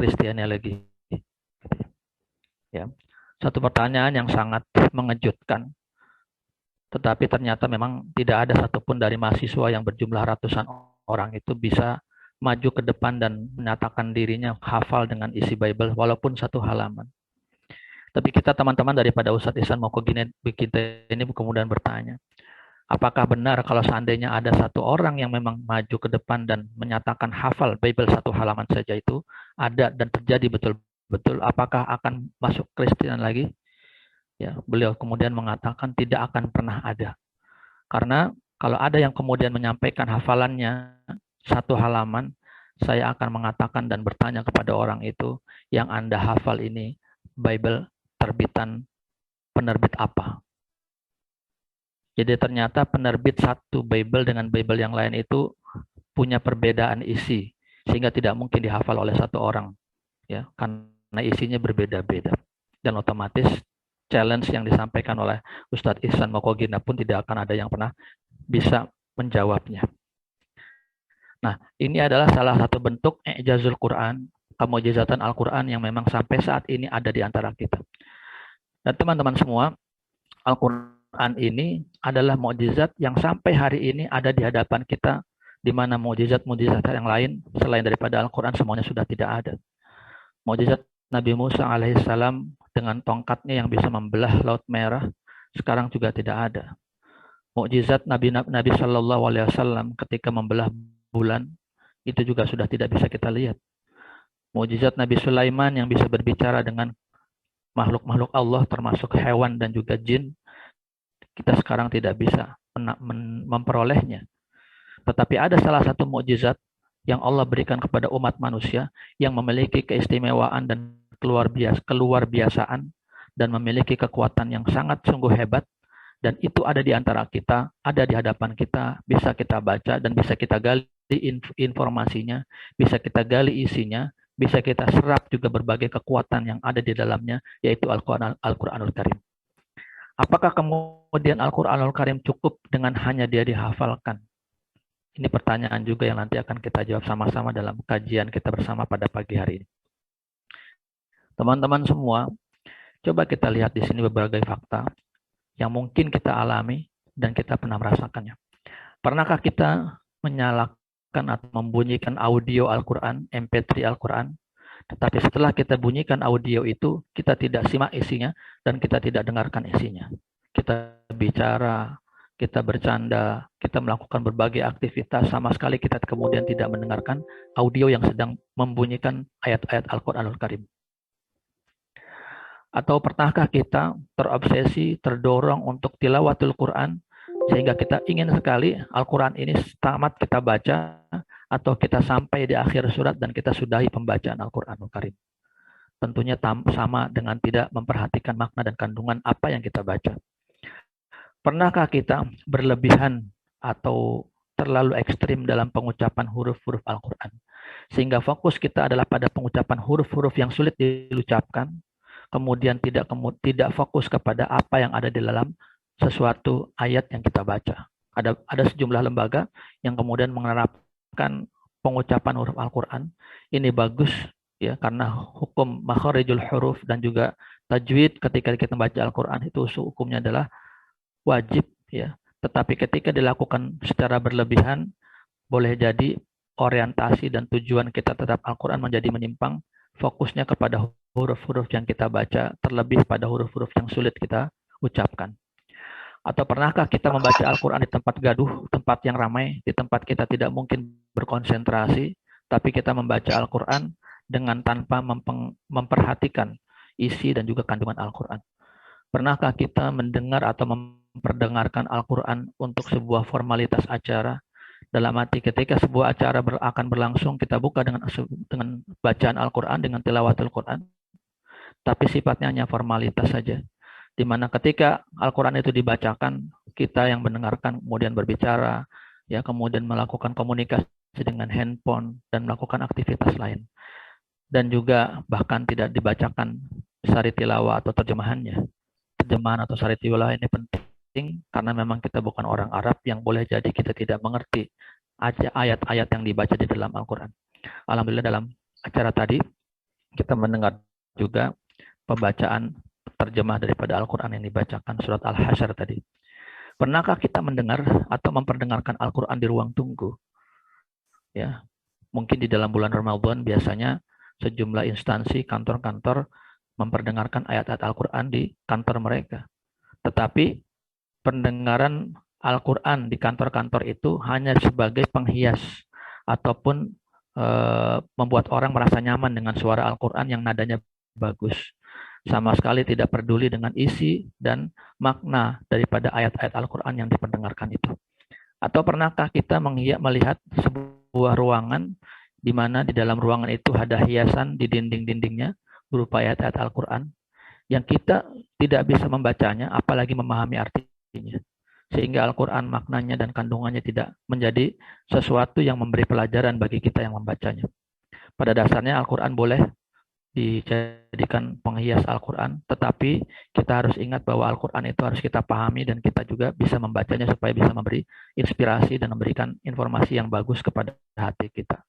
Kristiani lagi. Ya. Satu pertanyaan yang sangat mengejutkan. Tetapi ternyata memang tidak ada satupun dari mahasiswa yang berjumlah ratusan orang itu bisa maju ke depan dan menyatakan dirinya hafal dengan isi Bible walaupun satu halaman. Tapi kita teman-teman daripada Ustadz Ihsan Mokogine kita ini kemudian bertanya, apakah benar kalau seandainya ada satu orang yang memang maju ke depan dan menyatakan hafal Bible satu halaman saja itu ada dan terjadi betul-betul, apakah akan masuk Kristen lagi? Ya, beliau kemudian mengatakan tidak akan pernah ada. Karena kalau ada yang kemudian menyampaikan hafalannya satu halaman, saya akan mengatakan dan bertanya kepada orang itu, yang Anda hafal ini Bible terbitan penerbit apa? Jadi ternyata penerbit satu Bible dengan Bible yang lain itu punya perbedaan isi, sehingga tidak mungkin dihafal oleh satu orang, ya, karena isinya berbeda-beda. Dan otomatis challenge yang disampaikan oleh Ustadz Ihsan Mokogina pun tidak akan ada yang pernah bisa menjawabnya. Nah, ini adalah salah satu bentuk i'jazul Quran, kemujizatan Al-Quran yang memang sampai saat ini ada di antara kita. Dan teman-teman semua, Al-Quran ini adalah mukjizat yang sampai hari ini ada di hadapan kita, di mana mukjizat-mukjizat yang lain selain daripada Al-Quran semuanya sudah tidak ada. Mukjizat Nabi Musa alaihissalam dengan tongkatnya yang bisa membelah Laut Merah sekarang juga tidak ada. Mukjizat Nabi Shallallahu Alaihi Wasallam ketika membelah bulan itu juga sudah tidak bisa kita lihat. Mukjizat Nabi Sulaiman yang bisa berbicara dengan makhluk-makhluk Allah termasuk hewan dan juga jin, kita sekarang tidak bisa memperolehnya. Tetapi ada salah satu mukjizat yang Allah berikan kepada umat manusia yang memiliki keistimewaan dan keluar biasaan dan memiliki kekuatan yang sangat sungguh hebat, dan itu ada di antara kita, ada di hadapan kita, bisa kita baca dan bisa kita gali informasinya, bisa kita gali isinya, bisa kita serap juga berbagai kekuatan yang ada di dalamnya, yaitu Al-Quranul Karim. Apakah kemudian Al-Quranul Karim cukup dengan hanya dia dihafalkan? Ini pertanyaan juga yang nanti akan kita jawab sama-sama dalam kajian kita bersama pada pagi hari ini. Teman-teman semua, coba kita lihat di sini beberapa fakta yang mungkin kita alami dan kita pernah merasakannya. Pernahkah kita menyalakan atau membunyikan audio Al-Quran, MP3 Al-Quran, tetapi setelah kita bunyikan audio itu, kita tidak simak isinya dan kita tidak dengarkan isinya. Kita bicara, kita bercanda, kita melakukan berbagai aktivitas, sama sekali kita kemudian tidak mendengarkan audio yang sedang membunyikan ayat-ayat Al-Quranul Karim. Atau pernahkah kita terobsesi, terdorong untuk tilawatul Quran, sehingga kita ingin sekali Al-Quran ini tamat kita baca, atau kita sampai di akhir surat dan kita sudahi pembacaan Al-Quranul Karim. Tentunya sama dengan tidak memperhatikan makna dan kandungan apa yang kita baca. Pernahkah kita berlebihan atau terlalu ekstrim dalam pengucapan huruf-huruf Al-Quran, sehingga fokus kita adalah pada pengucapan huruf-huruf yang sulit diucapkan, kemudian tidak fokus kepada apa yang ada di dalam sesuatu ayat yang kita baca. Ada sejumlah lembaga yang kemudian menerapkan pengucapan huruf Al-Quran. Ini bagus ya, karena hukum makharijul huruf dan juga tajwid ketika kita membaca Al-Quran itu hukumnya adalah wajib ya. Tetapi ketika dilakukan secara berlebihan, boleh jadi orientasi dan tujuan kita terhadap Al-Quran menjadi menyimpang, fokusnya kepada huruf-huruf yang kita baca, terlebih pada huruf-huruf yang sulit kita ucapkan. Atau pernahkah kita membaca Al-Quran di tempat gaduh, tempat yang ramai, di tempat kita tidak mungkin berkonsentrasi, tapi kita membaca Al-Quran dengan tanpa memperhatikan isi dan juga kandungan Al-Quran. Pernahkah kita mendengar atau memperdengarkan Al-Quran untuk sebuah formalitas acara? Dalam arti ketika sebuah acara akan berlangsung, kita buka dengan bacaan Al-Quran, dengan tilawatul Quran, tapi sifatnya hanya formalitas saja. Di mana ketika Al-Quran itu dibacakan, kita yang mendengarkan kemudian berbicara, ya, kemudian melakukan komunikasi dengan handphone dan melakukan aktivitas lain. Dan juga bahkan tidak dibacakan sari tilawah atau terjemahannya. Terjemahan atau sari tilawah ini penting karena memang kita bukan orang Arab yang boleh jadi kita tidak mengerti ayat-ayat yang dibaca di dalam Al-Quran. Alhamdulillah dalam acara tadi kita mendengar juga pembacaan terjemah daripada Al-Quran yang dibacakan surat Al-Hasyr tadi. Pernahkah kita mendengar atau memperdengarkan Al-Quran di ruang tunggu? Ya, mungkin di dalam bulan Ramadan biasanya sejumlah instansi, kantor-kantor memperdengarkan ayat-ayat Al-Quran di kantor mereka. Tetapi pendengaran Al-Quran di kantor-kantor itu hanya sebagai penghias ataupun membuat orang merasa nyaman dengan suara Al-Quran yang nadanya bagus. Sama sekali tidak peduli dengan isi dan makna daripada ayat-ayat Al-Quran yang diperdengarkan itu. Atau pernahkah kita melihat sebuah ruangan di mana di dalam ruangan itu ada hiasan di dinding-dindingnya berupa ayat-ayat Al-Quran yang kita tidak bisa membacanya, apalagi memahami artinya. Sehingga Al-Quran maknanya dan kandungannya tidak menjadi sesuatu yang memberi pelajaran bagi kita yang membacanya. Pada dasarnya Al-Quran boleh dijadikan penghias Al-Quran, tetapi kita harus ingat bahwa Al-Quran itu harus kita pahami dan kita juga bisa membacanya supaya bisa memberi inspirasi dan memberikan informasi yang bagus kepada hati kita.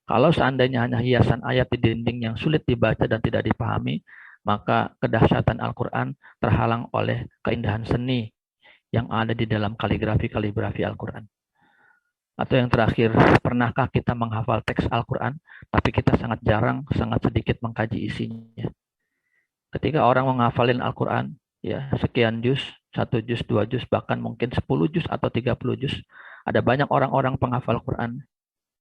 Kalau seandainya hanya hiasan ayat di dinding yang sulit dibaca dan tidak dipahami, maka kedahsyatan Al-Quran terhalang oleh keindahan seni yang ada di dalam kaligrafi Al-Quran. Atau yang terakhir, pernahkah kita menghafal teks Al-Quran, tapi kita sangat jarang, sangat sedikit mengkaji isinya. Ketika orang menghafalin Al-Quran, ya sekian juz, 1 juz, 2 juz, bahkan mungkin 10 juz atau 30 juz, ada banyak orang-orang penghafal Quran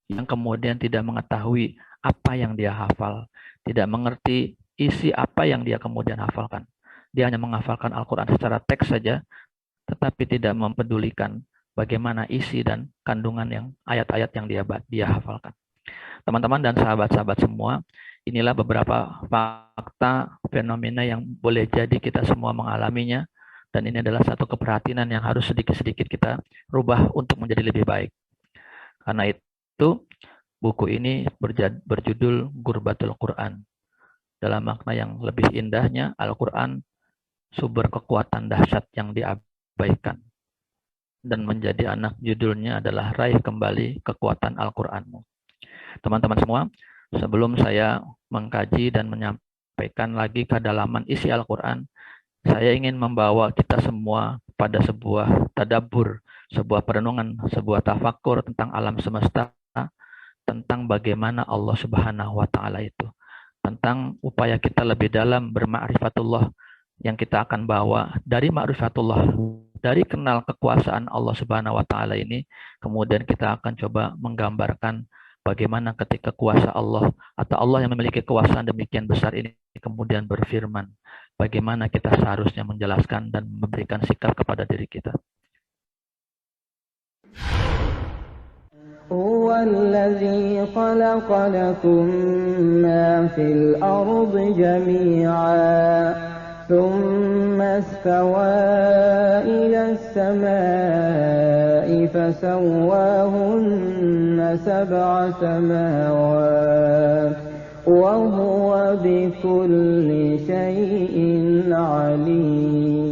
yang kemudian tidak mengetahui apa yang dia hafal, tidak mengerti isi apa yang dia kemudian hafalkan. Dia hanya menghafalkan Al-Quran secara teks saja, tetapi tidak mempedulikan bagaimana isi dan kandungan yang ayat-ayat yang dia hafalkan. Teman-teman dan sahabat-sahabat semua, inilah beberapa fakta fenomena yang boleh jadi kita semua mengalaminya, dan ini adalah satu keprihatinan yang harus sedikit-sedikit kita rubah untuk menjadi lebih baik. Karena itu, buku ini berjudul Gurbatul Quran. Dalam makna yang lebih indahnya, Al-Quran sumber kekuatan dahsyat yang diabaikan. Dan menjadi anak judulnya adalah Raih Kembali Kekuatan Al-Quranmu. Teman-teman semua, sebelum saya mengkaji dan menyampaikan lagi kedalaman isi Al-Quran, saya ingin membawa kita semua pada sebuah tadabbur, sebuah perenungan, sebuah tafakur tentang alam semesta, tentang bagaimana Allah Subhanahu wa Ta'ala itu, tentang upaya kita lebih dalam berma'rifatullah yang kita akan bawa dari ma'rifatullah, dari kenal kekuasaan Allah Subhanahu wa Ta'ala ini, kemudian kita akan coba menggambarkan bagaimana ketika kuasa Allah atau Allah yang memiliki kekuasaan demikian besar ini kemudian berfirman, bagaimana kita seharusnya menjelaskan dan memberikan sikap kepada diri kita. Huwallazi khalaqa lakum ma fil ardi jami'an ثم استوى إلى السماء فسواهن 7 سماوات وهو بكل شيء عليم.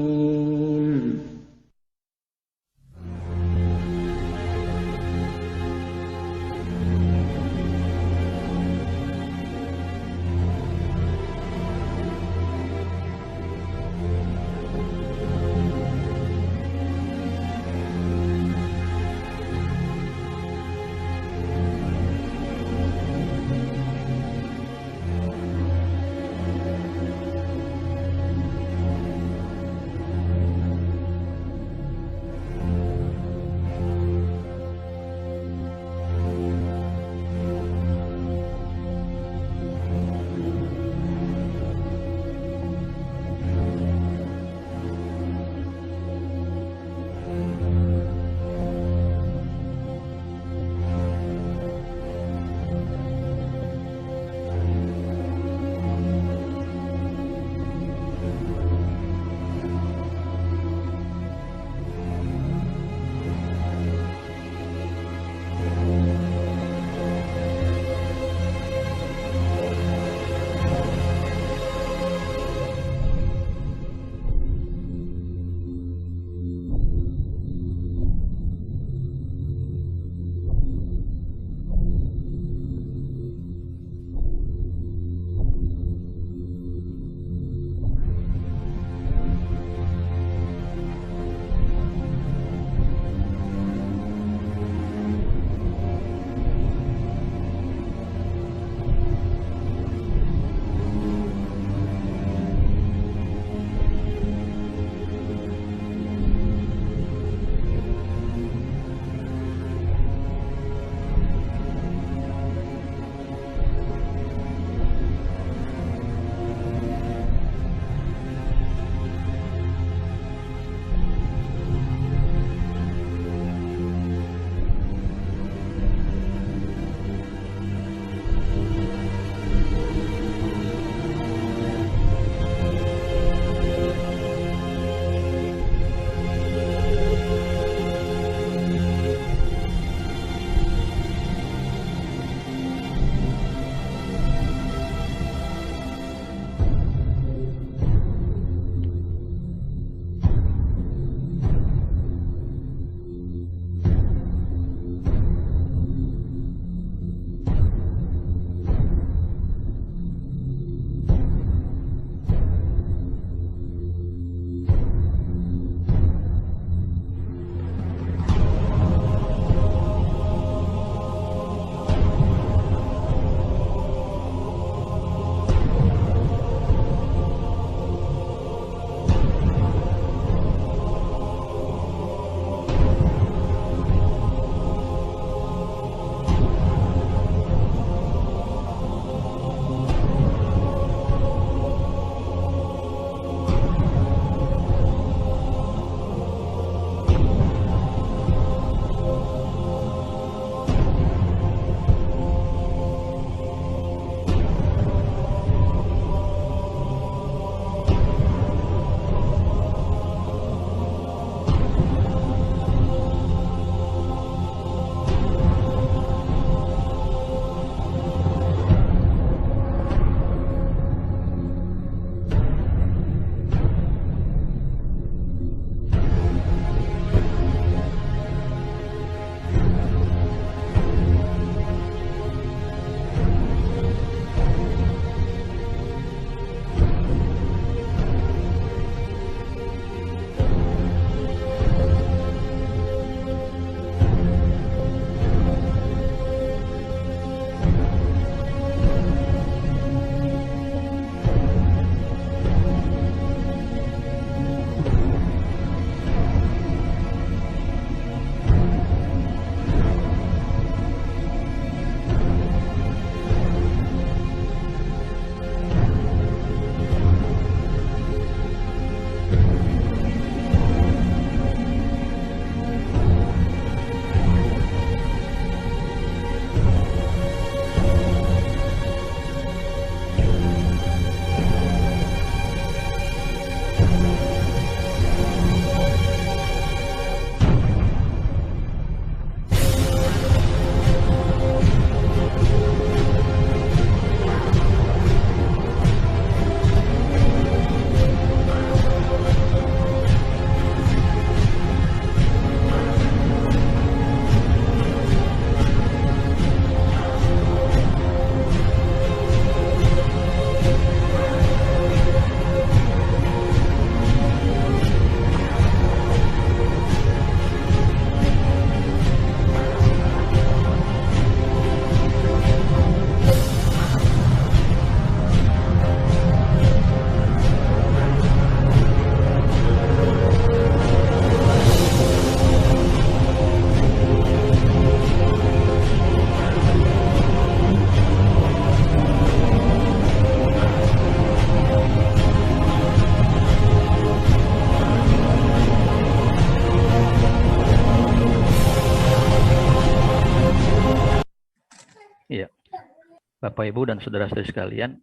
Bapak Ibu dan saudara-saudari sekalian,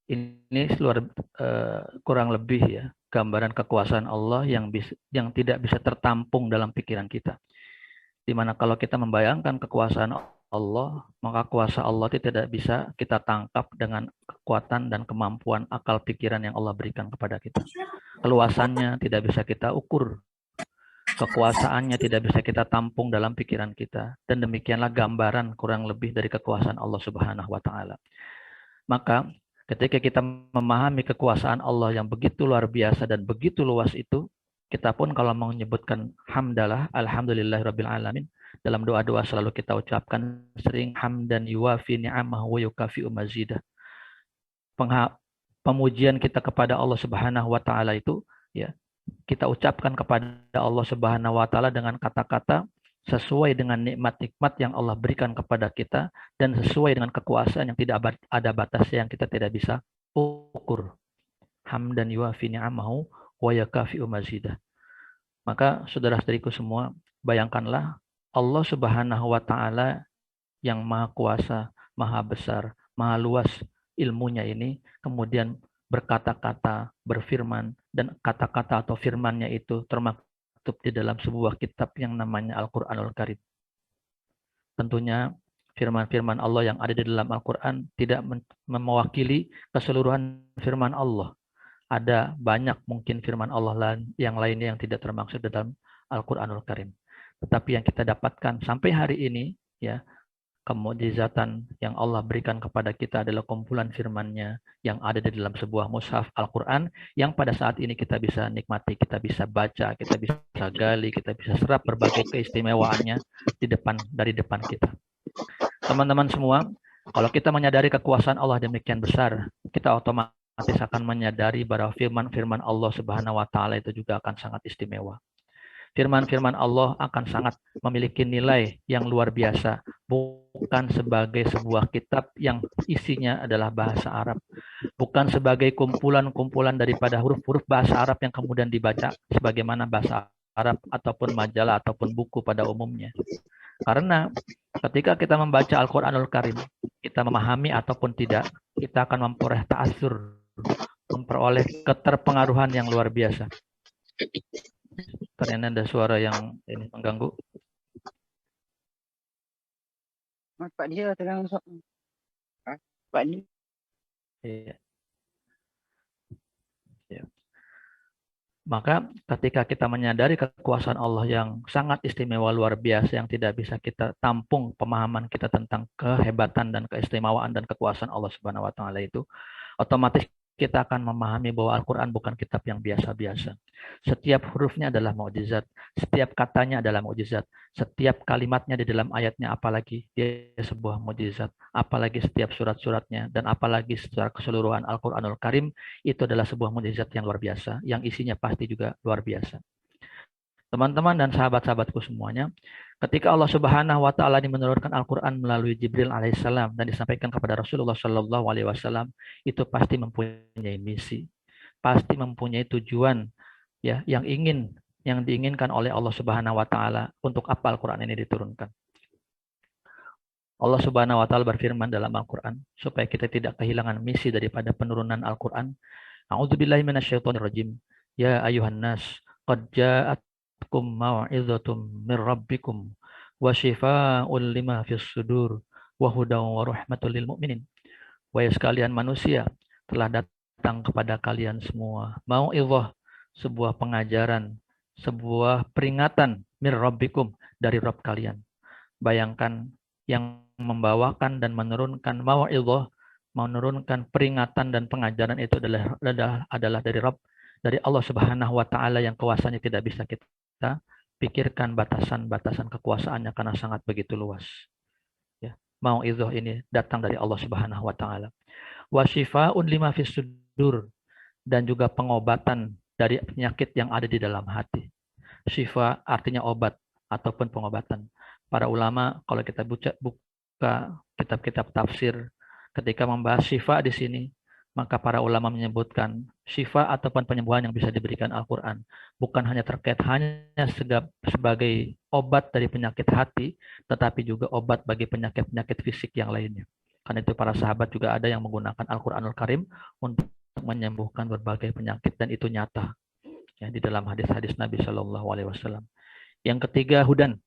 ini kurang lebih ya gambaran kekuasaan Allah yang tidak bisa tertampung dalam pikiran kita. Dimana kalau kita membayangkan kekuasaan Allah, maka kuasa Allah itu tidak bisa kita tangkap dengan kekuatan dan kemampuan akal pikiran yang Allah berikan kepada kita. Keluasannya tidak bisa kita ukur. Kekuasaannya tidak bisa kita tampung dalam pikiran kita. Dan demikianlah gambaran kurang lebih dari kekuasaan Allah Subhanahu wa taala. Maka ketika kita memahami kekuasaan Allah yang begitu luar biasa dan begitu luas itu, kita pun kalau mau menyebutkan hamdalah, alhamdulillahirabbil alamin, dalam doa-doa selalu kita ucapkan sering hamdan yuwafi ni'amahu wa yukafi'u mazidah. Pemujian kita kepada Allah Subhanahu wa taala itu ya, kita ucapkan kepada Allah Subhanahu wa taala dengan kata-kata sesuai dengan nikmat-nikmat yang Allah berikan kepada kita dan sesuai dengan kekuasaan yang tidak ada batasnya yang kita tidak bisa ukur. Hamdan yuwafi ni'amahu wa yukafi'u mazidah. Maka saudara-saudariku semua, bayangkanlah Allah Subhanahu wa taala yang maha kuasa, maha besar, maha luas ilmunya ini kemudian berkata-kata, berfirman, dan kata-kata atau firman-Nya itu termaktub di dalam sebuah kitab yang namanya Al-Qur'anul Karim. Tentunya firman-firman Allah yang ada di dalam Al-Qur'an tidak mewakili keseluruhan firman Allah. Ada banyak mungkin firman Allah yang lainnya yang tidak termaksud dalam Al-Qur'anul Karim. Tetapi yang kita dapatkan sampai hari ini, ya, kemukjizatan yang Allah berikan kepada kita adalah kumpulan firman-Nya yang ada di dalam sebuah mushaf Al-Quran yang pada saat ini kita bisa nikmati, kita bisa baca, kita bisa gali, kita bisa serap berbagai keistimewaannya dari depan kita. Teman-teman semua, kalau kita menyadari kekuasaan Allah demikian besar, kita otomatis akan menyadari bahwa firman-firman Allah Subhanahu wa taala itu juga akan sangat istimewa. Firman-firman Allah akan sangat memiliki nilai yang luar biasa, bukan sebagai sebuah kitab yang isinya adalah bahasa Arab, bukan sebagai kumpulan-kumpulan daripada huruf-huruf bahasa Arab yang kemudian dibaca sebagaimana bahasa Arab ataupun majalah ataupun buku pada umumnya. Karena ketika kita membaca Al-Qur'anul Karim, kita memahami ataupun tidak, kita akan memperoleh ta'assur, memperoleh keterpengaruhan yang luar biasa. Ternyata ada suara yang ini mengganggu. Pak dia tengah masuk. Pak ni. Iya. Ya. Maka ketika kita menyadari kekuasaan Allah yang sangat istimewa luar biasa yang tidak bisa kita tampung pemahaman kita tentang kehebatan dan keistimewaan dan kekuasaan Allah Subhanahu wa taala itu, otomatis kita akan memahami bahwa Al-Quran bukan kitab yang biasa-biasa. Setiap hurufnya adalah mukjizat, setiap katanya adalah mukjizat, setiap kalimatnya di dalam ayatnya apalagi dia sebuah mukjizat, apalagi setiap surat-suratnya, dan apalagi secara keseluruhan Al-Quranul Karim itu adalah sebuah mukjizat yang luar biasa, yang isinya pasti juga luar biasa. Teman-teman dan sahabat-sahabatku semuanya, ketika Allah Subhanahu wa taala menurunkan Al-Qur'an melalui Jibril alaihissalam dan disampaikan kepada Rasulullah Shallallahu alaihi wasallam, itu pasti mempunyai misi, pasti mempunyai tujuan ya yang diinginkan oleh Allah Subhanahu wa taala untuk apa Al-Qur'an ini diturunkan. Allah Subhanahu wa taala berfirman dalam Al-Qur'an supaya kita tidak kehilangan misi daripada penurunan Al-Qur'an. A'udzubillahi minasyaitonirrajim. Ya ayuhan nas, qad ja'at mau'izatum min rabbikum wa shifaa'un lima fis sudur wa hudan wa rahmatul lil mu'minin. Wahai sekalian manusia, telah datang kepada kalian semua mau'izah, sebuah pengajaran, sebuah peringatan min rabbikum, dari Rabb kalian. Bayangkan yang membawakan dan menurunkan mau'izah, menurunkan peringatan dan pengajaran itu adalah dari Rabb, dari Allah Subhanahu wa taala yang kuasanya tidak bisa kita pikirkan batasan-batasan kekuasaannya karena sangat begitu luas. Ya, mau'izah ini datang dari Allah Subhanahu wa taala. Wa shifaa'un lima fis sudur, dan juga pengobatan dari penyakit yang ada di dalam hati. Shifa artinya obat ataupun pengobatan. Para ulama kalau kita buka kitab-kitab tafsir ketika membahas shifa di sini, maka para ulama menyebutkan syifa ataupun penyembuhan yang bisa diberikan Al-Quran bukan hanya terkait hanya sebagai obat dari penyakit hati, tetapi juga obat bagi penyakit-penyakit fisik yang lainnya. Karena itu para sahabat juga ada yang menggunakan Al-Qur'anul Karim untuk menyembuhkan berbagai penyakit, dan itu nyata ya di dalam hadis-hadis Nabi Shallallahu Alaihi Wasallam. Yang ketiga, hudan,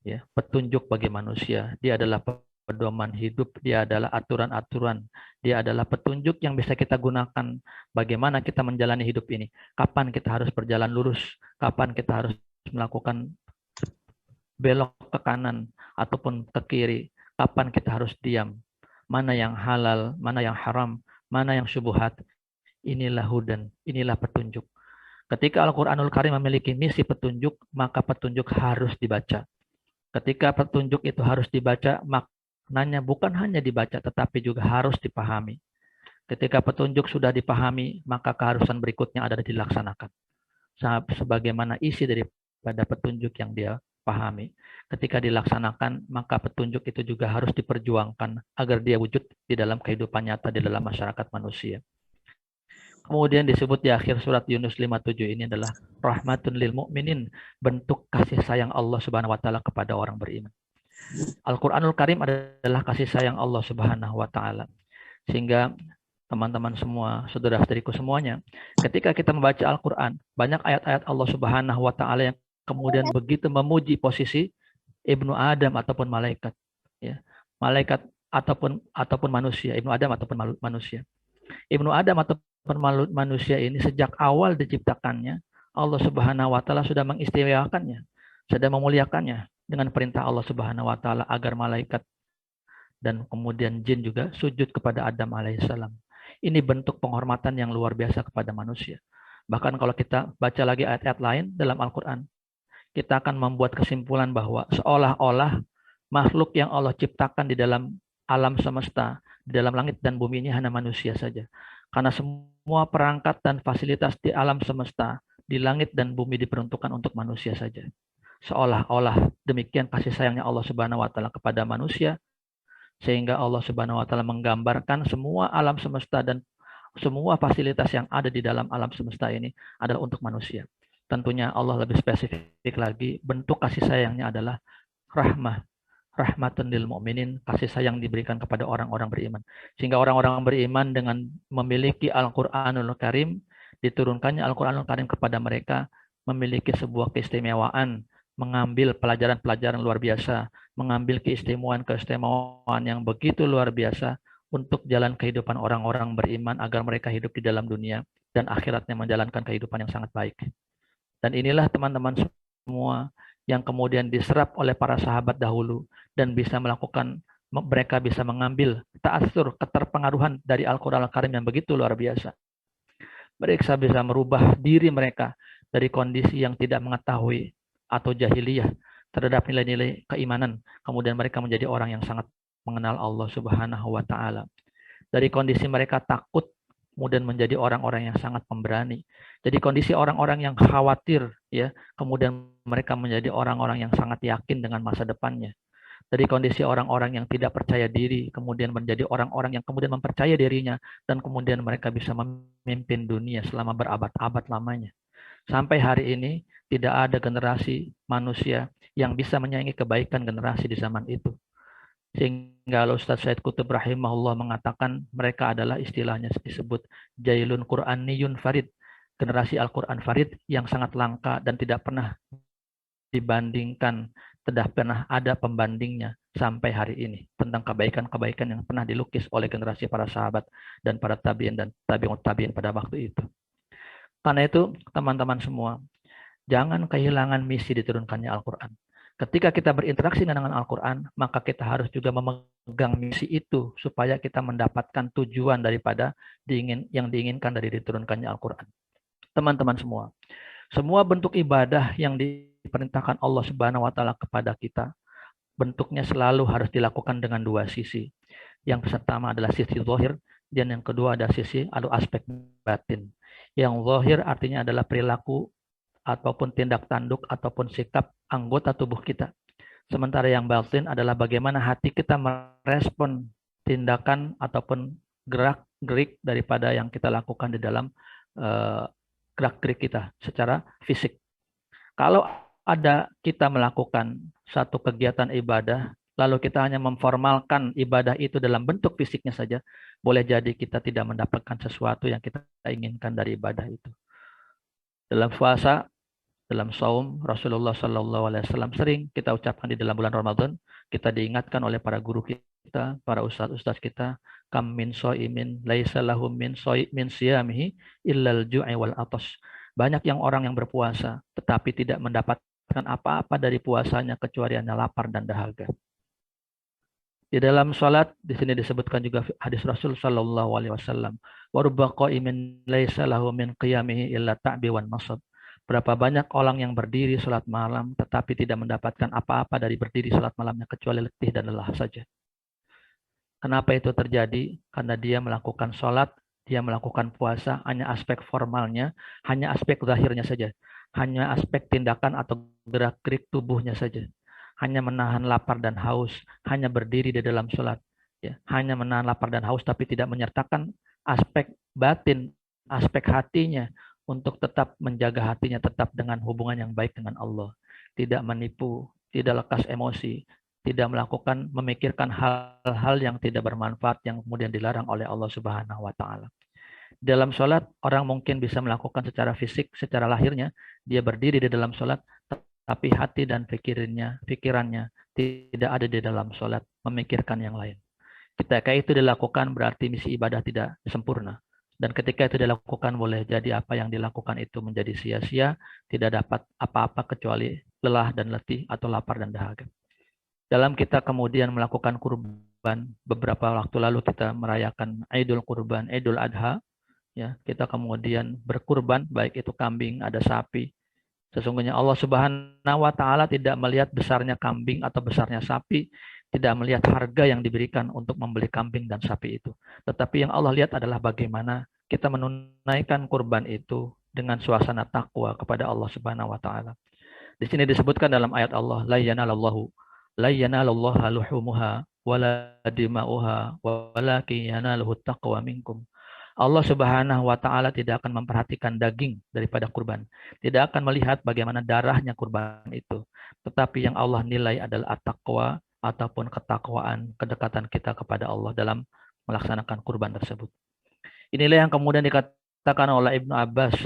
ya, petunjuk bagi manusia. Dia adalah pedoman hidup, dia adalah aturan-aturan, dia adalah petunjuk yang bisa kita gunakan bagaimana kita menjalani hidup ini. Kapan kita harus berjalan lurus, kapan kita harus melakukan belok ke kanan ataupun ke kiri, kapan kita harus diam, mana yang halal, mana yang haram, mana yang syubhat. Inilah hudan, inilah petunjuk. Ketika Al-Qur'anul Karim memiliki misi petunjuk, maka petunjuk harus dibaca. Ketika petunjuk itu harus dibaca, maknanya bukan hanya dibaca, tetapi juga harus dipahami. Ketika petunjuk sudah dipahami, maka keharusan berikutnya adalah dilaksanakan. Sebagaimana isi daripada petunjuk yang dia pahami. Ketika dilaksanakan, maka petunjuk itu juga harus diperjuangkan agar dia wujud di dalam kehidupan nyata di dalam masyarakat manusia. Kemudian disebut di akhir surat Yunus 57 ini adalah rahmatun lil mu'minin, bentuk kasih sayang Allah Subhanahu wa taala kepada orang beriman. Al-Qur'anul Karim adalah kasih sayang Allah Subhanahu wa taala. Sehingga teman-teman semua, saudara-saudariku semuanya, ketika kita membaca Al-Qur'an, banyak ayat-ayat Allah Subhanahu wa taala yang kemudian begitu memuji posisi Ibnu Adam ataupun malaikat, ya. Malaikat ataupun manusia, Ibnu Adam ataupun manusia. Ibnu Adam ataupun manusia ini sejak awal diciptakannya, Allah Subhanahu wa taala sudah mengistimewakannya, sudah memuliakannya dengan perintah Allah Subhanahu wa taala agar malaikat dan kemudian jin juga sujud kepada Adam alaihissalam. Ini bentuk penghormatan yang luar biasa kepada manusia. Bahkan kalau kita baca lagi ayat-ayat lain dalam Al-Qur'an, kita akan membuat kesimpulan bahwa seolah-olah makhluk yang Allah ciptakan di dalam alam semesta, di dalam langit dan bumi ini hanya manusia saja. Karena semua perangkat dan fasilitas di alam semesta, di langit dan bumi diperuntukkan untuk manusia saja. Seolah-olah demikian kasih sayangnya Allah Subhanahu wa taala kepada manusia, sehingga Allah Subhanahu wa taala menggambarkan semua alam semesta dan semua fasilitas yang ada di dalam alam semesta ini adalah untuk manusia. Tentunya Allah lebih spesifik lagi, bentuk kasih sayangnya adalah rahmatan lil mu'minin, kasih sayang diberikan kepada orang-orang beriman. Sehingga orang-orang beriman dengan memiliki Al-Qur'anul Karim, diturunkannya Al-Qur'anul Karim kepada mereka, memiliki sebuah keistimewaan, mengambil pelajaran-pelajaran luar biasa, mengambil keistimewaan yang begitu luar biasa untuk jalan kehidupan orang-orang beriman agar mereka hidup di dalam dunia dan akhiratnya menjalankan kehidupan yang sangat baik. Dan inilah teman-teman semua yang kemudian diserap oleh para sahabat dahulu dan bisa melakukan, mereka bisa mengambil ta'assur, keterpengaruhan dari Al-Qur'an Al-Karim yang begitu luar biasa. Mereka bisa merubah diri mereka dari kondisi yang tidak mengetahui atau jahiliyah terhadap nilai-nilai keimanan. Kemudian mereka menjadi orang yang sangat mengenal Allah Subhanahu wa taala. Dari kondisi mereka takut, kemudian menjadi orang-orang yang sangat pemberani. Jadi kondisi orang-orang yang khawatir, ya, kemudian mereka menjadi orang-orang yang sangat yakin dengan masa depannya. Dari kondisi orang-orang yang tidak percaya diri, kemudian menjadi orang-orang yang kemudian mempercaya dirinya, dan kemudian mereka bisa memimpin dunia selama berabad-abad lamanya. Sampai hari ini tidak ada generasi manusia yang bisa menyaingi kebaikan generasi di zaman itu. Sehingga Ustaz Said Qutb rahimahullah mengatakan mereka adalah istilahnya disebut Jailun Qur'aniyun Farid, generasi Al-Quran Farid yang sangat langka dan tidak pernah dibandingkan, tidak pernah ada pembandingnya sampai hari ini tentang kebaikan-kebaikan yang pernah dilukis oleh generasi para sahabat dan para tabi'in dan tabi'ut tabi'in pada waktu itu. Karena itu teman-teman semua, jangan kehilangan misi diturunkannya Al-Quran. Ketika kita berinteraksi dengan Al-Quran, maka kita harus juga memegang misi itu supaya kita mendapatkan tujuan daripada yang diinginkan dari diturunkannya Al-Quran. Teman-teman semua bentuk ibadah yang diperintahkan Allah Subhanahu wa taala kepada kita, bentuknya selalu harus dilakukan dengan dua sisi. Yang pertama adalah sisi zahir, dan yang kedua adalah sisi atau aspek batin. Yang zahir artinya adalah perilaku ataupun tindak tanduk ataupun sikap anggota tubuh kita. Sementara yang batin adalah bagaimana hati kita merespon tindakan ataupun gerak-gerik daripada yang kita lakukan di dalam gerak-gerik kita secara fisik. Kalau ada kita melakukan satu kegiatan ibadah lalu kita hanya memformalkan ibadah itu dalam bentuk fisiknya saja, boleh jadi kita tidak mendapatkan sesuatu yang kita inginkan dari ibadah itu. Dalam puasa, dalam saum, Rasulullah Shallallahu Alaihi Wasallam sering kita ucapkan di dalam bulan Ramadan, kita diingatkan oleh para guru kita, para ustadz-ustadz kita, kam min so'imin laisa lahu min siyamihi illal ju'i wal atas. Banyak yang orang yang berpuasa tetapi tidak mendapatkan apa-apa dari puasanya kecuali hanya lapar dan dahaga. Di dalam salat di sini disebutkan juga hadis Rasul Shallallahu Alaihi Wasallam, wa rubba qa'imin laisa lahu min qiyamihi illa ta'bi wan nasab. Berapa banyak orang yang berdiri salat malam tetapi tidak mendapatkan apa-apa dari berdiri salat malamnya kecuali letih dan lelah saja. Kenapa itu terjadi? Karena dia melakukan salat, dia melakukan puasa, hanya aspek formalnya, hanya aspek zahirnya saja, hanya aspek tindakan atau gerak-gerik tubuhnya saja. Hanya menahan lapar dan haus, hanya berdiri di dalam sholat. Ya, hanya menahan lapar dan haus, tapi tidak menyertakan aspek batin, aspek hatinya, untuk tetap menjaga hatinya tetap dengan hubungan yang baik dengan Allah. Tidak menipu, tidak lekas emosi, tidak melakukan, memikirkan hal-hal yang tidak bermanfaat, yang kemudian dilarang oleh Allah Subhanahu wa Ta'ala. Dalam sholat, orang mungkin bisa melakukan secara fisik, secara lahirnya, dia berdiri di dalam sholat, tapi hati dan pikirannya tidak ada di dalam sholat, memikirkan yang lain. Ketika itu dilakukan berarti misi ibadah tidak sempurna. Dan ketika itu dilakukan boleh jadi apa yang dilakukan itu menjadi sia-sia, tidak dapat apa-apa kecuali lelah dan letih atau lapar dan dahaga. Dalam kita kemudian melakukan kurban, beberapa waktu lalu kita merayakan Idul Kurban, Idul Adha, ya, kita kemudian berkurban, baik itu kambing, ada sapi. Sesungguhnya Allah Subhanahu wa Ta'ala tidak melihat besarnya kambing atau besarnya sapi, tidak melihat harga yang diberikan untuk membeli kambing dan sapi itu. Tetapi yang Allah lihat adalah bagaimana kita menunaikan kurban itu dengan suasana takwa kepada Allah Subhanahu wa Ta'ala. Di sini disebutkan dalam ayat Allah, la yanalallahu luhumuha wala dima'uha walakin yanaluhu taqwa minkum. Allah Subhanahu wa Ta'ala tidak akan memperhatikan daging daripada kurban. Tidak akan melihat bagaimana darahnya kurban itu. Tetapi yang Allah nilai adalah at-taqwa ataupun ketakwaan, kedekatan kita kepada Allah dalam melaksanakan kurban tersebut. Inilah yang kemudian dikatakan oleh Ibnu Abbas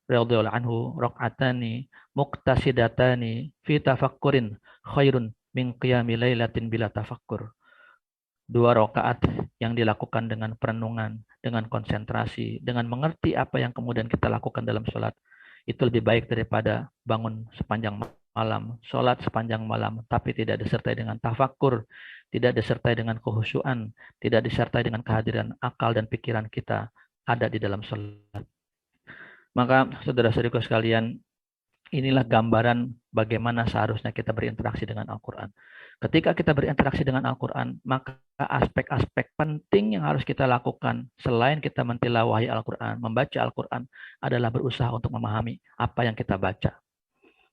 radhiyallahu anhu, raq'atani muqtasidatani fi tafakkurin khairun min qiyami lailatin bila tafakkur. 2 rakaat yang dilakukan dengan perenungan, dengan konsentrasi, dengan mengerti apa yang kemudian kita lakukan dalam sholat, itu lebih baik daripada bangun sepanjang malam, sholat sepanjang malam, tapi tidak disertai dengan tafakkur, tidak disertai dengan kekhusyuan, tidak disertai dengan kehadiran akal dan pikiran kita ada di dalam sholat. Maka saudara-saudariku sekalian, inilah gambaran bagaimana seharusnya kita berinteraksi dengan Al-Quran. Ketika kita berinteraksi dengan Al-Quran, maka aspek-aspek penting yang harus kita lakukan selain kita mentilawahi Al-Quran, membaca Al-Quran, adalah berusaha untuk memahami apa yang kita baca.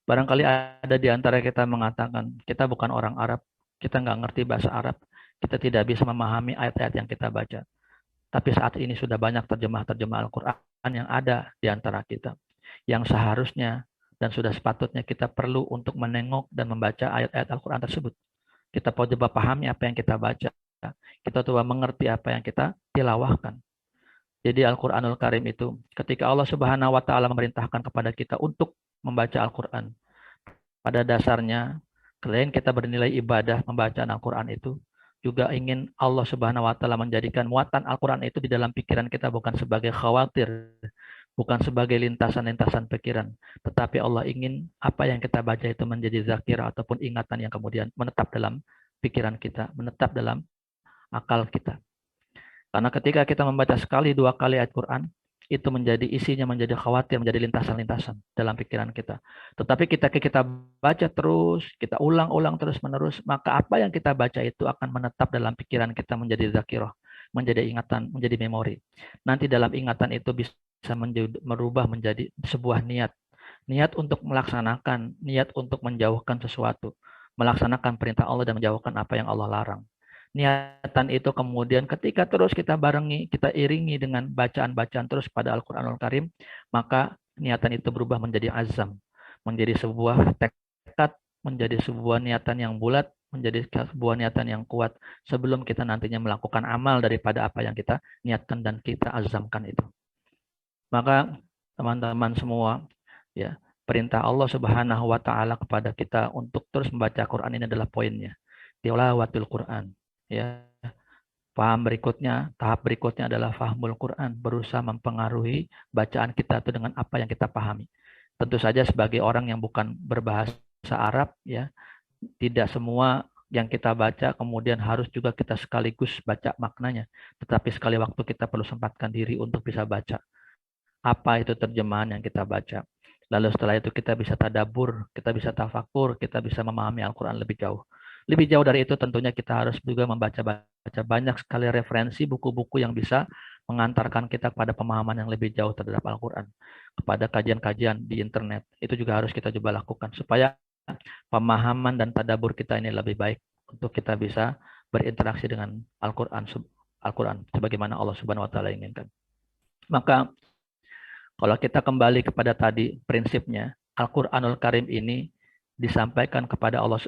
Barangkali ada di antara kita mengatakan, kita bukan orang Arab, kita nggak ngerti bahasa Arab, kita tidak bisa memahami ayat-ayat yang kita baca. Tapi saat ini sudah banyak terjemah-terjemah Al-Quran yang ada di antara kita, yang seharusnya dan sudah sepatutnya kita perlu untuk menengok dan membaca ayat-ayat Al-Quran tersebut. Kita coba pahami apa yang kita baca. Kita coba mengerti apa yang kita tilawahkan. Jadi Al-Quranul Karim itu, ketika Allah Subhanahu wa Ta'ala memerintahkan kepada kita untuk membaca Al-Quran, pada dasarnya, selain kita bernilai ibadah membaca Al-Quran itu, juga ingin Allah Subhanahu wa Ta'ala menjadikan muatan Al-Quran itu di dalam pikiran kita bukan sebagai khawatir, bukan sebagai lintasan-lintasan pikiran, tetapi Allah ingin apa yang kita baca itu menjadi zakirah ataupun ingatan yang kemudian menetap dalam pikiran kita, menetap dalam akal kita. Karena ketika kita membaca sekali, 2 kali ayat Quran, itu menjadi isinya menjadi khawatir, menjadi lintasan-lintasan dalam pikiran kita. Tetapi kita baca terus, kita ulang-ulang terus-menerus, maka apa yang kita baca itu akan menetap dalam pikiran kita menjadi zakirah, menjadi ingatan, menjadi memori. Nanti dalam ingatan itu bisa merubah menjadi sebuah niat. Niat untuk melaksanakan, niat untuk menjauhkan sesuatu, melaksanakan perintah Allah dan menjauhkan apa yang Allah larang. Niatan itu kemudian ketika terus kita barengi, kita iringi dengan bacaan-bacaan terus pada Al-Quranul Karim, maka niatan itu berubah menjadi azam, menjadi sebuah tekad, menjadi sebuah niatan yang bulat, menjadi sebuah niatan yang kuat sebelum kita nantinya melakukan amal daripada apa yang kita niatkan dan kita azamkan itu. Maka teman-teman semua, ya, perintah Allah Subhanahu wa taala kepada kita untuk terus membaca Quran ini adalah poinnya. Tilawatul Quran, ya. Tahap berikutnya adalah fahmul Quran, berusaha mempengaruhi bacaan kita itu dengan apa yang kita pahami. Tentu saja sebagai orang yang bukan berbahasa Arab, ya, tidak semua yang kita baca kemudian harus juga kita sekaligus baca maknanya. Tetapi sekali waktu kita perlu sempatkan diri untuk bisa baca. Apa itu terjemahan yang kita baca. Lalu setelah itu kita bisa tadabbur, kita bisa tafakur, kita bisa memahami Al-Quran lebih jauh. Lebih jauh dari itu tentunya kita harus juga membaca banyak sekali referensi buku-buku yang bisa mengantarkan kita pada pemahaman yang lebih jauh terhadap Al-Quran. Kepada kajian-kajian di internet. Itu juga harus kita coba lakukan. Supaya pemahaman dan tadabbur kita ini lebih baik. Untuk kita bisa berinteraksi dengan Al-Quran sebagaimana Allah Subhanahu wa taala inginkan. Maka kalau kita kembali kepada tadi prinsipnya, Al-Qur'anul Karim ini disampaikan kepada Allah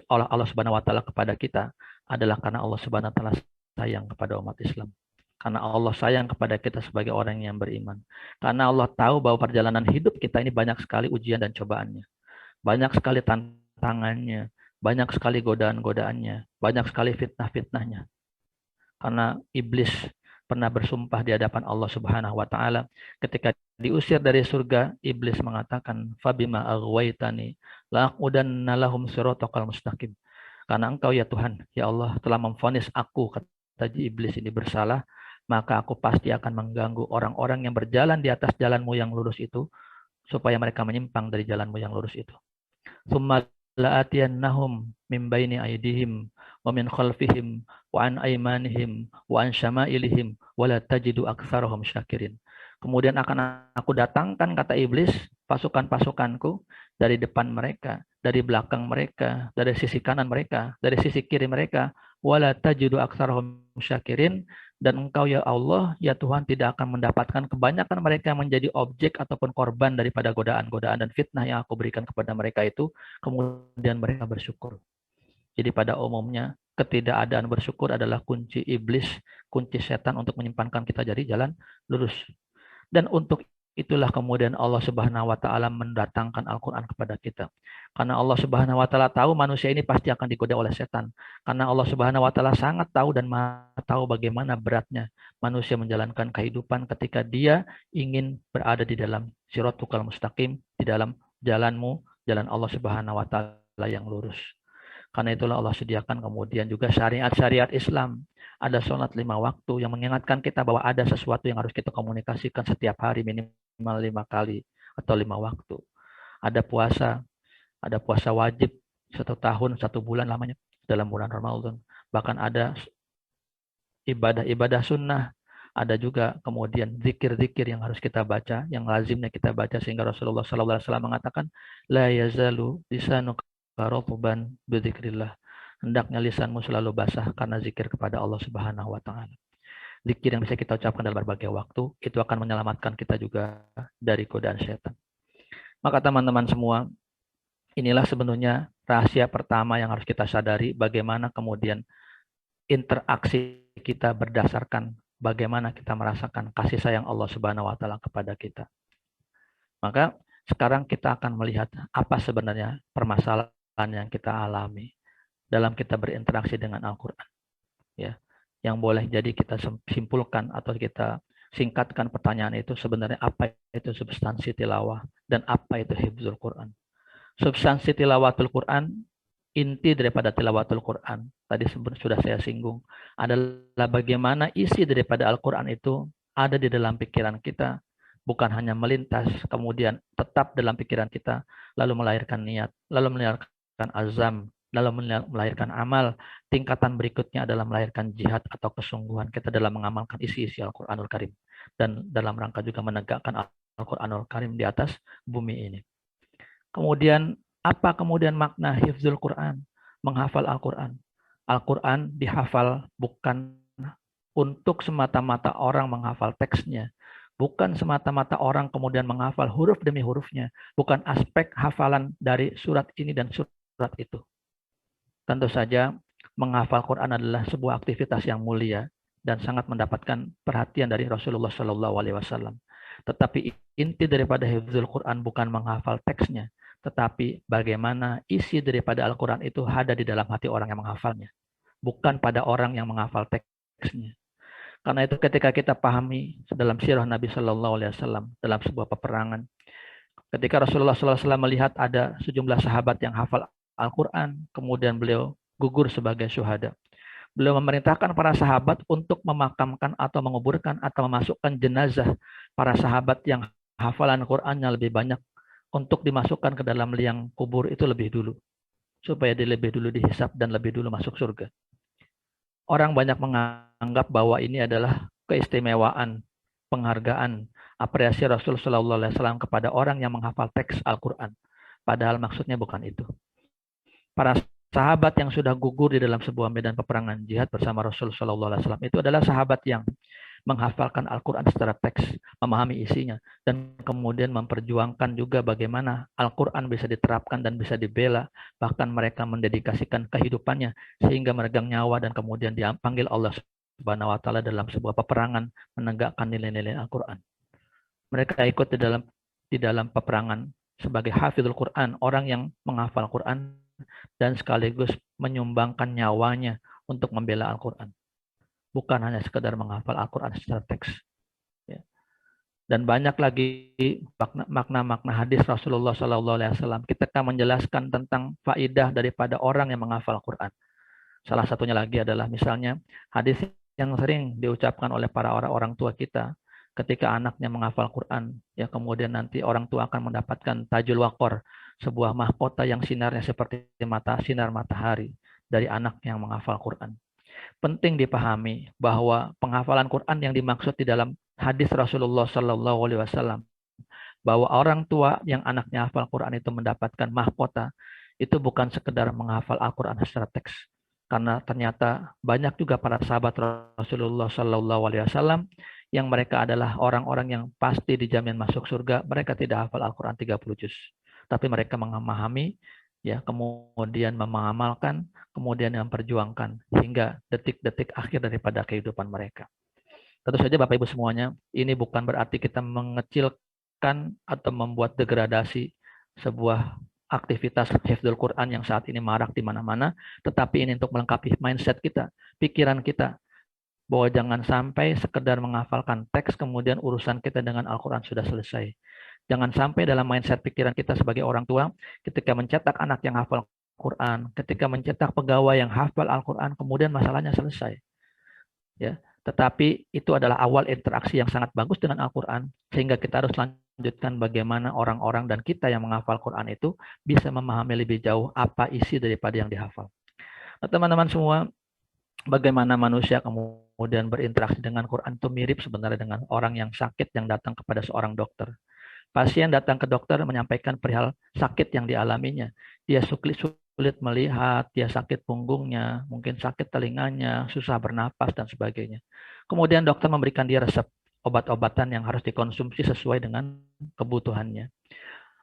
Subhanahu wa taala kepada kita adalah karena Allah Subhanahu wa taala sayang kepada umat Islam. Karena Allah sayang kepada kita sebagai orang yang beriman. Karena Allah tahu bahwa perjalanan hidup kita ini banyak sekali ujian dan cobaannya. Banyak sekali tantangannya, banyak sekali godaan-godaannya, banyak sekali fitnah-fitnahnya. Karena iblis pernah bersumpah di hadapan Allah Subhanahu wa taala ketika diusir dari surga, iblis mengatakan fabima aghwaytani laqudanna lahum siratal mustaqim. Karena engkau ya Tuhan, ya Allah telah memvonis aku, kata iblis ini, bersalah, maka aku pasti akan mengganggu orang-orang yang berjalan di atas jalanmu yang lurus itu supaya mereka menyimpang dari jalanmu yang lurus itu. Tsumma la'atiyannahum min baini aydihim wa min khalfihim wa an aymanihim wa an syama'ilihim wa la tajidu aktsarahum syakirin. Kemudian akan aku datangkan, kata iblis, pasukan-pasukanku dari depan mereka, dari belakang mereka, dari sisi kanan mereka, dari sisi kiri mereka, wa la tajidu aktsarahum syakirin, dan engkau ya Allah, ya Tuhan, tidak akan mendapatkan kebanyakan mereka yang menjadi objek ataupun korban daripada godaan-godaan dan fitnah yang aku berikan kepada mereka itu, kemudian mereka bersyukur. Jadi pada umumnya ketidakadaan bersyukur adalah kunci iblis, kunci setan untuk menyimpangkan kita dari jalan lurus. Dan untuk itulah kemudian Allah Subhanahu wa taala mendatangkan Al-Qur'an kepada kita. Karena Allah Subhanahu wa taala tahu manusia ini pasti akan digoda oleh setan. Karena Allah Subhanahu wa taala sangat tahu dan Maha tahu bagaimana beratnya manusia menjalankan kehidupan ketika dia ingin berada di dalam Shiratal Mustaqim, di dalam jalanmu, jalan Allah Subhanahu wa taala yang lurus. Karena itulah Allah sediakan kemudian juga syariat-syariat Islam. Ada sholat 5 waktu yang mengingatkan kita bahwa ada sesuatu yang harus kita komunikasikan setiap hari minimal 5 kali atau 5 waktu. Ada puasa wajib 1 tahun, 1 bulan lamanya dalam bulan Ramadan. Bahkan ada ibadah-ibadah sunnah. Ada juga kemudian zikir-zikir yang harus kita baca, yang lazimnya kita baca, sehingga Rasulullah SAW mengatakan, la yazalu lisanuka ratban bidzikrillah. Hendaknya lisanmu selalu basah karena zikir kepada Allah Subhanahu wa taala. Zikir yang bisa kita ucapkan dalam berbagai waktu itu akan menyelamatkan kita juga dari godaan setan. Maka teman-teman semua, inilah sebenarnya rahasia pertama yang harus kita sadari, bagaimana kemudian interaksi kita berdasarkan bagaimana kita merasakan kasih sayang Allah Subhanahu wa taala kepada kita. Maka sekarang kita akan melihat apa sebenarnya permasalahan yang kita alami dalam kita berinteraksi dengan Al-Quran. Ya, yang boleh jadi kita simpulkan atau kita singkatkan pertanyaan itu, sebenarnya apa itu substansi tilawah dan apa itu hifdzul Quran. Substansi tilawatul Quran, inti daripada tilawatul Quran, tadi sudah saya singgung, adalah bagaimana isi daripada Al-Quran itu ada di dalam pikiran kita, bukan hanya melintas, kemudian tetap dalam pikiran kita, lalu melahirkan niat, lalu melahirkan azam, lalu melahirkan amal. Tingkatan berikutnya adalah melahirkan jihad atau kesungguhan kita dalam mengamalkan isi-isi Al-Quranul Karim. Dan dalam rangka juga menegakkan Al-Quranul Karim di atas bumi ini. Kemudian, apa kemudian makna hifdzul Quran? Menghafal Al-Quran. Al-Quran dihafal bukan untuk semata-mata orang menghafal teksnya. Bukan semata-mata orang kemudian menghafal huruf demi hurufnya. Bukan aspek hafalan dari surat ini dan surat itu. Tentu saja menghafal Quran adalah sebuah aktivitas yang mulia dan sangat mendapatkan perhatian dari Rasulullah Shallallahu Alaihi Wasallam. Tetapi inti daripada hifdzul Quran bukan menghafal teksnya, tetapi bagaimana isi daripada Al-Quran itu ada di dalam hati orang yang menghafalnya, bukan pada orang yang menghafal teksnya. Karena itu ketika kita pahami dalam sirah Nabi Shallallahu Alaihi Wasallam dalam sebuah peperangan, ketika Rasulullah SAW melihat ada sejumlah sahabat yang hafal Al-Quran, kemudian beliau gugur sebagai syuhada. Beliau memerintahkan para sahabat untuk memakamkan atau menguburkan atau memasukkan jenazah para sahabat yang hafalan Qurannya lebih banyak untuk dimasukkan ke dalam liang kubur itu lebih dulu. Supaya dia lebih dulu dihisap dan lebih dulu masuk surga. Orang banyak menganggap bahwa ini adalah keistimewaan, penghargaan, apresiasi Rasul Shallallahu Alaihi Wasallam kepada orang yang menghafal teks Al-Quran. Padahal maksudnya bukan itu. Para sahabat yang sudah gugur di dalam sebuah medan peperangan jihad bersama Rasul Shallallahu Alaihi Wasallam itu adalah sahabat yang menghafalkan Al-Quran secara teks, memahami isinya, dan kemudian memperjuangkan juga bagaimana Al-Quran bisa diterapkan dan bisa dibela, bahkan mereka mendedikasikan kehidupannya sehingga meregang nyawa dan kemudian dipanggil Allah Subhanahu wa Ta'ala dalam sebuah peperangan menegakkan nilai-nilai Al-Quran. Mereka ikut di dalam peperangan sebagai hafizul Quran, orang yang menghafal Quran dan sekaligus menyumbangkan nyawanya untuk membela Al-Quran. Bukan hanya sekedar menghafal Al-Quran secara teks. Ya. Dan banyak lagi makna-makna hadis Rasulullah SAW ketika menjelaskan tentang faidah daripada orang yang menghafal Quran. Salah satunya lagi adalah misalnya hadis yang sering diucapkan oleh para orang tua kita ketika anaknya menghafal Quran, ya kemudian nanti orang tua akan mendapatkan tajul waqor, sebuah mahkota yang sinarnya seperti sinar matahari dari anak yang menghafal Quran. Penting dipahami bahwa penghafalan Quran yang dimaksud di dalam hadis Rasulullah Shallallahu Alaihi Wasallam bahwa orang tua yang anaknya hafal Quran itu mendapatkan mahkota itu bukan sekedar menghafal Al-Quran secara teks, karena ternyata banyak juga para sahabat Rasulullah Shallallahu Alaihi Wasallam yang mereka adalah orang-orang yang pasti dijamin masuk surga. Mereka tidak hafal Al-Quran 30 juz, tapi mereka memahami, ya kemudian mengamalkan, kemudian memperjuangkan hingga detik-detik akhir daripada kehidupan mereka. Tentu saja Bapak Ibu semuanya, ini bukan berarti kita mengecilkan atau membuat degradasi sebuah aktivitas hifdzul Quran yang saat ini marak di mana-mana, tetapi ini untuk melengkapi mindset kita, pikiran kita, bahwa jangan sampai sekedar menghafalkan teks kemudian urusan kita dengan Al-Quran sudah selesai. Jangan sampai dalam mindset pikiran kita sebagai orang tua, ketika mencetak anak yang hafal Quran, ketika mencetak pegawai yang hafal Al-Quran, kemudian masalahnya selesai. Ya, tetapi itu adalah awal interaksi yang sangat bagus dengan Al-Quran, sehingga kita harus lanjutkan bagaimana orang-orang dan kita yang menghafal Quran itu bisa memahami lebih jauh apa isi daripada yang dihafal. Nah, teman-teman semua, bagaimana manusia kemudian berinteraksi dengan Quran itu mirip sebenarnya dengan orang yang sakit yang datang kepada seorang dokter. Pasien datang ke dokter menyampaikan perihal sakit yang dialaminya. Dia sulit melihat, dia sakit punggungnya, mungkin sakit telinganya, susah bernapas, dan sebagainya. Kemudian dokter memberikan dia resep obat-obatan yang harus dikonsumsi sesuai dengan kebutuhannya.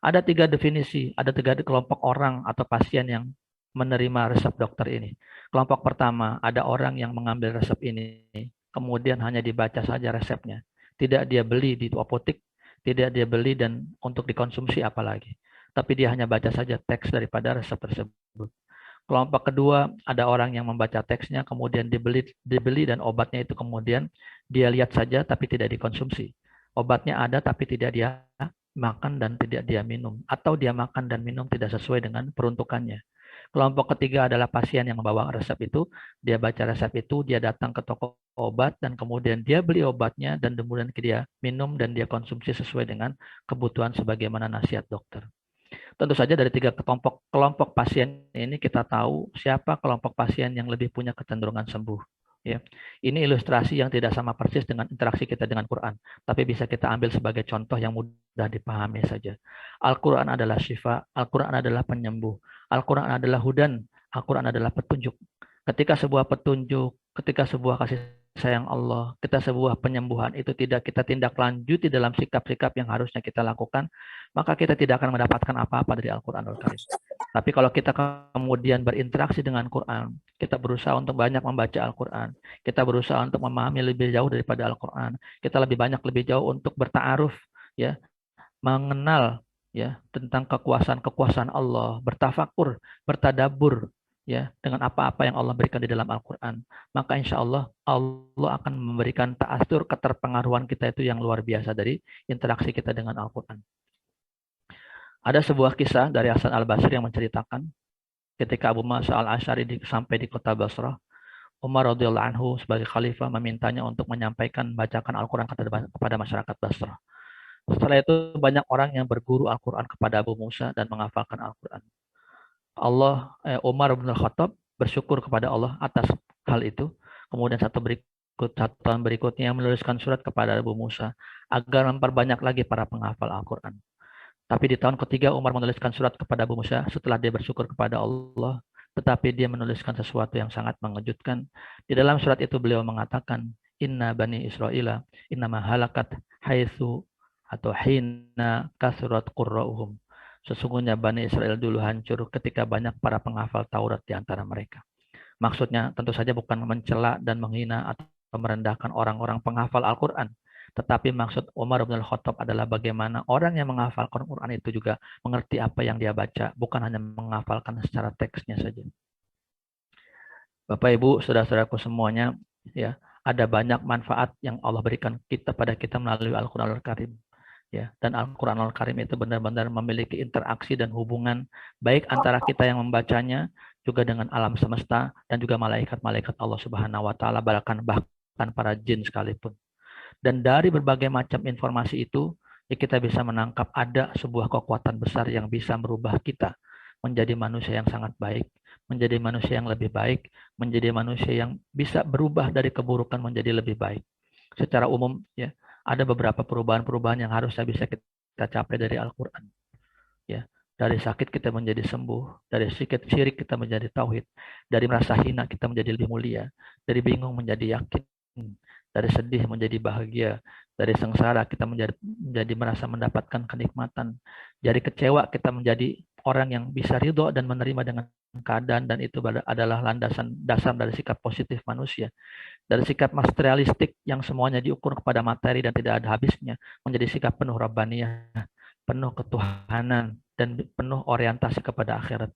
Ada 3 definisi, ada 3 kelompok orang atau pasien yang menerima resep dokter ini. Kelompok pertama, ada orang yang mengambil resep ini, kemudian hanya dibaca saja resepnya. Tidak dia beli di apotek, tidak dia beli dan untuk dikonsumsi apalagi. Tapi dia hanya baca saja teks daripada resep tersebut. Kelompok kedua, ada orang yang membaca teksnya, kemudian dibeli dan obatnya itu kemudian dia lihat saja tapi tidak dikonsumsi. Obatnya ada tapi tidak dia makan dan tidak dia minum. Atau dia makan dan minum tidak sesuai dengan peruntukannya. Kelompok ketiga adalah pasien yang membawa resep itu, dia baca resep itu, dia datang ke toko obat, dan kemudian dia beli obatnya, dan kemudian dia minum dan dia konsumsi sesuai dengan kebutuhan sebagaimana nasihat dokter. Tentu saja dari 3 kelompok pasien ini kita tahu siapa kelompok pasien yang lebih punya kecenderungan sembuh. Ya, ini ilustrasi yang tidak sama persis dengan interaksi kita dengan Quran, tapi bisa kita ambil sebagai contoh yang mudah dipahami saja. Al-Quran adalah syifa, Al-Quran adalah penyembuh, Al-Quran adalah hudan, Al-Quran adalah petunjuk. Ketika sebuah petunjuk, ketika sebuah kasih sayang Allah, kita sebuah penyembuhan itu tidak kita tindak lanjuti dalam sikap-sikap yang harusnya kita lakukan, maka kita tidak akan mendapatkan apa-apa dari Al-Quranul Karim. Tapi kalau kita kemudian berinteraksi dengan Quran, kita berusaha untuk banyak membaca Al-Quran, kita berusaha untuk memahami lebih jauh daripada Al-Quran, kita lebih banyak lebih jauh untuk berta'aruf, ya, mengenal ya tentang kekuasaan Allah, bertafakur, bertadabur ya dengan apa-apa yang Allah berikan di dalam Al-Quran, maka insya Allah Allah akan memberikan ta'asur, keterpengaruhan kita itu yang luar biasa dari interaksi kita dengan Al-Quran. Ada sebuah kisah dari Hasan Al-Basri yang menceritakan ketika Abu Musa Al-Asy'ari sampai di kota Basrah, Umar radhiyallahu anhu sebagai khalifah memintanya untuk menyampaikan bacakan Al-Quran kepada masyarakat Basrah. Setelah itu banyak orang yang berguru Al-Quran kepada Abu Musa dan menghafalkan Al-Quran. Umar bin Khattab bersyukur kepada Allah atas hal itu. Kemudian satu tahun berikutnya menuliskan surat kepada Abu Musa agar memperbanyak lagi para penghafal Al-Quran. Tapi di tahun ketiga Umar menuliskan surat kepada Abu Musa setelah dia bersyukur kepada Allah, tetapi dia menuliskan sesuatu yang sangat mengejutkan. Di dalam surat itu beliau mengatakan, Inna bani Israila innama halakat haitsu atau hina kasrat qurra'uhum. Sesungguhnya Bani Israel dulu hancur ketika banyak para penghafal Taurat di antara mereka. Maksudnya tentu saja bukan mencela dan menghina atau merendahkan orang-orang penghafal Al-Quran. Tetapi maksud Umar bin Khattab adalah bagaimana orang yang menghafalkan Al-Quran itu juga mengerti apa yang dia baca, bukan hanya menghafalkan secara teksnya saja. Bapak Ibu, saudara-saudaraku semuanya, ya, ada banyak manfaat yang Allah berikan pada kita melalui Al-Quran Al-Karim. Ya, dan Al-Quran Al-Karim itu benar-benar memiliki interaksi dan hubungan baik antara kita yang membacanya juga dengan alam semesta dan juga malaikat-malaikat Allah Subhanahu wa taala, bahkan para jin sekalipun. Dan dari berbagai macam informasi itu, ya kita bisa menangkap ada sebuah kekuatan besar yang bisa merubah kita menjadi manusia yang sangat baik, menjadi manusia yang lebih baik, menjadi manusia yang bisa berubah dari keburukan menjadi lebih baik. Secara umum ya, ada beberapa perubahan-perubahan yang harusnya bisa kita capai dari Al-Quran. Ya, dari sakit kita menjadi sembuh, dari syirik kita menjadi tauhid, dari merasa hina kita menjadi lebih mulia, dari bingung menjadi yakin, dari sedih menjadi bahagia, dari sengsara kita menjadi merasa mendapatkan kenikmatan, dari kecewa kita menjadi orang yang bisa ridho dan menerima dengan keadaan, dan itu adalah landasan dasar dari sikap positif manusia. Dari sikap materialistik yang semuanya diukur kepada materi dan tidak ada habisnya, menjadi sikap penuh rabbaniyah, penuh ketuhanan, dan penuh orientasi kepada akhirat.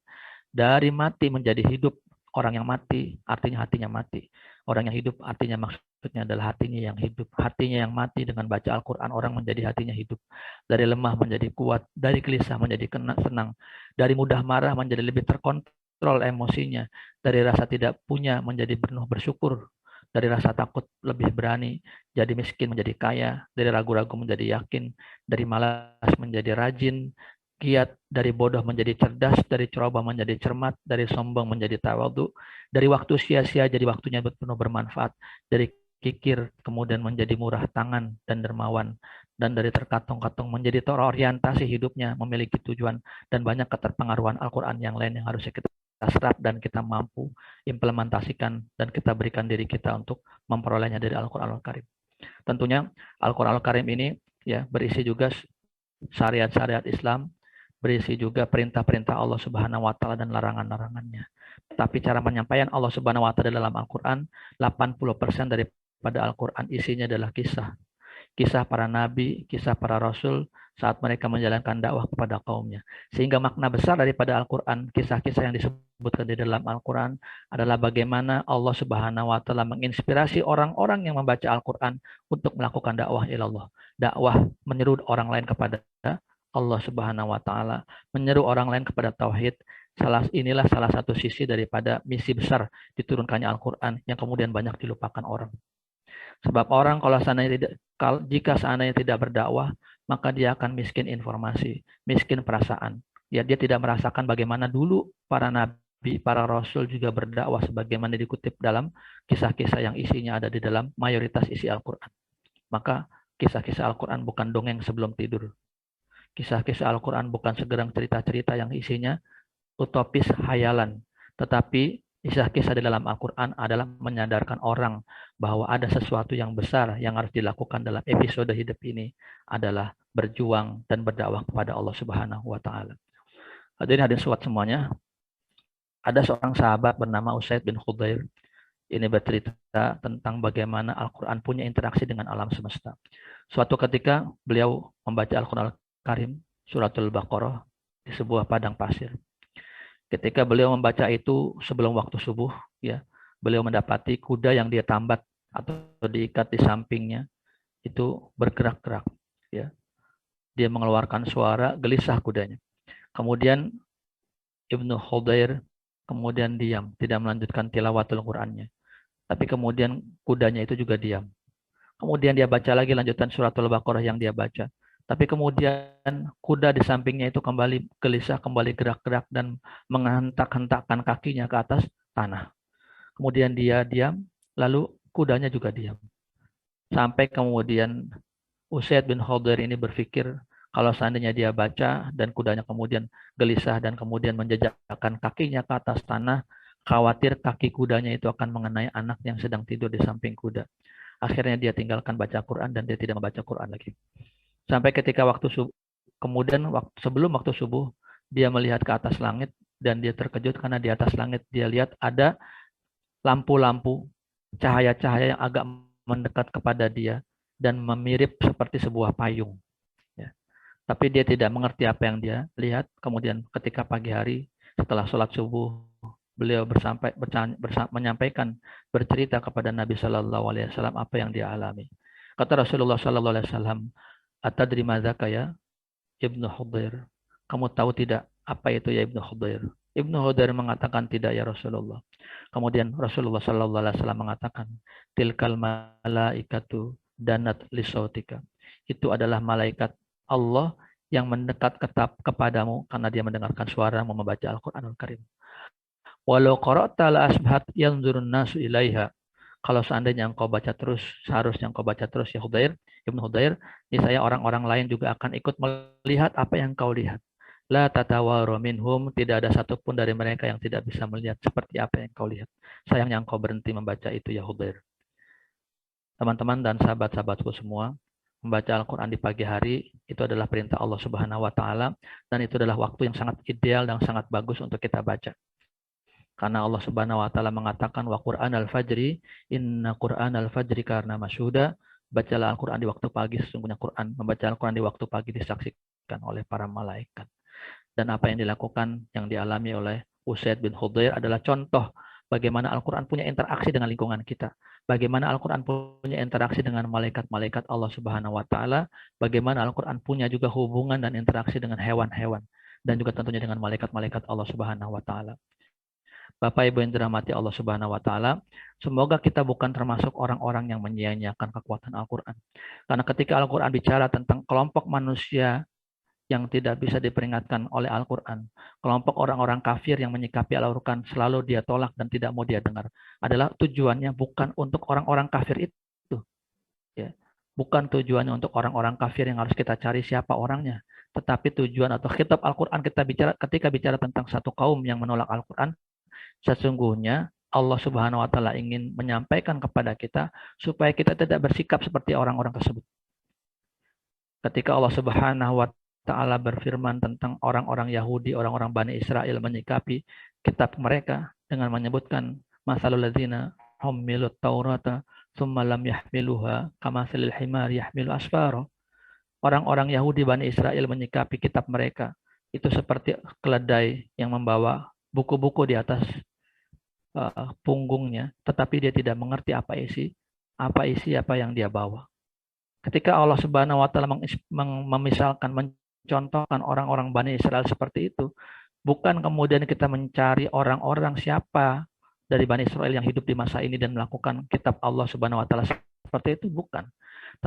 Dari mati menjadi hidup, orang yang mati artinya hatinya mati. Orang yang hidup artinya maksudnya adalah hatinya yang hidup. Hatinya yang mati dengan baca Al-Quran, orang menjadi hatinya hidup. Dari lemah menjadi kuat, dari gelisah menjadi senang, dari mudah marah menjadi lebih terkontrol emosinya, dari rasa tidak punya menjadi penuh bersyukur, dari rasa takut lebih berani, jadi miskin menjadi kaya, dari ragu-ragu menjadi yakin, dari malas menjadi rajin, giat, dari bodoh menjadi cerdas, dari ceroboh menjadi cermat, dari sombong menjadi tawadhu, dari waktu sia-sia jadi waktunya penuh bermanfaat, dari kikir kemudian menjadi murah tangan dan dermawan, dan dari terkatung-katung menjadi terorientasi hidupnya, memiliki tujuan, dan banyak keterpengaruhan Al-Quran yang lain yang harusnya kita serap dan kita mampu implementasikan dan kita berikan diri kita untuk memperolehnya dari Al-Quran Al-Karim. Tentunya Al-Quran Al-Karim ini ya berisi juga syariat-syariat Islam, berisi juga perintah-perintah Allah Subhanahu wa taala dan larangan-larangannya. Tapi cara penyampaian Allah Subhanahu wa taala dalam Al-Quran, 80% daripada Al-Quran isinya adalah kisah. Kisah para nabi, kisah para rasul saat mereka menjalankan dakwah kepada kaumnya. Sehingga makna besar daripada Al-Quran, kisah-kisah yang disebutkan di dalam Al-Quran adalah bagaimana Allah Subhanahu wa taala menginspirasi orang-orang yang membaca Al-Quran untuk melakukan dakwah ilallah. Dakwah menyeru orang lain kepada Allah Subhanahu wa taala, menyeru orang lain kepada tauhid. Inilah salah satu sisi daripada misi besar diturunkannya Al-Quran yang kemudian banyak dilupakan orang. Sebab orang jika seandainya tidak berdakwah, maka dia akan miskin informasi, miskin perasaan. Ya, dia tidak merasakan bagaimana dulu para nabi, para rasul juga berdakwah sebagaimana dikutip dalam kisah-kisah yang isinya ada di dalam mayoritas isi Al-Quran. Maka kisah-kisah Al-Quran bukan dongeng sebelum tidur. Kisah-kisah Al-Quran bukan segerang cerita-cerita yang isinya utopis hayalan, tetapi Kisah-kisah di dalam Al-Quran adalah menyadarkan orang bahwa ada sesuatu yang besar yang harus dilakukan dalam episode hidup ini adalah berjuang dan berdakwah kepada Allah Subhanahu wa taala. Hadirin sobat semuanya, ada seorang sahabat bernama Usaid bin Khudair. Ini bercerita tentang bagaimana Al-Quran punya interaksi dengan alam semesta. Suatu ketika beliau membaca Al-Quran Al-Karim, suratul Baqarah, di sebuah padang pasir. Ketika beliau membaca itu sebelum waktu subuh, ya, beliau mendapati kuda yang dia tambat atau diikat di sampingnya itu bergerak-gerak, ya. Dia mengeluarkan suara gelisah kudanya. Kemudian Ibnu Khudair kemudian diam, tidak melanjutkan tilawatul Qur'annya. Tapi kemudian kudanya itu juga diam. Kemudian dia baca lagi lanjutan suratul Baqarah yang dia baca. Tapi kemudian kuda di sampingnya itu kembali gelisah, kembali gerak-gerak dan menghentak-hentakkan kakinya ke atas tanah. Kemudian dia diam, lalu kudanya juga diam. Sampai kemudian Usaid bin Khudair ini berpikir kalau seandainya dia baca dan kudanya kemudian gelisah dan kemudian menjejakkan kakinya ke atas tanah, khawatir kaki kudanya itu akan mengenai anak yang sedang tidur di samping kuda. Akhirnya dia tinggalkan baca Quran dan dia tidak membaca Quran lagi. Sampai ketika waktu subuh, kemudian sebelum waktu subuh, dia melihat ke atas langit dan dia terkejut karena di atas langit dia lihat ada lampu-lampu, cahaya-cahaya yang agak mendekat kepada dia dan memirip seperti sebuah payung. Ya. Tapi dia tidak mengerti apa yang dia lihat. Kemudian ketika pagi hari setelah sholat subuh, beliau menyampaikan, bercerita kepada Nabi Shallallahu Alaihi Wasallam apa yang dia alami. Kata Rasulullah Shallallahu Alaihi Wasallam, "Atadri madzaka ya Ibnu Khudair?" Kamu tahu tidak apa itu ya Ibnu Khudair? Ibnu Khudair mengatakan tidak ya Rasulullah. Kemudian Rasulullah Shallallahu Alaihi Wasallam mengatakan, "Tilkal malaikatu danat lisautika." Itu adalah malaikat Allah yang mendekat kepadamu karena dia mendengarkan suaramu membaca Al-Qur'anul Karim. Walau qara'ta la asbahat yanzurun nasu ilaiha. Kalau seandainya engkau baca terus, seharusnya engkau baca terus ya Khudair, Ibnu Khudair, niscaya orang-orang lain juga akan ikut melihat apa yang engkau lihat. La tatawaru minhum, tidak ada satupun dari mereka yang tidak bisa melihat seperti apa yang engkau lihat. Sayangnya engkau berhenti membaca itu ya Khudair. Teman-teman dan sahabat-sahabatku semua, membaca Al-Quran di pagi hari itu adalah perintah Allah Subhanahu wa taala dan itu adalah waktu yang sangat ideal dan sangat bagus untuk kita baca. Karena Allah Subhanahu wa taala mengatakan wa Qur'anal fajri inna Qur'anal fajri karena masyhuda, bacalah Al-Qur'an di waktu pagi, sesungguhnya Qur'an, membaca Al-Qur'an di waktu pagi disaksikan oleh para malaikat. Dan apa yang dilakukan, yang dialami oleh Usaid bin Khudair adalah contoh bagaimana Al-Qur'an punya interaksi dengan lingkungan kita. Bagaimana Al-Qur'an punya interaksi dengan malaikat-malaikat Allah Subhanahu wa taala, bagaimana Al-Qur'an punya juga hubungan dan interaksi dengan hewan-hewan dan juga tentunya dengan malaikat-malaikat Allah Subhanahu wa taala. Bapak Ibu yang dirahmati Allah Subhanahu wa taala, semoga kita bukan termasuk orang-orang yang menyia-nyiakan kekuatan Al-Qur'an. Karena ketika Al-Qur'an bicara tentang kelompok manusia yang tidak bisa diperingatkan oleh Al-Qur'an, kelompok orang-orang kafir yang menyikapi Al-Qur'an selalu dia tolak dan tidak mau dia dengar, adalah tujuannya bukan untuk orang-orang kafir itu. Ya. Bukan tujuannya untuk orang-orang kafir yang harus kita cari siapa orangnya, tetapi tujuan atau khitab Al-Qur'an ketika bicara tentang satu kaum yang menolak Al-Qur'an, sesungguhnya Allah Subhanahu wa taala ingin menyampaikan kepada kita supaya kita tidak bersikap seperti orang-orang tersebut. Ketika Allah Subhanahu wa taala berfirman tentang orang-orang Yahudi, orang-orang Bani Israel menyikapi kitab mereka dengan menyebutkan masalul ladzina hummilut taurata tsumma lam yahmiluha kamasalil himar yahmilu asfara. Orang-orang Yahudi Bani Israel menyikapi kitab mereka itu seperti keledai yang membawa buku-buku di atas punggungnya, tetapi dia tidak mengerti apa isi yang dia bawa. Ketika Allah Subhanahu wa taala mencontohkan orang-orang Bani Israel seperti itu, bukan kemudian kita mencari orang-orang siapa dari Bani Israel yang hidup di masa ini dan melakukan kitab Allah Subhanahu wa taala seperti itu, bukan.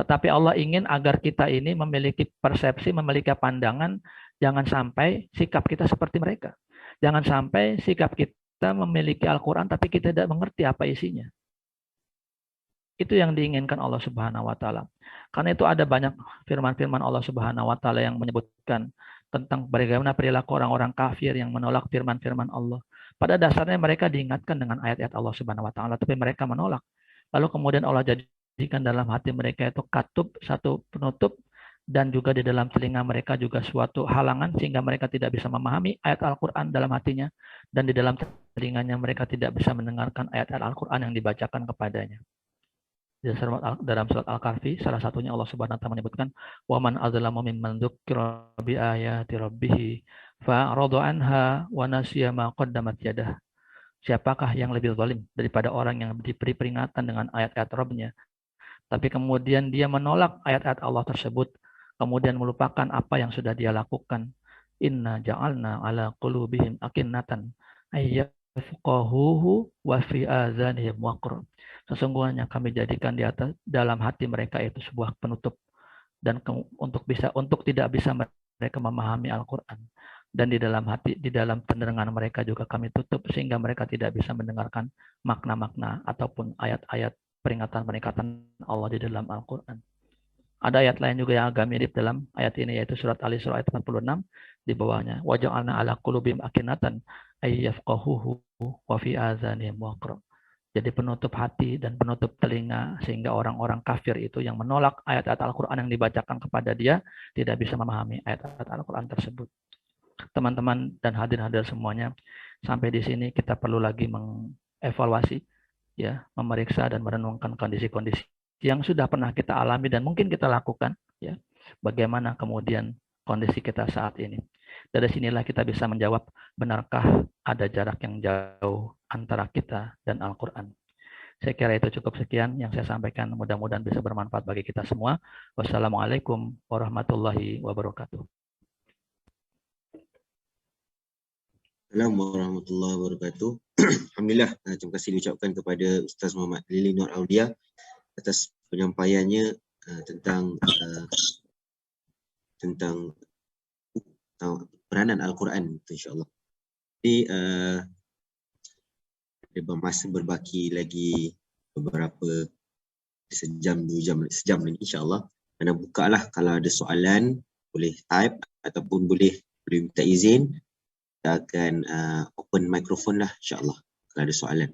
Tetapi Allah ingin agar kita ini memiliki persepsi, memiliki pandangan, jangan sampai sikap kita seperti mereka. Jangan sampai sikap kita memiliki Al-Quran tapi kita tidak mengerti apa isinya. Itu yang diinginkan Allah Subhanahu wa taala. Karena itu ada banyak firman-firman Allah Subhanahu wa taala yang menyebutkan tentang bagaimana perilaku orang-orang kafir yang menolak firman-firman Allah. Pada dasarnya mereka diingatkan dengan ayat-ayat Allah Subhanahu wa taala, tapi mereka menolak. Lalu kemudian Allah jadikan dalam hati mereka itu katub, satu penutup, dan juga di dalam telinga mereka juga suatu halangan sehingga mereka tidak bisa memahami ayat Al-Qur'an dalam hatinya, dan di dalam telinganya mereka tidak bisa mendengarkan ayat-ayat Al-Qur'an yang dibacakan kepadanya. Dalam surat Al-Kahfi, salah satunya Allah Subhanahu wa taala menyebutkan, "Wa man adzlamu mimman dzukira bi ayati rabbih fa'rada anha wa nasiya ma qaddamat yadah." Siapakah yang lebih zalim daripada orang yang diberi peringatan dengan ayat-ayat Rabb-nya, tapi kemudian dia menolak ayat-ayat Allah tersebut, kemudian melupakan apa yang sudah dia lakukan. Inna ja'alna ala qulubihim akinnatan ayyafqahuhu wa fi azanihim waqr. Sesungguhnya kami jadikan di atas dalam hati mereka itu sebuah penutup, dan untuk tidak bisa mereka memahami Al-Qur'an, dan di dalam pendengaran mereka juga kami tutup sehingga mereka tidak bisa mendengarkan makna-makna ataupun ayat-ayat peringatan Allah di dalam Al-Qur'an. Ada ayat lain juga yang agak mirip dalam ayat ini, yaitu surat Al-Isra ayat 46 di bawahnya. Wa ja'alna ala qulubihim akinatan ayyafqahuhu wa fi azanihim waqr. Jadi penutup hati dan penutup telinga sehingga orang-orang kafir itu yang menolak ayat-ayat Al-Qur'an yang dibacakan kepada dia tidak bisa memahami ayat-ayat Al-Qur'an tersebut. Teman-teman dan hadir-hadir semuanya, sampai di sini kita perlu lagi mengevaluasi, ya, memeriksa dan merenungkan kondisi-kondisi yang sudah pernah kita alami dan mungkin kita lakukan, ya. Bagaimana kemudian kondisi kita saat ini. Dari sinilah kita bisa menjawab, benarkah ada jarak yang jauh antara kita dan Al-Qur'an. Saya kira itu cukup, sekian yang saya sampaikan, mudah-mudahan bisa bermanfaat bagi kita semua. Wassalamualaikum warahmatullahi wabarakatuh. Assalamualaikum warahmatullahi wabarakatuh. Alhamdulillah, terima kasih diucapkan kepada Ustaz Muhammad Lili Nur Aulia atas penyampaiannya tentang peranan Al-Quran, insyaAllah. Jadi ada masa berbaki lagi beberapa sejam lagi, insyaAllah. Anda bukalah, kalau ada soalan boleh type ataupun boleh minta izin. Kita akan open microphone lah, insyaAllah, kalau ada soalan.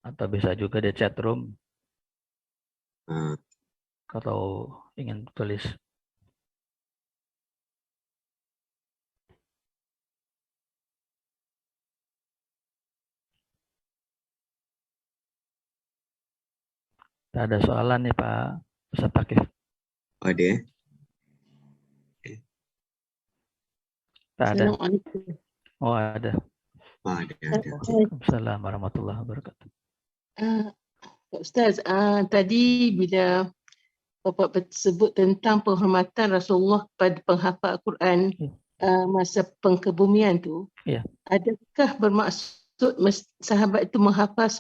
Atau bisa juga di chat room Uh, kalau ingin tulis. Tak ada soalan nih Pak Ustaz Pakif. ada? Tak ada. Assalamualaikum. Oh ada. Ada. Waalaikumsalam warahmatullahi wabarakatuh. Ustaz, tadi bila Bapak sebut tentang penghormatan Rasulullah kepada penghafal Al-Quran masa pengkebumian tu, adakah bermaksud sahabat itu menghafal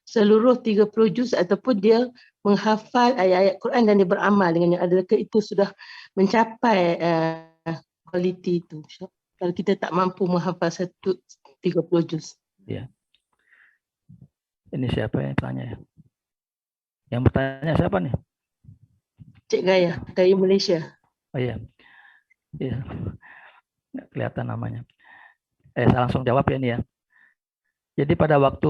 seluruh 30 juz ataupun dia menghafal ayat-ayat Quran dan dia beramal dengannya? Adakah itu sudah mencapai kualiti itu? Kalau kita tak mampu menghafal 30 juz. Ya. Ini siapa yang tanya ya? Yang bertanya siapa nih? Cik Gaya dari Malaysia. Oh iya. Iya. Nggak kelihatan namanya. Saya langsung jawab ya ini ya. Jadi pada waktu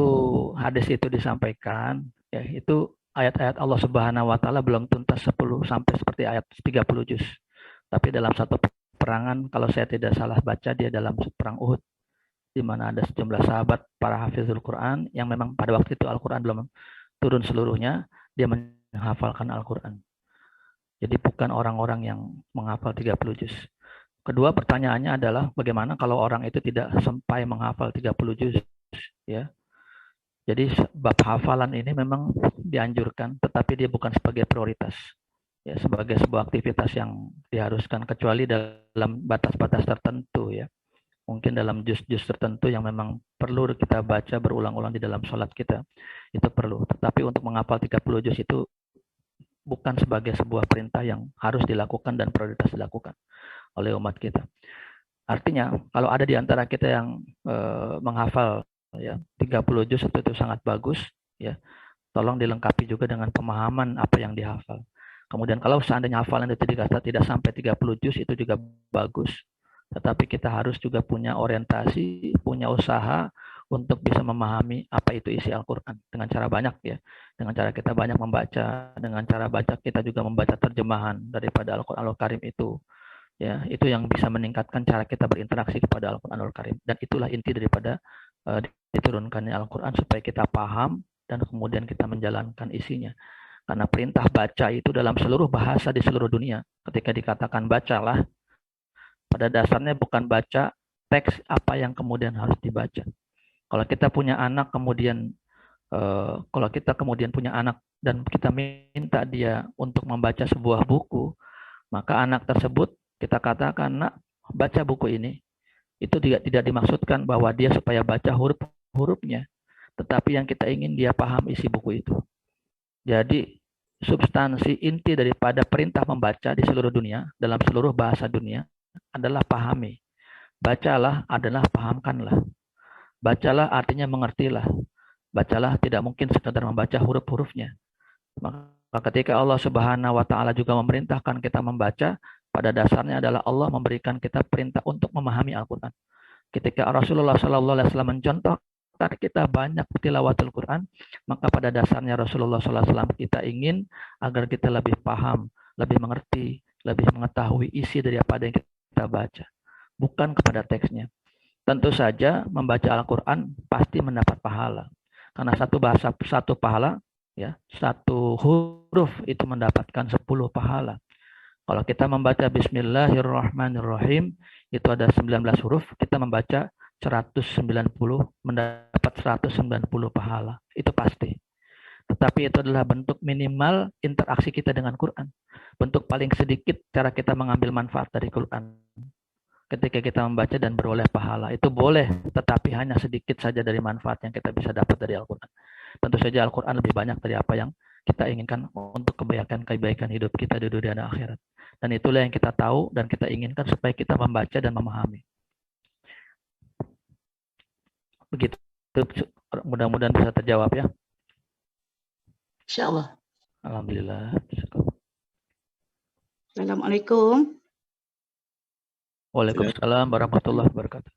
hadis itu disampaikan, ya itu ayat-ayat Allah Subhanahu wa taala belum tuntas 10 sampai seperti ayat 30 juz. Tapi dalam satu peperangan, kalau saya tidak salah baca, dia dalam perang Uhud, di mana ada sejumlah sahabat para hafizul Quran yang memang pada waktu itu Al-Quran belum turun seluruhnya, dia menghafalkan Al-Quran. Jadi bukan orang-orang yang menghafal 30 juz. Kedua, pertanyaannya adalah bagaimana kalau orang itu tidak sampai menghafal 30 juz, ya. Jadi bab hafalan ini memang dianjurkan, tetapi dia bukan sebagai prioritas, ya, sebagai sebuah aktivitas yang diharuskan, kecuali dalam batas-batas tertentu, ya. Mungkin dalam juz-juz tertentu yang memang perlu kita baca berulang-ulang di dalam sholat kita, itu perlu. Tetapi untuk menghafal 30 juz itu bukan sebagai sebuah perintah yang harus dilakukan dan prioritas dilakukan oleh umat kita. Artinya, kalau ada di antara kita yang menghafal ya. 30 juz itu sangat bagus, ya. Tolong dilengkapi juga dengan pemahaman apa yang dihafal. Kemudian kalau seandainya hafalan itu dikata tidak sampai 30 juz itu juga bagus. Tetapi kita harus juga punya orientasi, punya usaha untuk bisa memahami apa itu isi Al-Quran dengan cara banyak, ya. Dengan cara kita banyak membaca, dengan cara baca kita juga membaca terjemahan daripada Al-Quranul Karim itu. Ya, itu yang bisa meningkatkan cara kita berinteraksi kepada Al-Quranul Karim. Dan itulah inti daripada diturunkannya Al-Quran supaya kita paham dan kemudian kita menjalankan isinya. Karena perintah baca itu dalam seluruh bahasa di seluruh dunia. Ketika dikatakan bacalah, pada dasarnya bukan baca teks apa yang kemudian harus dibaca. Kalau kita punya anak kemudian punya anak dan kita minta dia untuk membaca sebuah buku, maka anak tersebut kita katakan, nak, baca buku ini. Itu tidak dimaksudkan bahwa dia supaya baca huruf-hurufnya, tetapi yang kita ingin dia paham isi buku itu. Jadi substansi inti daripada perintah membaca di seluruh dunia, dalam seluruh bahasa dunia, adalah pahami. Bacalah adalah pahamkanlah. Bacalah artinya mengertilah. Bacalah tidak mungkin sekadar membaca huruf-hurufnya. Maka ketika Allah Subhanahu wa taala juga memerintahkan kita membaca, pada dasarnya adalah Allah memberikan kita perintah untuk memahami Al-Quran. Ketika Rasulullah SAW mencontohkan kita banyak tilawatul Quran, maka pada dasarnya Rasulullah SAW kita ingin agar kita lebih paham, lebih mengerti, lebih mengetahui isi dari apa yang kita baca, bukan kepada teksnya. Tentu saja membaca Al-Quran pasti mendapat pahala. Karena satu bahasa, satu pahala, ya, satu huruf itu mendapatkan 10 pahala. Kalau kita membaca Bismillahirrahmanirrahim, itu ada 19 huruf, kita membaca 190, mendapat 190 pahala. Itu pasti. Tetapi itu adalah bentuk minimal interaksi kita dengan Quran. Bentuk paling sedikit cara kita mengambil manfaat dari Quran. Ketika kita membaca dan beroleh pahala, itu boleh, tetapi hanya sedikit saja dari manfaat yang kita bisa dapat dari Al-Quran. Tentu saja Al-Quran lebih banyak dari apa yang kita inginkan untuk kebaikan hidup kita di dunia dan akhirat. Dan itulah yang kita tahu dan kita inginkan supaya kita membaca dan memahami. Begitu, mudah-mudahan bisa terjawab, ya. InsyaAllah. Alhamdulillah. Assalamualaikum. Waalaikumsalam warahmatullahi wabarakatuh.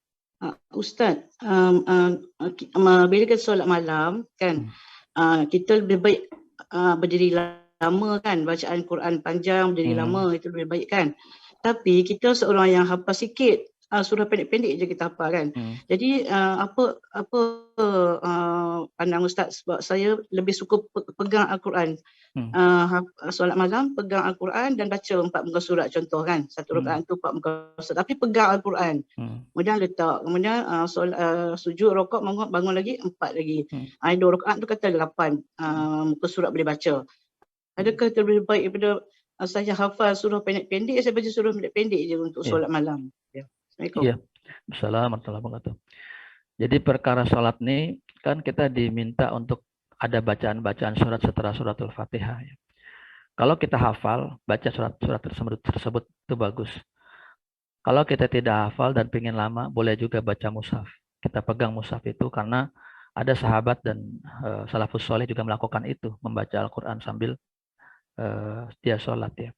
Ustaz, bila kita solat malam kan, kita lebih baik berdiri lama kan, bacaan Quran panjang berdiri lama itu lebih baik kan. Tapi kita seorang yang hafal sikit, surah pendek-pendek je kita hafal kan. Jadi apa pandang Ustaz, sebab saya lebih suka pegang Al-Quran. Solat malam pegang Al-Quran dan baca 4 muka surat contoh kan. Satu rakaat tu 4 muka surat, tapi pegang Al-Quran. Kemudian letak, kemudian sujud, rokok, bangun lagi 4 lagi. 2 rakaat tu kata 8 muka surat boleh baca. Adakah lebih baik daripada saya hafal surah pendek-pendek, saya baca surah pendek-pendek je untuk solat malam? Ya. Assalamualaikum. Iya. Assalamualaikum warahmatullahi wabarakatuh. Jadi perkara sholat ini kan kita diminta untuk ada bacaan-bacaan surat setelah suratul Fatihah. Ya. Kalau kita hafal, baca surat-surat tersebut itu bagus. Kalau kita tidak hafal dan ingin lama, boleh juga baca mushaf. Kita pegang mushaf itu karena ada sahabat dan salafus soleh juga melakukan itu, membaca Al-Quran sambil dia sholat, ya.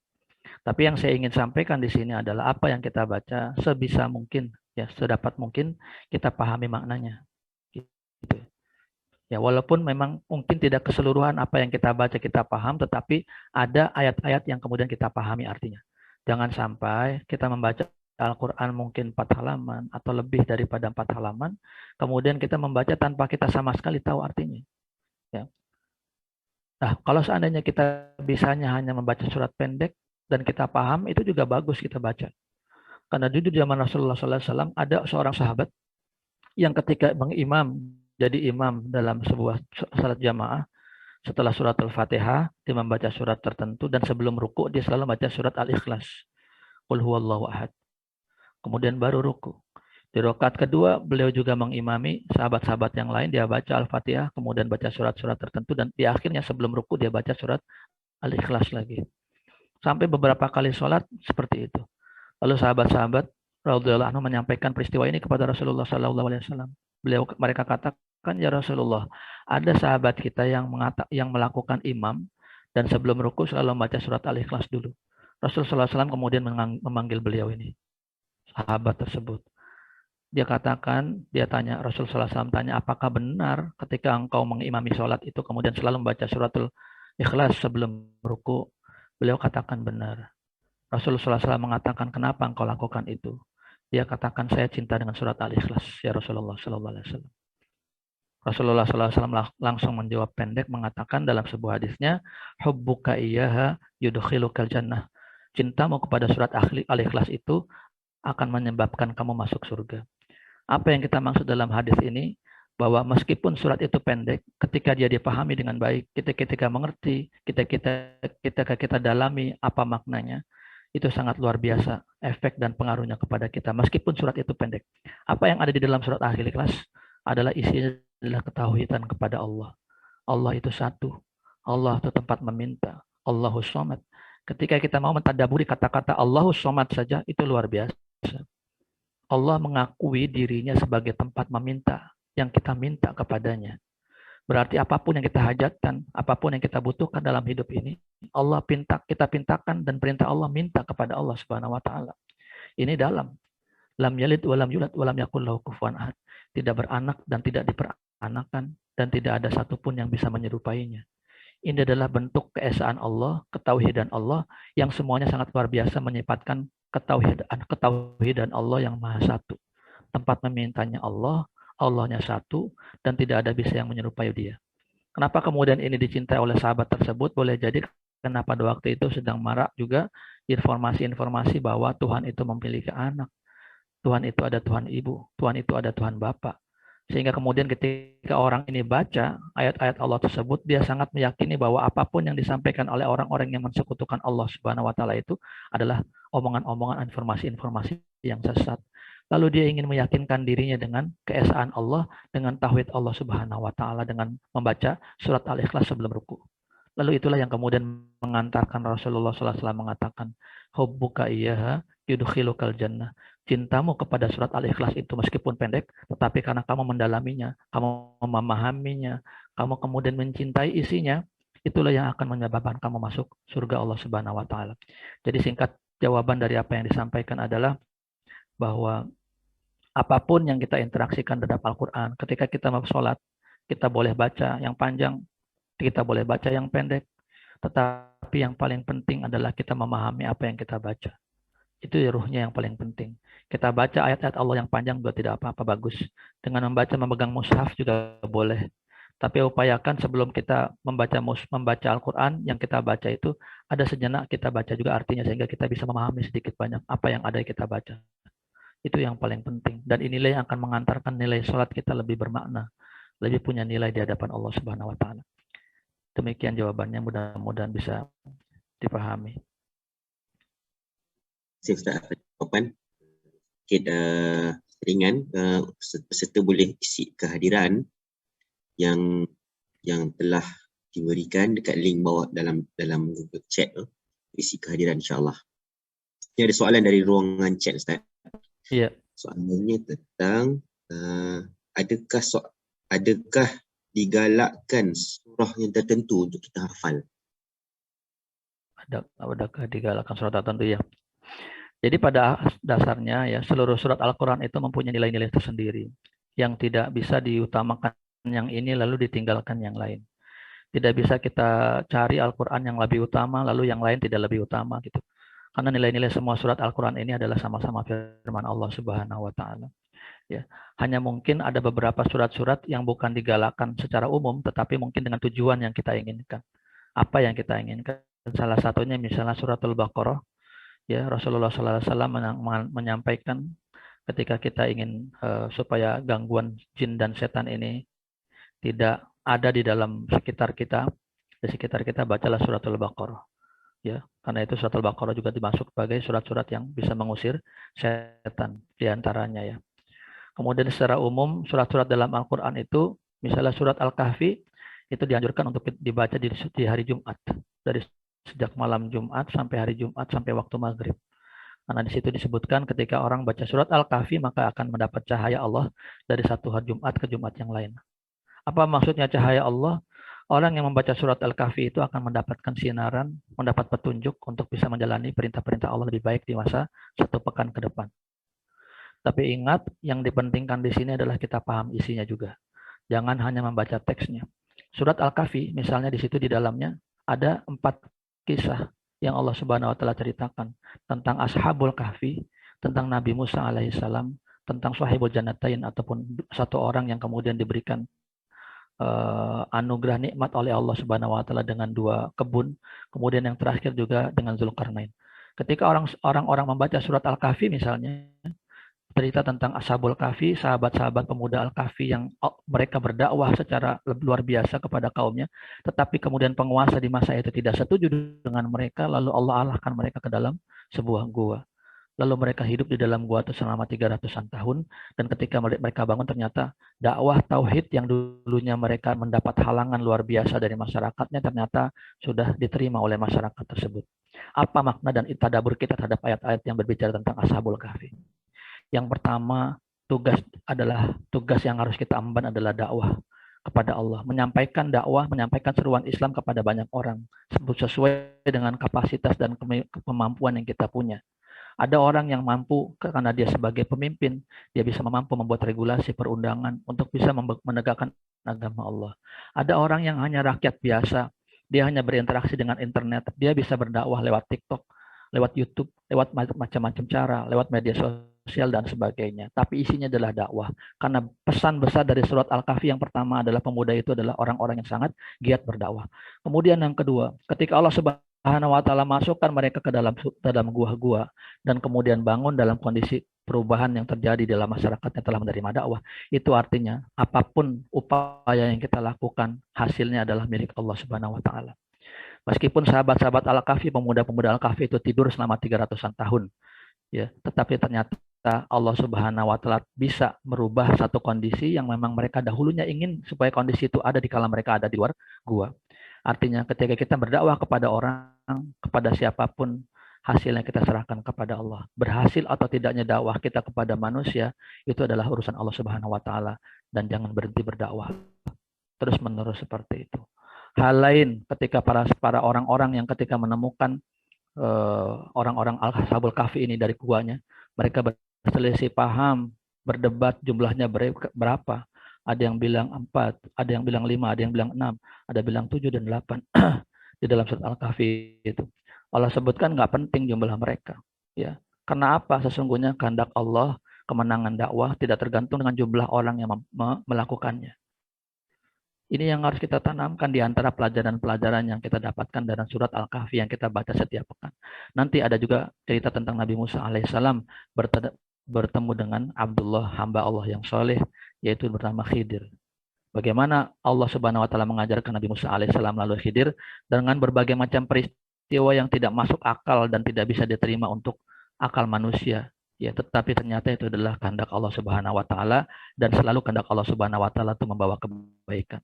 Tapi yang saya ingin sampaikan di sini adalah apa yang kita baca sebisa mungkin, ya, sedapat mungkin kita pahami maknanya. Gitu. Ya, walaupun memang mungkin tidak keseluruhan apa yang kita baca kita paham, tetapi ada ayat-ayat yang kemudian kita pahami artinya. Jangan sampai kita membaca Al-Quran mungkin 4 halaman atau lebih daripada 4 halaman, kemudian kita membaca tanpa kita sama sekali tahu artinya. Ya. Nah, kalau seandainya kita bisanya hanya membaca surat pendek dan kita paham, itu juga bagus kita baca. Karena jujur zaman Rasulullah SAW ada seorang sahabat yang ketika jadi imam dalam sebuah salat jamaah, setelah surat Al-Fatihah, dia membaca surat tertentu dan sebelum ruku dia selalu baca surat Al-Ikhlas. Qul huwallahu ahad. Kemudian baru ruku. Di rakaat kedua beliau juga mengimami sahabat-sahabat yang lain, dia baca Al-Fatihah, kemudian baca surat-surat tertentu dan di akhirnya sebelum ruku dia baca surat Al-Ikhlas lagi. Sampai beberapa kali sholat seperti itu. Lalu sahabat-sahabat radhiyallahu anhu menyampaikan peristiwa ini kepada Rasulullah SAW. Mereka katakan, mengatakan, ya Rasulullah, ada sahabat kita yang melakukan imam dan sebelum ruku selalu membaca surat Al-Ikhlas dulu. Rasulullah SAW kemudian memanggil beliau ini, sahabat tersebut. Dia katakan, dia tanya, Rasulullah SAW tanya, apakah benar ketika engkau mengimami sholat itu kemudian selalu membaca suratul Ikhlas sebelum ruku? Beliau katakan benar. Rasulullah SAW mengatakan, kenapa engkau lakukan itu? Dia katakan, saya cinta dengan surat Al-Ikhlas, ya Rasulullah SAW. Rasulullah SAW langsung menjawab pendek, mengatakan dalam sebuah hadisnya, hubbuka iyyaha yudkhilukal jannah. Cintamu kepada surat Al-Ikhlas itu akan menyebabkan kamu masuk surga. Apa yang kita maksud dalam hadis ini? Bahwa meskipun surat itu pendek, ketika dia dipahami dengan baik, kita mengerti, kita dalami apa maknanya, itu sangat luar biasa efek dan pengaruhnya kepada kita. Meskipun surat itu pendek. Apa yang ada di dalam surat Al-Ikhlas adalah isinya adalah ketauhidan kepada Allah. Allah itu satu. Allah itu tempat meminta. Allahus Somad. Ketika kita mau mentadaburi kata-kata Allahus Somad saja, itu luar biasa. Allah mengakui dirinya sebagai tempat meminta yang kita minta kepadanya. Berarti apapun yang kita hajatkan, apapun yang kita butuhkan dalam hidup ini, Allah kita pintakan dan perintah Allah minta kepada Allah Subhanahu wa taala. Ini dalam lam yalid walam yulad walam yakul lahu kufuwan ahad. Tidak beranak dan tidak diperanakan dan tidak ada satupun yang bisa menyerupainya. Ini adalah bentuk keesaan Allah, ketauhidan Allah yang semuanya sangat luar biasa menyifatkan ketauhidan Allah yang Maha Satu. Tempat memintanya Allah, Allahnya satu, dan tidak ada bisa yang menyerupai dia. Kenapa kemudian ini dicintai oleh sahabat tersebut? Boleh jadi karena pada waktu itu sedang marak juga informasi-informasi bahwa Tuhan itu memiliki anak. Tuhan itu ada Tuhan ibu, Tuhan itu ada Tuhan Bapa. Sehingga kemudian ketika orang ini baca ayat-ayat Allah tersebut, dia sangat meyakini bahwa apapun yang disampaikan oleh orang-orang yang mensekutukan Allah Subhanahu wa taala itu adalah omongan-omongan, informasi-informasi yang sesat. Lalu dia ingin meyakinkan dirinya dengan keesaan Allah, dengan tauhid Allah Subhanahu wa taala dengan membaca surat Al-Ikhlas sebelum ruku. Lalu itulah yang kemudian mengantarkan Rasulullah SAW mengatakan, hubbuka iyyaha yudkhilukal jannah. Cintamu kepada surat Al-Ikhlas itu meskipun pendek, tetapi karena kamu mendalaminya, kamu memahaminya, kamu kemudian mencintai isinya, itulah yang akan menyebabkan kamu masuk surga Allah Subhanahu wa taala. Jadi singkat jawaban dari apa yang disampaikan adalah bahwa apapun yang kita interaksikan terhadap Al-Quran, ketika kita mau sholat, kita boleh baca yang panjang, kita boleh baca yang pendek, tetapi yang paling penting adalah kita memahami apa yang kita baca. Itu ruhnya yang paling penting. Kita baca ayat-ayat Allah yang panjang juga tidak apa-apa, bagus. Dengan memegang mushaf juga boleh. Tapi upayakan sebelum kita membaca Al-Quran, yang kita baca itu ada sejenak kita baca juga artinya, sehingga kita bisa memahami sedikit banyak apa yang ada kita baca. Itu yang paling penting. Dan inilah yang akan mengantarkan nilai sholat kita lebih bermakna, lebih punya nilai di hadapan Allah Subhanahu wa taala. Demikian jawabannya, mudah-mudahan bisa dipahami. Saya Ustaz jawapan sikit ringan, peserta boleh isi kehadiran yang telah diberikan dekat link bawah dalam Google Chat, isi kehadiran insya-Allah. Ini ada soalan dari ruangan chat Ustaz. Iya. Soalannya tentang adakah digalakkan surah yang tertentu untuk kita hafal? Adakah digalakkan surah tertentu ya? Jadi pada dasarnya ya seluruh surat Al-Quran itu mempunyai nilai-nilai tersendiri yang tidak bisa diutamakan yang ini lalu ditinggalkan yang lain. Tidak bisa kita cari Al-Quran yang lebih utama lalu yang lain tidak lebih utama gitu. Karena nilai-nilai semua surat Al-Quran ini adalah sama-sama firman Allah Subhanahu wa taala. Ya, hanya mungkin ada beberapa surat-surat yang bukan digalakkan secara umum, tetapi mungkin dengan tujuan yang kita inginkan. Apa yang kita inginkan? Salah satunya misalnya suratul Baqarah. Ya, Rasulullah SAW menyampaikan ketika kita ingin supaya gangguan jin dan setan ini tidak ada di dalam sekitar kita, bacalah suratul Baqarah. Ya, karena itu suratul Baqarah juga dimasuk sebagai surat-surat yang bisa mengusir setan diantaranya ya. Kemudian secara umum surat-surat dalam Al-Quran itu, misalnya surat Al-Kahfi itu dianjurkan untuk dibaca di hari Jumat, dari sejak malam Jumat sampai hari Jumat sampai waktu maghrib. Karena di situ disebutkan ketika orang baca surat Al-Kahfi maka akan mendapat cahaya Allah dari satu hari Jumat ke Jumat yang lain. Apa maksudnya cahaya Allah? Orang yang membaca surat Al-Kahfi itu akan mendapatkan sinaran, mendapat petunjuk untuk bisa menjalani perintah-perintah Allah lebih baik di masa 1 pekan ke depan. Tapi ingat, yang dipentingkan di sini adalah kita paham isinya juga. Jangan hanya membaca teksnya. Surat Al-Kahfi, misalnya di situ di dalamnya ada 4 kisah yang Allah Subhanahu wa taala ceritakan tentang Ashabul Kahfi, tentang Nabi Musa alaihissalam, tentang Sahibul Jannatain ataupun satu orang yang kemudian diberikan anugerah nikmat oleh Allah Subhanahu wa taala dengan 2 kebun, kemudian yang terakhir juga dengan Zulkarnain. Ketika orang-orang membaca surat Al-Kahfi misalnya, cerita tentang Ashabul Kahfi, sahabat-sahabat pemuda Al-Kahfi yang mereka berdakwah secara luar biasa kepada kaumnya, tetapi kemudian penguasa di masa itu tidak setuju dengan mereka, lalu Allah arahkan mereka ke dalam sebuah gua. Lalu mereka hidup di dalam gua itu selama 300-an tahun, dan ketika mereka bangun ternyata dakwah tauhid yang dulunya mereka mendapat halangan luar biasa dari masyarakatnya ternyata sudah diterima oleh masyarakat tersebut. Apa makna dan tadabbur kita terhadap ayat-ayat yang berbicara tentang Ashabul Kahfi? Yang pertama, tugas yang harus kita emban adalah dakwah kepada Allah, menyampaikan dakwah, menyampaikan seruan Islam kepada banyak orang sesuai dengan kapasitas dan kemampuan yang kita punya. Ada orang yang mampu karena dia sebagai pemimpin, dia bisa mampu membuat regulasi perundangan untuk bisa menegakkan agama Allah. Ada orang yang hanya rakyat biasa, dia hanya berinteraksi dengan internet, dia bisa berdakwah lewat TikTok, lewat YouTube, lewat macam-macam cara, lewat media sosial dan sebagainya. Tapi isinya adalah dakwah. Karena pesan besar dari surat Al-Kahfi yang pertama adalah pemuda itu adalah orang-orang yang sangat giat berdakwah. Kemudian yang kedua, ketika Allah Subhanahu wa taala masukkan mereka ke dalam gua-gua dan kemudian bangun dalam kondisi perubahan yang terjadi dalam masyarakat yang telah menerima dakwah, itu artinya apapun upaya yang kita lakukan hasilnya adalah milik Allah Subhanahu wa taala. Meskipun sahabat-sahabat Al-Kahfi, pemuda-pemuda Al-Kahfi itu tidur selama 300-an tahun, ya, tetapi ternyata Allah Subhanahu wa taala bisa merubah satu kondisi yang memang mereka dahulunya ingin supaya kondisi itu ada di kala mereka ada di luar gua. Artinya ketika kita berdakwah kepada orang, kepada siapapun, hasilnya kita serahkan kepada Allah. Berhasil atau tidaknya dakwah kita kepada manusia, itu adalah urusan Allah Subhanahu wa taala, dan jangan berhenti berdakwah terus-menerus seperti itu. Hal lain ketika para orang-orang yang ketika menemukan orang-orang Ashabul Kahfi ini dari guanya, mereka berselisih paham, berdebat jumlahnya berapa. Ada yang bilang 4, ada yang bilang 5, ada yang bilang 6, ada bilang 7 dan 8 di dalam surat Al-Kahfi itu. Allah sebutkan nggak penting jumlah mereka. Ya, karena apa? Sesungguhnya kehendak Allah, kemenangan dakwah tidak tergantung dengan jumlah orang yang melakukannya. Ini yang harus kita tanamkan di antara pelajaran-pelajaran yang kita dapatkan dalam surat Al-Kahfi yang kita baca setiap pekan. Nanti ada juga cerita tentang Nabi Musa alaihissalam bertemu dengan Abdullah, hamba Allah yang soleh, yaitu bernama Khidir. Bagaimana Allah Subhanahu wa taala mengajarkan Nabi Musa alaihissalam melalui Khidir dengan berbagai macam peristiwa yang tidak masuk akal dan tidak bisa diterima untuk akal manusia. Ya, tetapi ternyata itu adalah kehendak Allah Subhanahu wa taala, dan selalu kehendak Allah Subhanahu wa taala itu membawa kebaikan.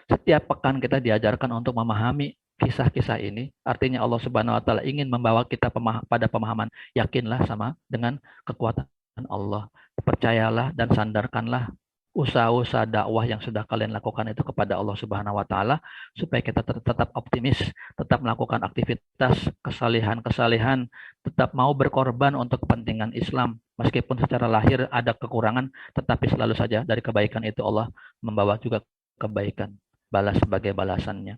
Setiap pekan kita diajarkan untuk memahami kisah-kisah ini. Artinya Allah Subhanahu wa taala ingin membawa kita pada pemahaman, yakinlah sama dengan kekuatan Allah. Percayalah dan sandarkanlah usaha-usaha dakwah yang sudah kalian lakukan itu kepada Allah Subhanahu wa taala, supaya kita tetap optimis, tetap melakukan aktivitas kesalehan, tetap mau berkorban untuk kepentingan Islam. Meskipun secara lahir ada kekurangan, tetapi selalu saja dari kebaikan itu Allah membawa juga kebaikan, balas sebagai balasannya.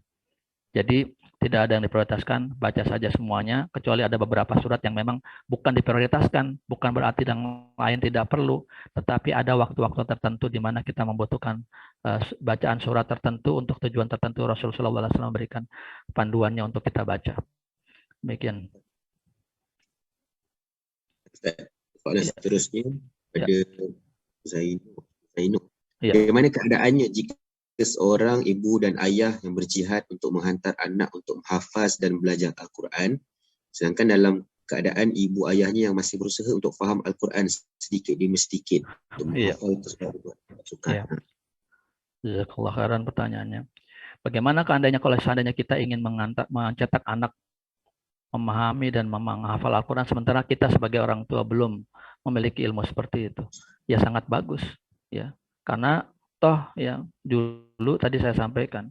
Jadi tidak ada yang diprioritaskan, baca saja semuanya, kecuali ada beberapa surat yang memang bukan diprioritaskan, bukan berarti yang lain tidak perlu, tetapi ada waktu-waktu tertentu di mana kita membutuhkan bacaan surat tertentu untuk tujuan tertentu. Rasulullah SAW memberikan panduannya untuk kita baca. Demikian. Soalan seterusnya pada Zainul. Bagaimana keadaannya jika seorang ibu dan ayah yang berjihad untuk menghantar anak untuk menghafaz dan belajar Al-Quran, sedangkan dalam keadaan ibu ayahnya yang masih berusaha untuk faham Al-Quran sedikit demi sedikit untuk menghafal pasukan. Jazakallah khairan pertanyaannya. Bagaimana seandainya kita ingin mencetak anak memahami dan menghafal Al-Quran sementara kita sebagai orang tua belum memiliki ilmu seperti itu? Ya sangat bagus, ya, karena toh ya dulu tadi saya sampaikan,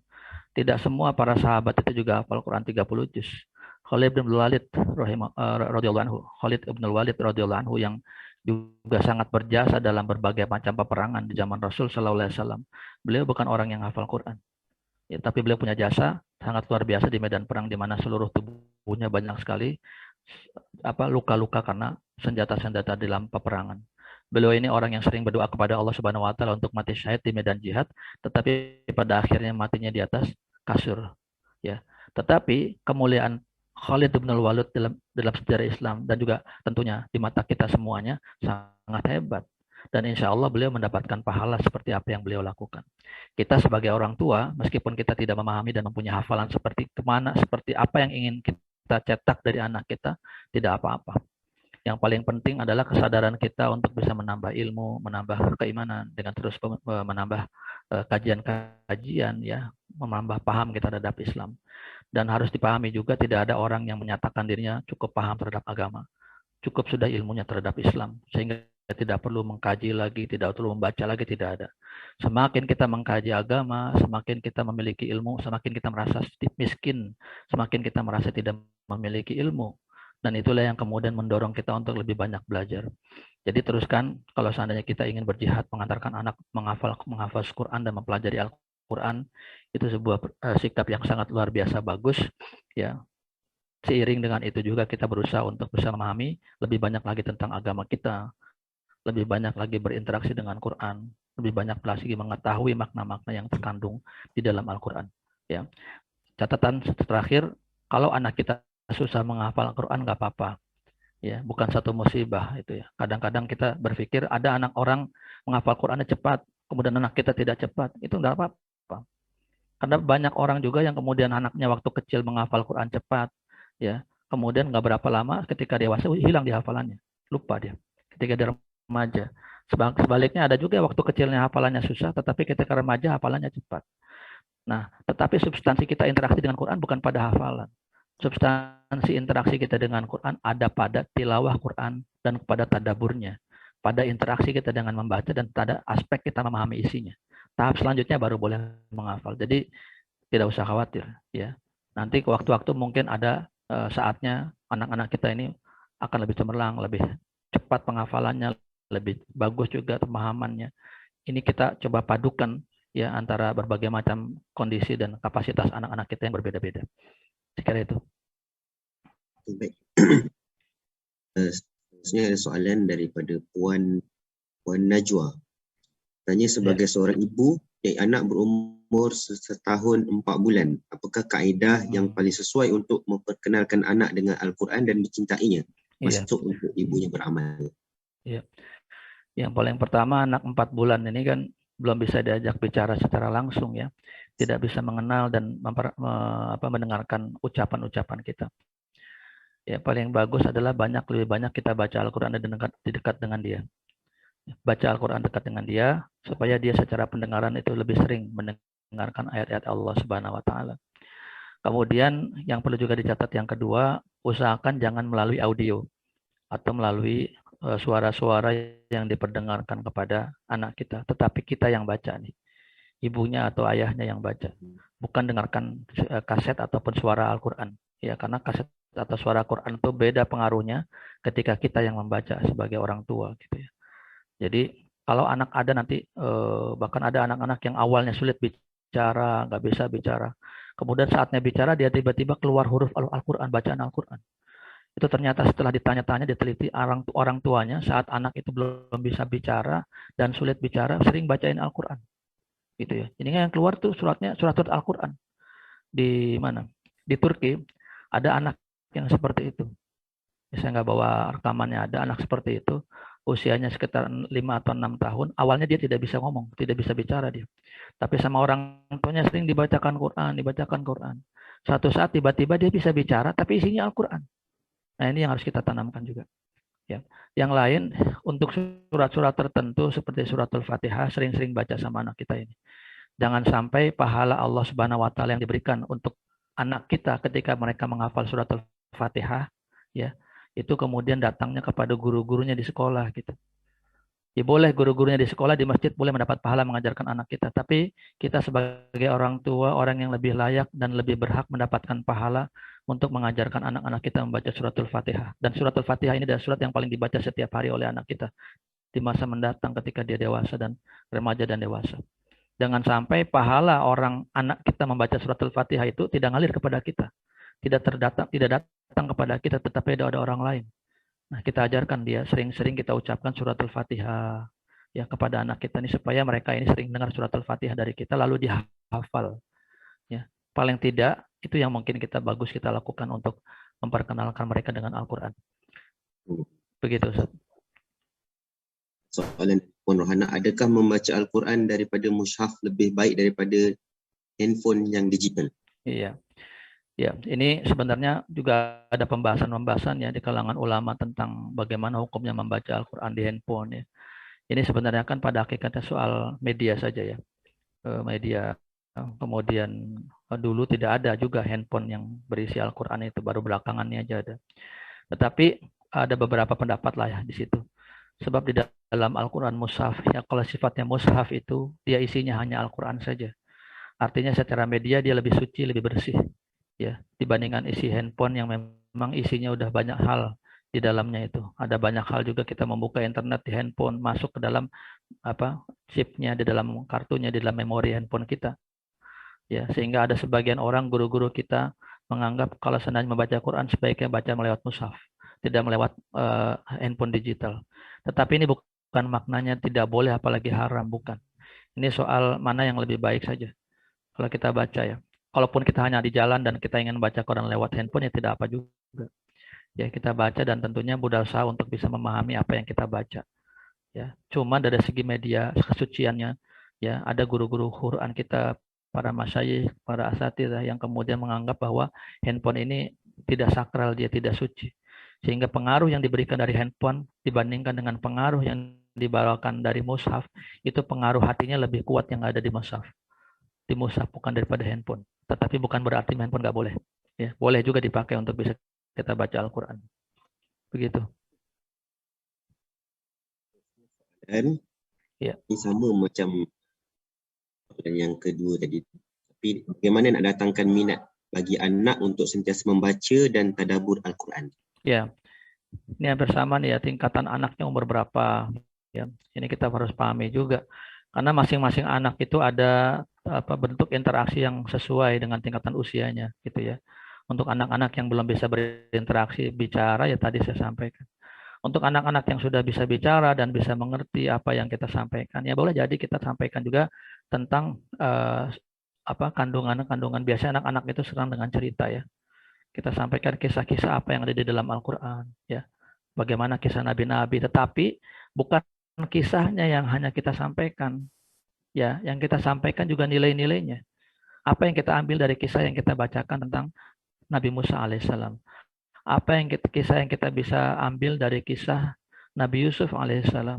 tidak semua para sahabat itu juga hafal Quran 30 juz. Khalid bin Walid radhiyallahu anhu, Khalid bin Walid radhiyallahu anhu yang juga sangat berjasa dalam berbagai macam peperangan di zaman Rasul sallallahu alaihi wasallam. Beliau bukan orang yang hafal Quran. Ya, tapi beliau punya jasa sangat luar biasa di medan perang di mana seluruh tubuhnya banyak sekali luka-luka karena senjata-senjata dalam peperangan. Beliau ini orang yang sering berdoa kepada Allah Subhanahu wa taala untuk mati syahid di medan jihad, tetapi pada akhirnya matinya di atas kasur, ya. Tetapi kemuliaan Khalid bin Walid dalam sejarah Islam dan juga tentunya di mata kita semuanya sangat hebat. Dan insya Allah beliau mendapatkan pahala seperti apa yang beliau lakukan. Kita sebagai orang tua, meskipun kita tidak memahami dan mempunyai hafalan seperti apa yang ingin kita cetak dari anak kita, tidak apa-apa. Yang paling penting adalah kesadaran kita untuk bisa menambah ilmu, menambah keimanan, dengan terus menambah kajian-kajian, ya, menambah paham kita terhadap Islam. Dan harus dipahami juga tidak ada orang yang menyatakan dirinya cukup paham terhadap agama. Cukup sudah ilmunya terhadap Islam, sehingga tidak perlu mengkaji lagi, tidak perlu membaca lagi, tidak ada. Semakin kita mengkaji agama, semakin kita memiliki ilmu, semakin kita merasa miskin, semakin kita merasa tidak memiliki ilmu. Dan itulah yang kemudian mendorong kita untuk lebih banyak belajar. Jadi teruskan, kalau seandainya kita ingin berjihad, mengantarkan anak menghafal Quran dan mempelajari Al-Quran, itu sebuah sikap yang sangat luar biasa bagus, ya. Seiring dengan itu juga kita berusaha untuk bisa memahami lebih banyak lagi tentang agama kita, lebih banyak lagi berinteraksi dengan Quran, lebih banyak lagi mengetahui makna-makna yang terkandung di dalam Al-Quran. Ya. Catatan terakhir, kalau anak kita susah menghafal Al-Quran nggak apa-apa, ya, bukan satu musibah itu, ya. Kadang-kadang kita berpikir ada anak orang menghafal Qurannya cepat, kemudian anak kita tidak cepat, itu nggak apa-apa. Karena banyak orang juga yang kemudian anaknya waktu kecil menghafal Quran cepat, ya, kemudian nggak berapa lama ketika dewasa hilang di hafalannya, lupa dia. Ketika dia remaja, sebaliknya ada juga waktu kecilnya hafalannya susah, tetapi ketika remaja hafalannya cepat. Nah, tetapi substansi kita interaksi dengan Quran bukan pada hafalan. Substansi interaksi kita dengan Quran ada pada tilawah Quran dan pada tadaburnya, pada interaksi kita dengan membaca dan pada aspek kita memahami isinya. Tahap selanjutnya baru boleh menghafal. Jadi tidak usah khawatir, ya. Nanti waktu-waktu mungkin ada saatnya anak-anak kita ini akan lebih cemerlang, lebih cepat penghafalannya, lebih bagus juga pemahamannya. Ini kita coba padukan, ya, antara berbagai macam kondisi dan kapasitas anak-anak kita yang berbeda-beda. Sekira itu. Baik. Sebenarnya soalan daripada Puan Najwa. Tanya sebagai seorang ibu yang anak berumur 1 tahun 4 bulan, apakah kaedah yang paling sesuai untuk memperkenalkan anak dengan Al-Quran dan mencintainya, masuk untuk ibunya beramal? Ya. Yang paling pertama, anak 4 bulan ini kan belum bisa diajak bicara secara langsung, ya. Tidak bisa mengenal dan mendengarkan ucapan-ucapan kita. Ya, paling bagus adalah lebih banyak kita baca Al-Quran dekat dengan dia. Baca Al-Quran dekat dengan dia, supaya dia secara pendengaran itu lebih sering mendengarkan ayat-ayat Allah Subhanahu wa taala. Kemudian yang perlu juga dicatat yang kedua, usahakan jangan melalui audio atau melalui suara-suara yang diperdengarkan kepada anak kita, tetapi kita yang baca nih. Ibunya atau ayahnya yang baca. Bukan dengarkan kaset ataupun suara Al-Quran. Ya, karena kaset atau suara Al-Quran itu beda pengaruhnya ketika kita yang membaca sebagai orang tua, gitu, ya. Jadi kalau anak ada nanti, bahkan ada anak-anak yang awalnya sulit bicara, nggak bisa bicara. Kemudian saatnya bicara, dia tiba-tiba keluar huruf Al-Quran, bacaan Al-Quran. Itu ternyata setelah ditanya-tanya, diteliti orang tuanya, saat anak itu belum bisa bicara dan sulit bicara, sering bacain Al-Quran. Gitu, ya. Ini yang keluar tuh surat Al-Quran. Di mana? Di Turki ada anak yang seperti itu. Saya nggak bawa rekamannya, ada anak seperti itu. Usianya sekitar 5 atau 6 tahun. Awalnya dia tidak bisa ngomong, tidak bisa bicara dia. Tapi sama orang tuanya sering dibacakan Quran. Suatu saat tiba-tiba dia bisa bicara, tapi isinya Al-Quran. Nah, ini yang harus kita tanamkan juga. Ya. Yang lain, untuk surat-surat tertentu seperti suratul Fatihah, sering-sering baca sama anak kita ini. Jangan sampai pahala Allah Subhanahu wa taala yang diberikan untuk anak kita ketika mereka menghafal suratul Fatihah, ya, itu kemudian datangnya kepada guru-gurunya di sekolah gitu. Ya boleh guru-gurunya di sekolah, di masjid boleh mendapat pahala mengajarkan anak kita. Tapi kita sebagai orang tua, orang yang lebih layak dan lebih berhak mendapatkan pahala untuk mengajarkan anak-anak kita membaca suratul Fatihah. Dan suratul Fatihah ini adalah surat yang paling dibaca setiap hari oleh anak kita di masa mendatang ketika dia dewasa dan remaja dan dewasa. Jangan sampai pahala orang anak kita membaca suratul Fatihah itu tidak ngalir kepada kita. Tidak datang kepada kita, tetapi ada orang lain. Nah, kita ajarkan dia, sering-sering kita ucapkan suratul Fatihah ya kepada anak kita ini supaya mereka ini sering dengar suratul Fatihah dari kita lalu dihafal. Ya, paling tidak itu yang mungkin bagus kita lakukan untuk memperkenalkan mereka dengan Al-Qur'an. Begitu, Ustaz. Soalan Puan Rohana, adakah membaca Al-Quran daripada mushaf lebih baik daripada handphone yang digital? Iya. Ya, ini sebenarnya juga ada pembahasan-pembahasan ya di kalangan ulama tentang bagaimana hukumnya membaca Al-Quran di handphone ya. Ini sebenarnya kan pada hakikatnya soal media saja ya. Media. Kemudian dulu tidak ada juga handphone yang berisi Al-Quran itu, baru belakangan ini aja ada. Tetapi ada beberapa pendapat lah ya di situ. Sebab di dalam Al-Quran mushaf, ya kalau sifatnya mushaf itu dia isinya hanya Al-Quran saja. Artinya secara media dia lebih suci, lebih bersih. Ya, dibandingkan isi handphone yang memang isinya udah banyak hal di dalamnya itu. Ada banyak hal juga kita membuka internet di handphone, masuk ke dalam chipnya, di dalam kartunya, di dalam memori handphone kita. Ya, sehingga ada sebagian orang guru-guru kita menganggap kalau seandainya membaca Quran sebaiknya baca melewat mushaf, tidak melewat handphone digital. Tetapi ini bukan maknanya tidak boleh apalagi haram, bukan. Ini soal mana yang lebih baik saja. Kalau kita baca ya. Kalaupun kita hanya di jalan dan kita ingin baca Quran lewat handphone ya tidak apa juga. Ya kita baca dan tentunya berusaha untuk bisa memahami apa yang kita baca. Ya, cuma dari segi media kesuciannya ya ada guru-guru Quran kita, para masyayikh, para asatidzah yang kemudian menganggap bahwa handphone ini tidak sakral, dia tidak suci. Sehingga pengaruh yang diberikan dari handphone dibandingkan dengan pengaruh yang dibawakan dari mushaf, itu pengaruh hatinya lebih kuat yang ada di mushaf. Di mushaf bukan daripada handphone. Tetapi bukan berarti handphone nggak boleh. Ya, boleh juga dipakai untuk bisa kita baca Al-Quran. Begitu. Dan ya, ini sama macam yang kedua tadi. Tapi bagaimana nak datangkan minat bagi anak untuk sentiasa membaca dan tadabbur Al-Quran? Ya, ini hampir sama nih ya, tingkatan anaknya umur berapa. Ya, ini kita harus pahami juga. Karena masing-masing anak itu ada bentuk interaksi yang sesuai dengan tingkatan usianya gitu ya. Untuk anak-anak yang belum bisa berinteraksi bicara ya tadi saya sampaikan. Untuk anak-anak yang sudah bisa bicara dan bisa mengerti apa yang kita sampaikan ya boleh jadi kita sampaikan juga tentang kandungan biasanya anak-anak itu senang dengan cerita ya. Kita sampaikan kisah-kisah apa yang ada di dalam Al-Qur'an ya. Bagaimana kisah nabi-nabi, tetapi bukan kisahnya yang hanya kita sampaikan. Ya, yang kita sampaikan juga nilai-nilainya. Apa yang kita ambil dari kisah yang kita bacakan tentang Nabi Musa alaihissalam? Apa yang kisah yang kita bisa ambil dari kisah Nabi Yusuf alaihissalam,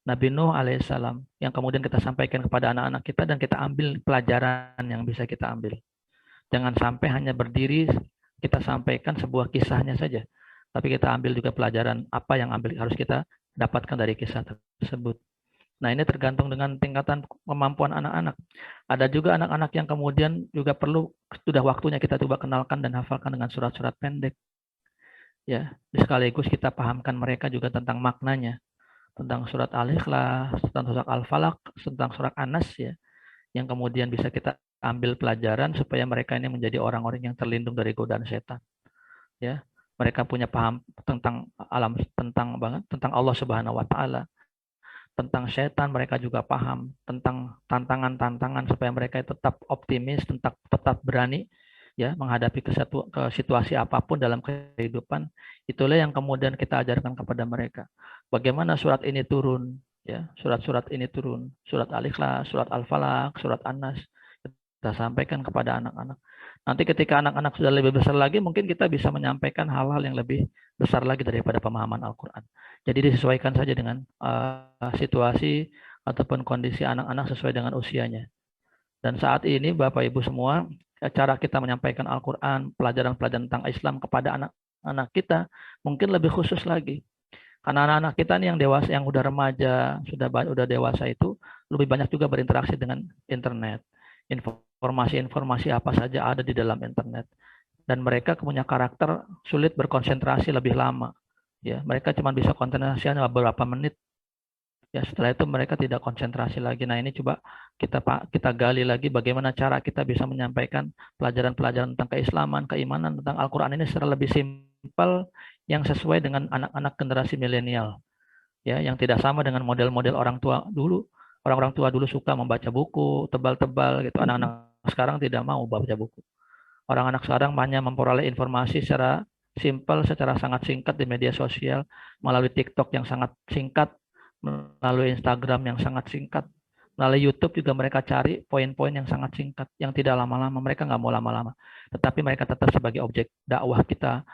Nabi Nuh alaihissalam, yang kemudian kita sampaikan kepada anak-anak kita dan kita ambil pelajaran yang bisa kita ambil. Jangan sampai hanya berdiri kita sampaikan sebuah kisahnya saja, tapi kita ambil juga pelajaran apa yang harus kita dapatkan dari kisah tersebut. Nah, ini tergantung dengan tingkatan kemampuan anak-anak. Ada juga anak-anak yang kemudian juga sudah waktunya kita coba kenalkan dan hafalkan dengan surat-surat pendek. Ya, sekaligus kita pahamkan mereka juga tentang maknanya. Tentang surat Al-Ikhlas, tentang surat Al-Falaq, tentang surat An-Nas ya. Yang kemudian bisa kita ambil pelajaran supaya mereka ini menjadi orang-orang yang terlindung dari godaan setan. Ya, mereka punya paham tentang tentang Allah Subhanahu wa taala. Tentang setan mereka juga paham, tentang tantangan-tantangan supaya mereka tetap optimis, tetap berani ya menghadapi ke situasi apapun dalam kehidupan. Itulah yang kemudian kita ajarkan kepada mereka. Bagaimana surat ini turun ya, surat-surat ini turun, surat Al-Ikhlas, surat Al-Falaq, surat An-Nas kita sampaikan kepada anak-anak. Nanti ketika anak-anak sudah lebih besar lagi, mungkin kita bisa menyampaikan hal-hal yang lebih besar lagi daripada pemahaman Al-Quran. Jadi disesuaikan saja dengan situasi ataupun kondisi anak-anak sesuai dengan usianya. Dan saat ini Bapak Ibu semua, cara kita menyampaikan Al-Quran, pelajaran-pelajaran tentang Islam kepada anak-anak kita, mungkin lebih khusus lagi. Karena anak-anak kita nih yang dewasa, yang udah remaja, udah dewasa itu lebih banyak juga berinteraksi dengan internet. Informasi-informasi apa saja ada di dalam internet. Dan mereka punya karakter sulit berkonsentrasi lebih lama. Ya, mereka cuma bisa konsentrasi beberapa menit. Ya, setelah itu mereka tidak konsentrasi lagi. Nah, ini coba kita gali lagi bagaimana cara kita bisa menyampaikan pelajaran-pelajaran tentang keislaman, keimanan, tentang Al-Qur'an ini secara lebih simpel yang sesuai dengan anak-anak generasi milenial. Ya, yang tidak sama dengan model-model orang tua dulu. Orang-orang tua dulu suka membaca buku tebal-tebal gitu. Anak-anak sekarang tidak mau baca buku. Orang anak sekarang hanya memperoleh informasi secara simpel, secara sangat singkat di media sosial, melalui TikTok yang sangat singkat, melalui Instagram yang sangat singkat, melalui YouTube juga mereka cari poin-poin yang sangat singkat, yang tidak lama-lama. Mereka nggak mau lama-lama. Tetapi mereka tetap sebagai objek dakwah kita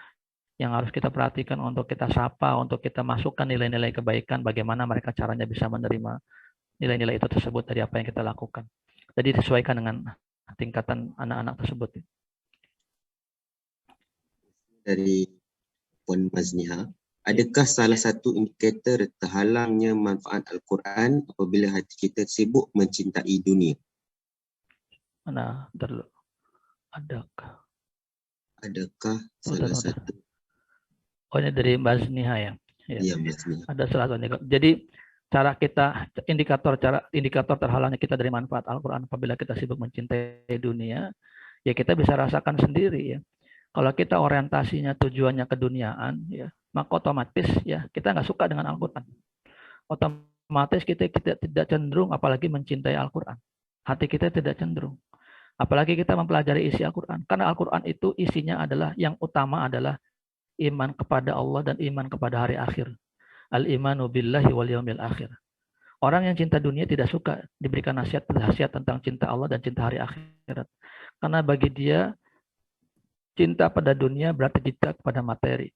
yang harus kita perhatikan, untuk kita sapa, untuk kita masukkan nilai-nilai kebaikan, bagaimana mereka caranya bisa menerima nilai-nilai itu tersebut dari apa yang kita lakukan. Jadi disesuaikan dengan tingkatan anak-anak tersebut. Dari Puan Mazniha, adakah salah satu indikator terhalangnya manfaat Al-Quran apabila hati kita sibuk mencintai dunia? Mana terlalu? Adakah salah satu? Oh, ini dari Mbak Zniha ya? Iya, Mbak Zniha. Ada salah satu indikator. Jadi cara kita, indikator terhalangnya kita dari manfaat Al-Quran apabila kita sibuk mencintai dunia, ya kita bisa rasakan sendiri ya. Kalau kita orientasinya tujuannya keduniaan, ya, maka otomatis ya kita nggak suka dengan Al-Quran. Otomatis kita tidak cenderung apalagi mencintai Al-Quran. Hati kita tidak cenderung. Apalagi kita mempelajari isi Al-Quran. Karena Al-Quran itu isinya adalah, yang utama adalah iman kepada Allah dan iman kepada hari akhir. Al-imanu billahi wal yaumil akhir. Orang yang cinta dunia tidak suka diberikan nasihat tentang cinta Allah dan cinta hari akhirat. Karena bagi dia, cinta pada dunia berarti cinta kepada materi.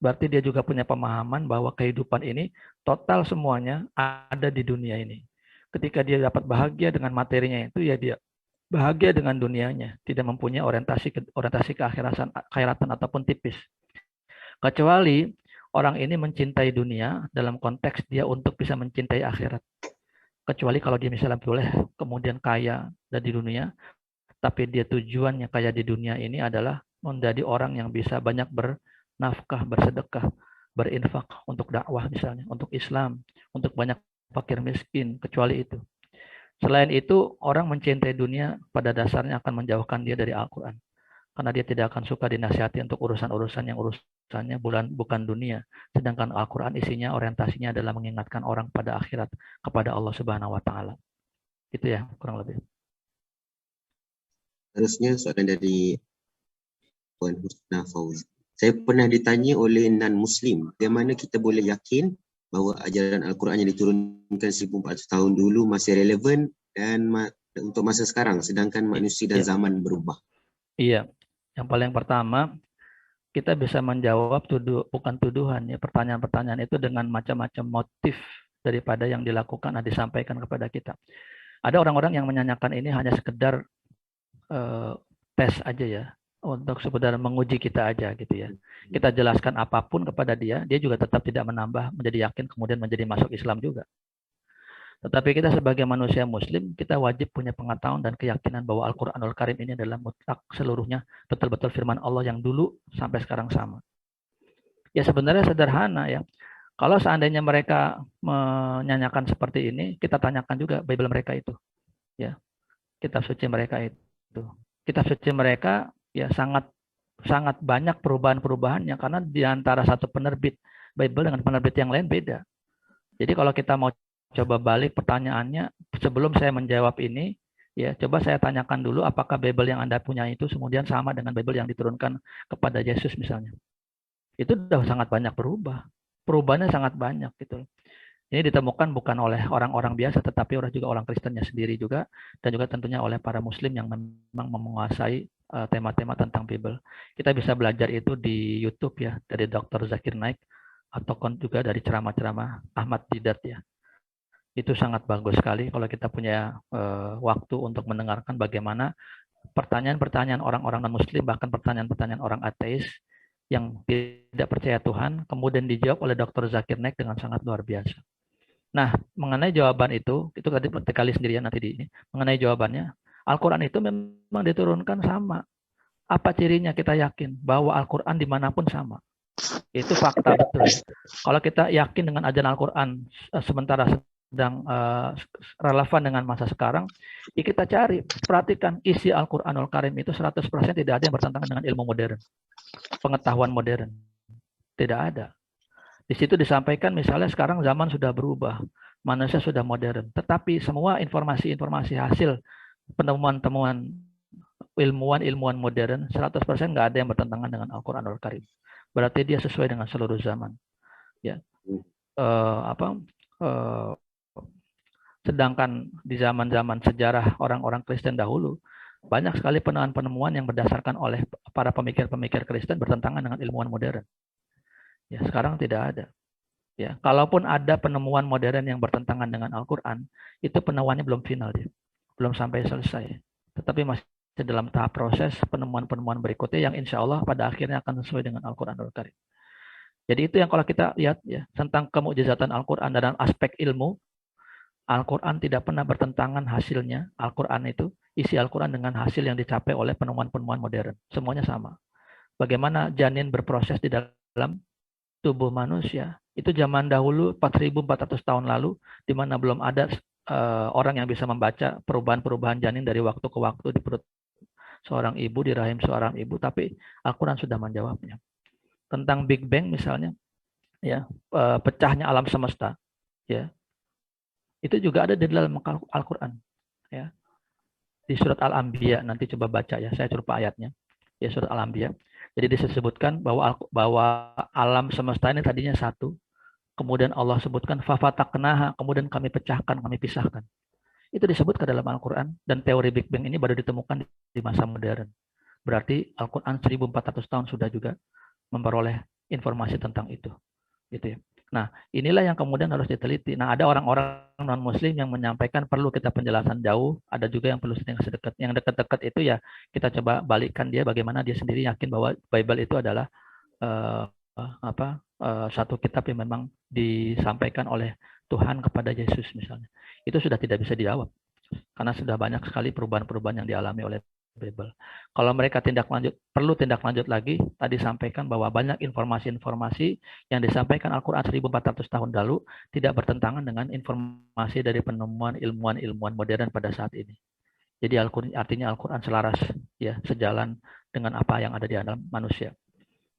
Berarti dia juga punya pemahaman bahwa kehidupan ini total semuanya ada di dunia ini. Ketika dia dapat bahagia dengan materinya itu, ya dia bahagia dengan dunianya. Tidak mempunyai orientasi ke akhiratan ataupun tipis. Kecuali orang ini mencintai dunia dalam konteks dia untuk bisa mencintai akhirat. Kecuali kalau dia misalnya boleh kemudian kaya dari dunia, tapi dia tujuannya kaya di dunia ini adalah menjadi orang yang bisa banyak bernafkah, bersedekah, berinfak untuk dakwah misalnya, untuk Islam, untuk banyak fakir miskin, kecuali itu. Selain itu, orang mencintai dunia pada dasarnya akan menjauhkan dia dari Al-Quran. Karena dia tidak akan suka dinasihati untuk urusan-urusan yang urusannya bukan dunia. Sedangkan Al-Quran isinya, orientasinya adalah mengingatkan orang pada akhirat, kepada Allah Subhanahu wa Ta'ala. Itu ya, kurang lebih. Terusnya soalan dari Puan Husna Fauzi. Saya pernah ditanya oleh non-Muslim, bagaimana kita boleh yakin bahawa ajaran Al-Quran yang diturunkan 1400 tahun dulu masih relevan dan untuk masa sekarang, sedangkan manusia dan zaman berubah? Iya, yang paling pertama, kita bisa menjawab bukan tuduhan ya, pertanyaan-pertanyaan itu dengan macam-macam motif daripada yang dilakukan dan disampaikan kepada kita. Ada orang-orang yang menanyakan ini hanya sekedar tes aja ya, untuk sekedar menguji kita aja gitu ya. Kita jelaskan apapun kepada dia, dia juga tetap tidak menambah, menjadi yakin, kemudian menjadi masuk Islam juga. Tetapi kita sebagai manusia muslim, kita wajib punya pengetahuan dan keyakinan bahwa Al-Quranul Karim ini adalah mutlak seluruhnya, betul-betul firman Allah yang dulu sampai sekarang sama. Ya sebenarnya sederhana ya. Kalau seandainya mereka menyanyikan seperti ini, kita tanyakan juga Bible mereka itu. Ya, kitab suci mereka itu. Kitab suci mereka ya sangat banyak perubahan-perubahannya, karena di antara satu penerbit Bible dengan penerbit yang lain beda. Jadi kalau kita mau coba balik pertanyaannya, sebelum saya menjawab ini, ya coba saya tanyakan dulu apakah Bible yang Anda punya itu kemudian sama dengan Bible yang diturunkan kepada Yesus misalnya. Itu sudah sangat banyak berubah. Perubahannya sangat banyak gitu. Ini ditemukan bukan oleh orang-orang biasa, tetapi juga orang Kristennya sendiri juga, dan juga tentunya oleh para Muslim yang memang menguasai tema-tema tentang Bible. Kita bisa belajar itu di YouTube ya, dari Dr. Zakir Naik, atau juga dari ceramah-ceramah Ahmad Didat ya. Itu sangat bagus sekali kalau kita punya waktu untuk mendengarkan bagaimana pertanyaan-pertanyaan orang-orang non-Muslim, bahkan pertanyaan-pertanyaan orang ateis, yang tidak percaya Tuhan, kemudian dijawab oleh Dr. Zakir Naik dengan sangat luar biasa. Nah, mengenai jawaban itu tadi kali sendirian nanti di ini. Mengenai jawabannya, Al-Quran itu memang diturunkan sama. Apa cirinya kita yakin bahwa Al-Quran dimanapun sama? Itu fakta betul. Kalau kita yakin dengan ajaran Al-Quran sementara sedang relevan dengan masa sekarang, ya kita cari, perhatikan isi Al-Quranul Karim itu 100% tidak ada yang bertentangan dengan ilmu modern, pengetahuan modern. Tidak ada. Di situ disampaikan misalnya sekarang zaman sudah berubah, manusia sudah modern, tetapi semua informasi-informasi hasil penemuan-temuan ilmuwan modern 100% nggak ada yang bertentangan dengan Al-Quranul Karim. Berarti dia sesuai dengan seluruh zaman. Ya, sedangkan di zaman-zaman sejarah orang-orang Kristen dahulu banyak sekali penemuan-penemuan yang berdasarkan oleh para pemikir-pemikir Kristen bertentangan dengan ilmuwan modern. Ya, sekarang tidak ada. Ya, kalaupun ada penemuan modern yang bertentangan dengan Al-Quran, itu penemuannya belum final, dia. Belum sampai selesai. Tetapi masih dalam tahap proses penemuan-penemuan berikutnya yang insya Allah pada akhirnya akan sesuai dengan Al-Quranul Karim. Jadi itu yang kalau kita lihat ya tentang kemukjizatan Al-Quran dalam aspek ilmu, Al-Quran tidak pernah bertentangan hasilnya. Al-Quran itu isi Al-Quran dengan hasil yang dicapai oleh penemuan-penemuan modern. Semuanya sama. Bagaimana janin berproses di dalam tubuh manusia. Itu zaman dahulu 4.400 tahun lalu, di mana belum ada orang yang bisa membaca perubahan-perubahan janin dari waktu ke waktu di perut seorang ibu, di rahim seorang ibu, tapi Al-Quran sudah menjawabnya. Tentang Big Bang misalnya, ya pecahnya alam semesta, ya itu juga ada di dalam Al-Quran. Ya. Di surat Al-Anbiya, nanti coba baca ya, saya lupa ayatnya. Ya, surat Al-Anbiya. Jadi disebutkan bahwa alam semesta ini tadinya satu. Kemudian Allah sebutkan fafataknaha, kemudian kami pecahkan, kami pisahkan. Itu disebutkan dalam Al-Quran, dan teori Big Bang ini baru ditemukan di masa modern. Berarti Al-Quran 1400 tahun sudah juga memperoleh informasi tentang itu. Gitu ya. Nah, inilah yang kemudian harus diteliti. Nah, ada orang-orang non-muslim yang menyampaikan perlu kita penjelasan jauh, ada juga yang perlu yang sedekat. Yang dekat-dekat itu ya kita coba balikkan dia bagaimana dia sendiri yakin bahwa Bible itu adalah satu kitab yang memang disampaikan oleh Tuhan kepada Yesus misalnya. Itu sudah tidak bisa dijawab. Karena sudah banyak sekali perubahan-perubahan yang dialami oleh Bible. Kalau mereka perlu tindak lanjut lagi, tadi sampaikan bahwa banyak informasi-informasi yang disampaikan Al-Quran 1400 tahun lalu tidak bertentangan dengan informasi dari penemuan ilmuwan modern pada saat ini. Jadi artinya Al-Quran selaras, ya, sejalan dengan apa yang ada di dalam manusia.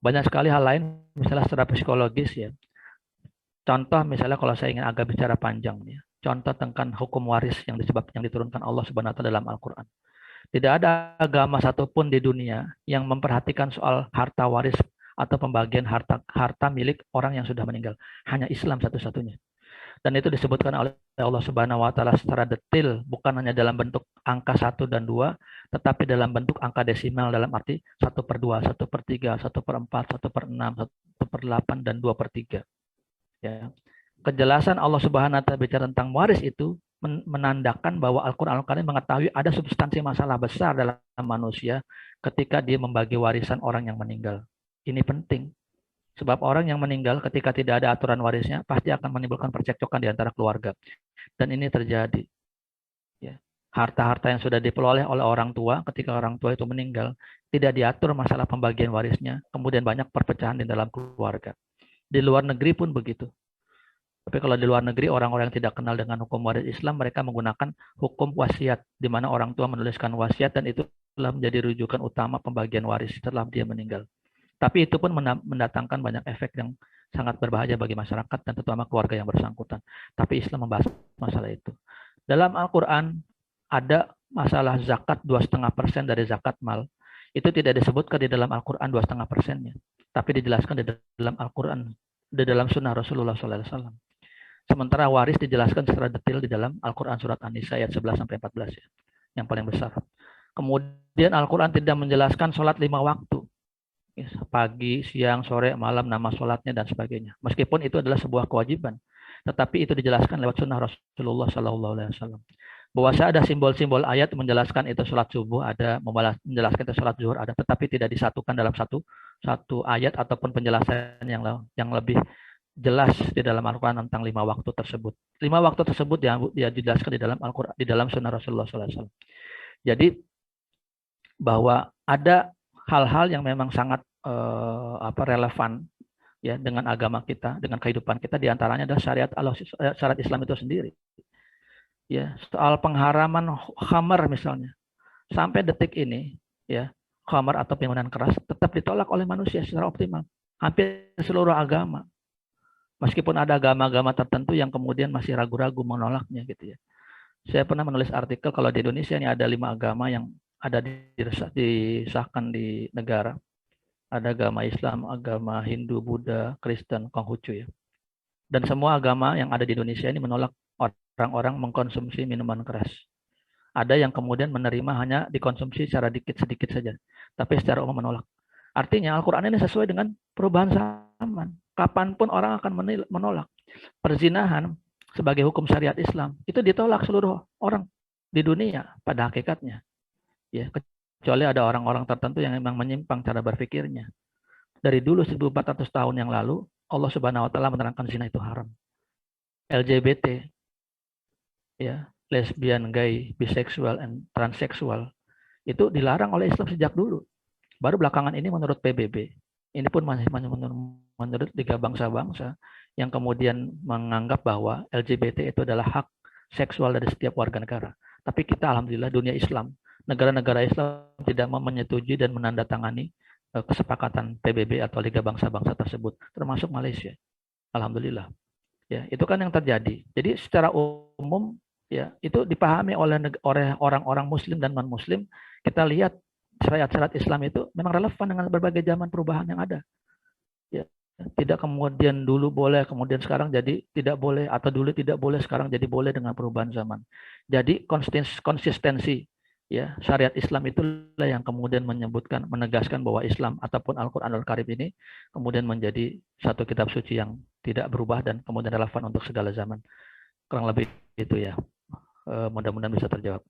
Banyak sekali hal lain, misalnya secara psikologis ya. Contoh misalnya kalau saya ingin agak bicara panjang, ya. Contoh tentang hukum waris yang diturunkan Allah Subhanahu wa taala dalam Al-Quran. Tidak ada agama satupun di dunia yang memperhatikan soal harta waris atau pembagian harta milik orang yang sudah meninggal. Hanya Islam satu-satunya. Dan itu disebutkan oleh Allah Subhanahu wa taala secara detail, bukan hanya dalam bentuk angka 1 dan 2, tetapi dalam bentuk angka desimal dalam arti 1/2, 1/3, 1/4, 1/6, 1/8, dan 2/3. Ya. Kejelasan Allah Subhanahu wa taala bicara tentang waris itu menandakan bahwa Al-Quran mengetahui ada substansi masalah besar dalam manusia ketika dia membagi warisan orang yang meninggal. Ini penting. Sebab orang yang meninggal ketika tidak ada aturan warisnya pasti akan menimbulkan percekcokan di antara keluarga. Dan ini terjadi. Ya. Harta-harta yang sudah diperoleh oleh orang tua ketika orang tua itu meninggal tidak diatur masalah pembagian warisnya. Kemudian banyak perpecahan di dalam keluarga. Di luar negeri pun begitu. Tapi kalau di luar negeri, orang-orang yang tidak kenal dengan hukum waris Islam, mereka menggunakan hukum wasiat, di mana orang tua menuliskan wasiat, dan itu telah menjadi rujukan utama pembagian waris setelah dia meninggal. Tapi itu pun mendatangkan banyak efek yang sangat berbahaya bagi masyarakat, dan terutama keluarga yang bersangkutan. Tapi Islam membahas masalah itu. Dalam Al-Quran, ada masalah zakat 2,5% dari zakat mal. Itu tidak disebutkan di dalam Al-Quran 2,5%-nya. Tapi dijelaskan di dalam Al-Quran, di dalam sunnah Rasulullah SAW. Sementara waris dijelaskan secara detail di dalam Al-Quran surat An-Nisa ayat 11-14 ya, yang paling besar. Kemudian Al-Quran tidak menjelaskan sholat 5 waktu. Ya, pagi, siang, sore, malam, nama sholatnya, dan sebagainya. Meskipun itu adalah sebuah kewajiban. Tetapi itu dijelaskan lewat sunnah Rasulullah SAW. Bahwa ada simbol-simbol ayat menjelaskan itu sholat subuh ada, menjelaskan itu sholat zuhur ada, tetapi tidak disatukan dalam satu ayat ataupun penjelasan yang lebih jelas di dalam Al-Quran tentang 5 waktu tersebut. 5 waktu tersebut dia dijelaskan di dalam Al-Quran, di dalam Sunnah Rasulullah SAW. Jadi bahwa ada hal-hal yang memang sangat relevan ya dengan agama kita, dengan kehidupan kita, diantaranya adalah syariat Islam itu sendiri. Ya, soal pengharaman khamar misalnya, sampai detik ini ya khamar atau minuman keras tetap ditolak oleh manusia secara optimal, hampir seluruh agama. Meskipun ada agama-agama tertentu yang kemudian masih ragu-ragu menolaknya gitu ya. Saya pernah menulis artikel kalau di Indonesia ini ada 5 agama yang ada disahkan di negara. Ada agama Islam, agama Hindu, Buddha, Kristen, Konghucu ya. Dan semua agama yang ada di Indonesia ini menolak orang-orang mengkonsumsi minuman keras. Ada yang kemudian menerima hanya dikonsumsi secara sedikit saja, tapi secara umum menolak. Artinya Al-Quran ini sesuai dengan perubahan zaman. Kapanpun orang akan menolak. Perzinahan sebagai hukum syariat Islam itu ditolak seluruh orang di dunia pada hakikatnya. Ya, kecuali ada orang-orang tertentu yang memang menyimpang cara berpikirnya. Dari dulu 1400 tahun yang lalu Allah Subhanahu wa taala menerangkan zina itu haram. LGBT ya, lesbian, gay, biseksual, dan transseksual itu dilarang oleh Islam sejak dulu. Baru belakangan ini menurut PBB, ini pun masih menurut Liga Bangsa-Bangsa yang kemudian menganggap bahwa LGBT itu adalah hak seksual dari setiap warga negara. Tapi kita alhamdulillah dunia Islam, negara-negara Islam tidak mau menyetujui dan menandatangani kesepakatan PBB atau Liga Bangsa-Bangsa tersebut, termasuk Malaysia. Alhamdulillah. Ya, itu kan yang terjadi. Jadi secara umum ya itu dipahami oleh orang-orang muslim dan non-muslim. Kita lihat syariat-syariat Islam itu memang relevan dengan berbagai zaman perubahan yang ada. Ya, tidak kemudian dulu boleh, kemudian sekarang jadi tidak boleh, atau dulu tidak boleh, sekarang jadi boleh dengan perubahan zaman. Jadi konsistensi ya syariat Islam itulah yang kemudian menegaskan bahwa Islam ataupun Al-Qur'anul Karim ini kemudian menjadi satu kitab suci yang tidak berubah dan kemudian relevan untuk segala zaman. Kurang lebih itu ya. Mudah-mudahan bisa terjawab.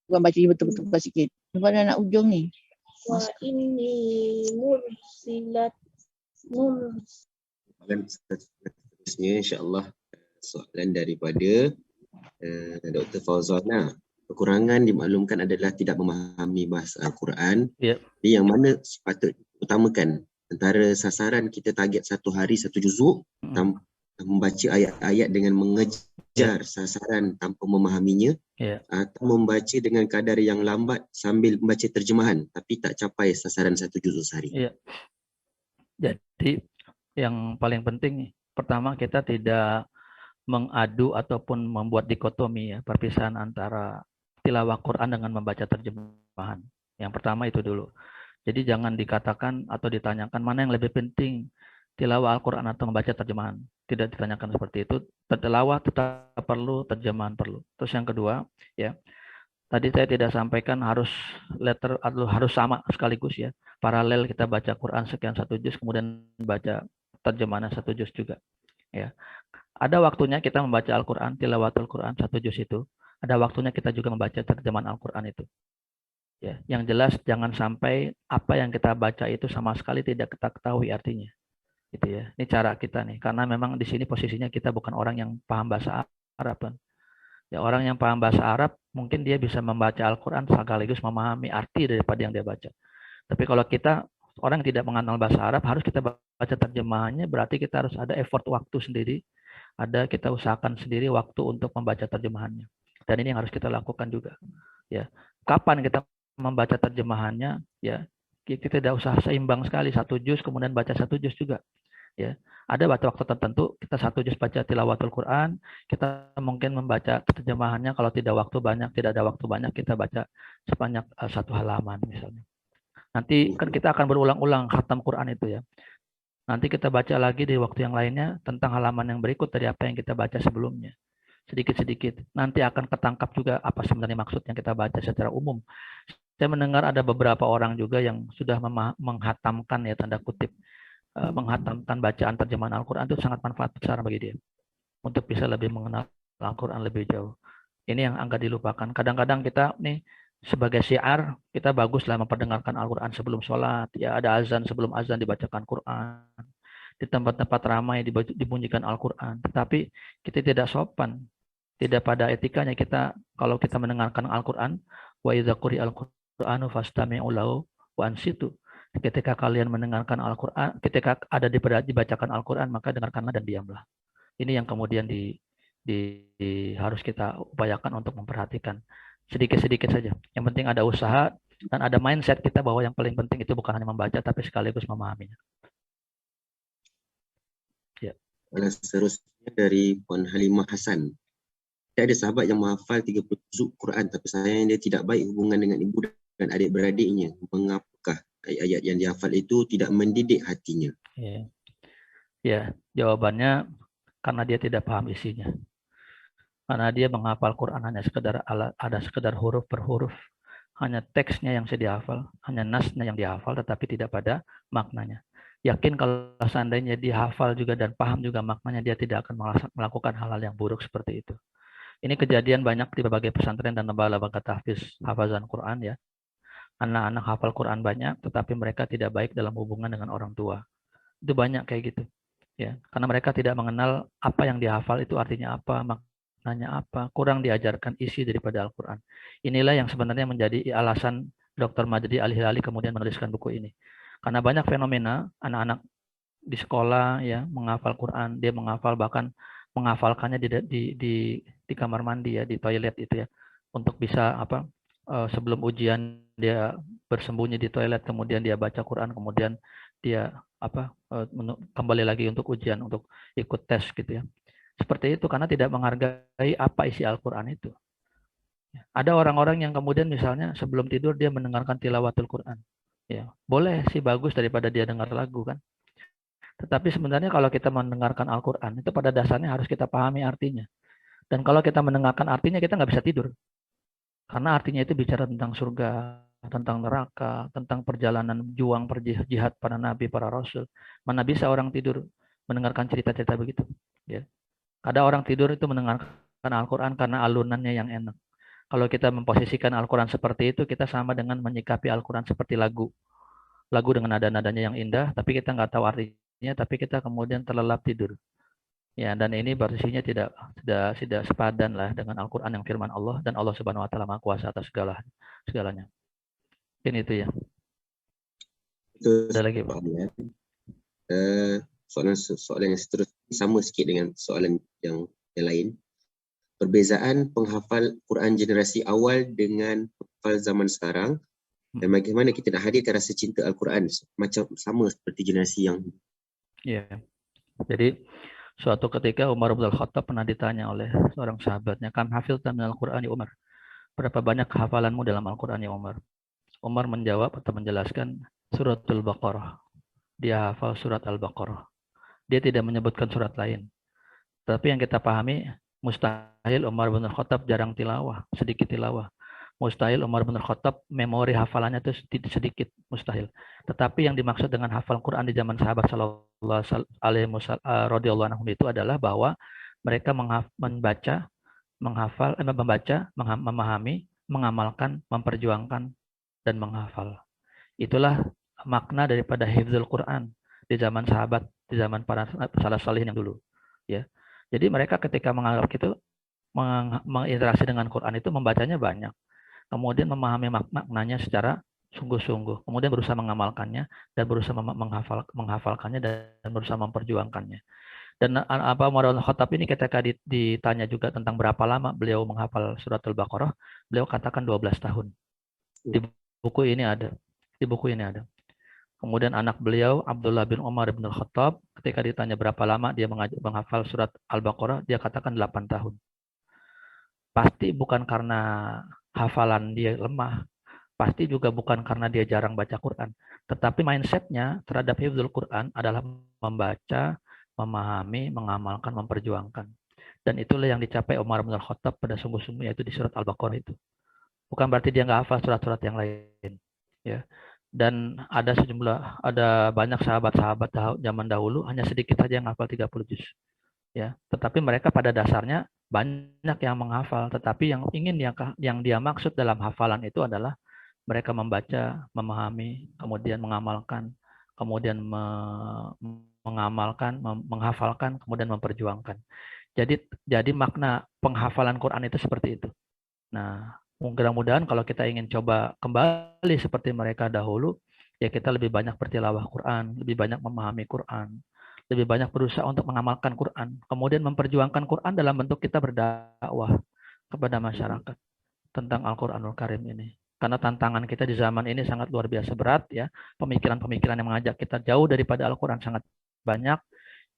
Bukan baca betul-betul sikit. Lepas nak ujung ni. Wa inni mursilat Seterusnya insya-Allah soalan daripada Dr. Fauzana. Kekurangan dimaklumkan adalah tidak memahami bahasa Al-Quran. Yep. Yang mana sepatutnya utamakan antara sasaran kita target satu hari satu juzuk, membaca ayat-ayat dengan mengejar sasaran tanpa memahaminya, atau membaca dengan kadar yang lambat sambil membaca terjemahan tapi tak capai sasaran satu juzuk sehari. Jadi yang paling penting pertama kita tidak mengadu ataupun membuat dikotomi ya, perpisahan antara tilawah Quran dengan membaca terjemahan. Yang pertama itu dulu. Jadi jangan dikatakan atau ditanyakan mana yang lebih penting, tilawah Al-Quran atau membaca terjemahan. Tidak ditanyakan seperti itu. Tilawah tetap perlu, terjemahan perlu. Terus yang kedua, ya, tadi saya tidak sampaikan harus sama sekaligus ya. Paralel kita baca Quran sekian satu juz, kemudian baca terjemahan satu juz juga. Ya. Ada waktunya kita membaca Al-Quran, tilawatul Quran satu juz itu. Ada waktunya kita juga membaca terjemahan Al-Quran itu. Ya, yang jelas jangan sampai apa yang kita baca itu sama sekali tidak kita ketahui artinya. Gitu ya. Ini cara kita nih, karena memang di sini posisinya kita bukan orang yang paham bahasa Arab kan. Ya, orang yang paham bahasa Arab mungkin dia bisa membaca Al-Quran sekaligus memahami arti daripada yang dia baca. Tapi kalau kita orang yang tidak mengenal bahasa Arab harus kita baca terjemahannya, berarti kita harus ada effort waktu sendiri, kita usahakan sendiri waktu untuk membaca terjemahannya. Dan ini yang harus kita lakukan juga. Ya, kapan kita membaca terjemahannya? Ya, kita tidak usah seimbang sekali satu juz kemudian baca satu juz juga. Ya, ada waktu tertentu kita satu juz baca tilawatul Quran, kita mungkin membaca terjemahannya kalau tidak ada waktu banyak kita baca sebanyak satu halaman misalnya. Nanti kan kita akan berulang-ulang khatam Quran itu ya. Nanti kita baca lagi di waktu yang lainnya tentang halaman yang berikut dari apa yang kita baca sebelumnya. Sedikit-sedikit. Nanti akan ketangkap juga apa sebenarnya maksud yang kita baca secara umum. Saya mendengar ada beberapa orang juga yang sudah menghatamkan ya tanda kutip, menghatamkan bacaan terjemahan Al-Quran itu sangat manfaat besar bagi dia. Untuk bisa lebih mengenal Al-Quran lebih jauh. Ini yang agak dilupakan. Kadang-kadang kita nih sebagai syiar, kita baguslah memperdengarkan Al-Quran sebelum sholat. Ya, ada azan sebelum azan dibacakan Quran. Di tempat-tempat ramai dibunyikan Al-Quran. Tetapi kita tidak sopan. Tidak pada etikanya kita, kalau kita mendengarkan Al-Quran, wa idza quri'al Qur'anu fastami'u lahu wa ansitu. Ketika kalian mendengarkan Al-Quran, ketika ada dibacakan Al-Quran, maka dengarkanlah dan diamlah. Ini yang kemudian harus kita upayakan untuk memperhatikan. Sedikit-sedikit saja. Yang penting ada usaha dan ada mindset kita bahwa yang paling penting itu bukan hanya membaca, tapi sekaligus memahaminya. Ya. Seterusnya dari Puan Halimah Hasan. Ada sahabat yang menghafal 30 juzuk Quran, tapi sayangnya dia tidak baik hubungan dengan ibu dan adik-beradiknya. Mengapakah ayat-ayat yang dihafal itu tidak mendidik hatinya? Ya, jawabannya karena dia tidak paham isinya. Karena dia menghafal Quran hanya sekedar huruf per huruf. Hanya teksnya yang dihafal, hanya nasnya yang dihafal, tetapi tidak pada maknanya. Yakin kalau seandainya dihafal juga dan paham juga maknanya, dia tidak akan melakukan hal-hal yang buruk seperti itu. Ini kejadian banyak di berbagai pesantren dan lembaga tahfiz hafazan Quran ya. Anak-anak hafal Quran banyak, tetapi mereka tidak baik dalam hubungan dengan orang tua. Itu banyak kayak gitu. Ya, karena mereka tidak mengenal apa yang dihafal itu artinya apa, maknanya apa, kurang diajarkan isi daripada Al-Quran. Inilah yang sebenarnya menjadi alasan Dr. Majdi Al-Hilali kemudian menuliskan buku ini. Karena banyak fenomena anak-anak di sekolah ya menghafal Quran, dia menghafal bahkan menghafalkannya di kamar mandi ya, di toilet itu ya, untuk bisa sebelum ujian dia bersembunyi di toilet, kemudian dia baca Quran, kemudian dia kembali lagi untuk ujian, untuk ikut tes gitu ya. Seperti itu karena tidak menghargai apa isi Al-Quran itu. Ada orang-orang yang kemudian misalnya sebelum tidur dia mendengarkan tilawatul Quran. Ya, boleh sih, bagus daripada dia dengar lagu kan. Tetapi sebenarnya kalau kita mendengarkan Al-Quran itu pada dasarnya harus kita pahami artinya. Dan kalau kita mendengarkan artinya kita nggak bisa tidur. Karena artinya itu bicara tentang surga, tentang neraka, tentang perjalanan juang jihad para nabi, para rasul. Mana bisa orang tidur mendengarkan cerita-cerita begitu. Ya. Ada orang tidur itu mendengarkan Al-Quran karena alunannya yang enak. Kalau kita memposisikan Al-Quran seperti itu, kita sama dengan menyikapi Al-Quran seperti lagu. Lagu dengan nada-nadanya yang indah, tapi kita nggak tahu artinya, tapi kita kemudian terlelap tidur. Ya, dan ini posisinya tidak sepadan lah dengan Al-Quran yang firman Allah, dan Allah Subhanahu Wa Taala Maha Kuasa atas segalanya. Ini itu ya. Ada lagi Pak? Soalan yang seterusnya sama sikit dengan soalan yang lain. Perbezaan penghafal Quran generasi awal dengan penghafal zaman sekarang, dan bagaimana kita nak hadirkan rasa cinta Al-Quran macam sama seperti generasi yang. Ya. Jadi suatu ketika Umar bin Khattab pernah ditanya oleh seorang sahabatnya, "Kam hafilta minal Qur'ani Umar?" Berapa banyak hafalanmu dalam Al-Qur'an ya Umar? Umar menjawab atau menjelaskan suratul Baqarah. Dia hafal surat Al-Baqarah. Dia tidak menyebutkan surat lain. Tapi yang kita pahami, mustahil Umar bin Khattab jarang tilawah, sedikit tilawah. Mustahil Umar bin Khattab memori hafalannya itu sedikit, mustahil. Tetapi yang dimaksud dengan hafal Quran di zaman sahabat sallallahu alaihi wasallam radhiyallahu anhum itu adalah bahwa mereka membaca, memahami, mengamalkan, memperjuangkan dan menghafal. Itulah makna daripada hifdzul Quran di zaman sahabat, di zaman para salaf salihin yang dulu, ya. Jadi mereka ketika menganggap itu menginteraksi dengan Quran itu membacanya banyak, kemudian memahami maknanya secara sungguh-sungguh, kemudian berusaha mengamalkannya dan berusaha menghafalkannya dan berusaha memperjuangkannya. Dan Umar bin Khattab ini ketika ditanya juga tentang berapa lama beliau menghafal surat Al-Baqarah, beliau katakan 12 tahun. Di buku ini ada. Kemudian anak beliau Abdullah bin Umar bin Khattab ketika ditanya berapa lama dia menghafal surat Al-Baqarah, dia katakan 8 tahun. Pasti bukan karena hafalan dia lemah, pasti juga bukan karena dia jarang baca Quran, tetapi mindsetnya terhadap hifdzul Quran adalah membaca, memahami, mengamalkan, memperjuangkan. Dan itulah yang dicapai Umar bin Khattab pada sungguh-sungguh, yaitu di surat Al-Baqarah itu. Bukan berarti dia nggak hafal surat-surat yang lain, ya. Dan ada banyak sahabat-sahabat zaman dahulu hanya sedikit saja yang hafal 30 juz, ya. Tetapi mereka pada dasarnya banyak yang menghafal, tetapi yang dia maksud dalam hafalan itu adalah mereka membaca, memahami, kemudian mengamalkan, kemudian menghafalkan, kemudian memperjuangkan. Jadi makna penghafalan Quran itu seperti itu. Nah, mudah-mudahan kalau kita ingin coba kembali seperti mereka dahulu, ya kita lebih banyak bertilawah Quran, lebih banyak memahami Quran, lebih banyak berusaha untuk mengamalkan Quran, kemudian memperjuangkan Quran dalam bentuk kita berdakwah kepada masyarakat tentang Al-Quranul Karim ini. Karena tantangan kita di zaman ini sangat luar biasa berat ya. Pemikiran-pemikiran yang mengajak kita jauh daripada Al-Quran sangat banyak.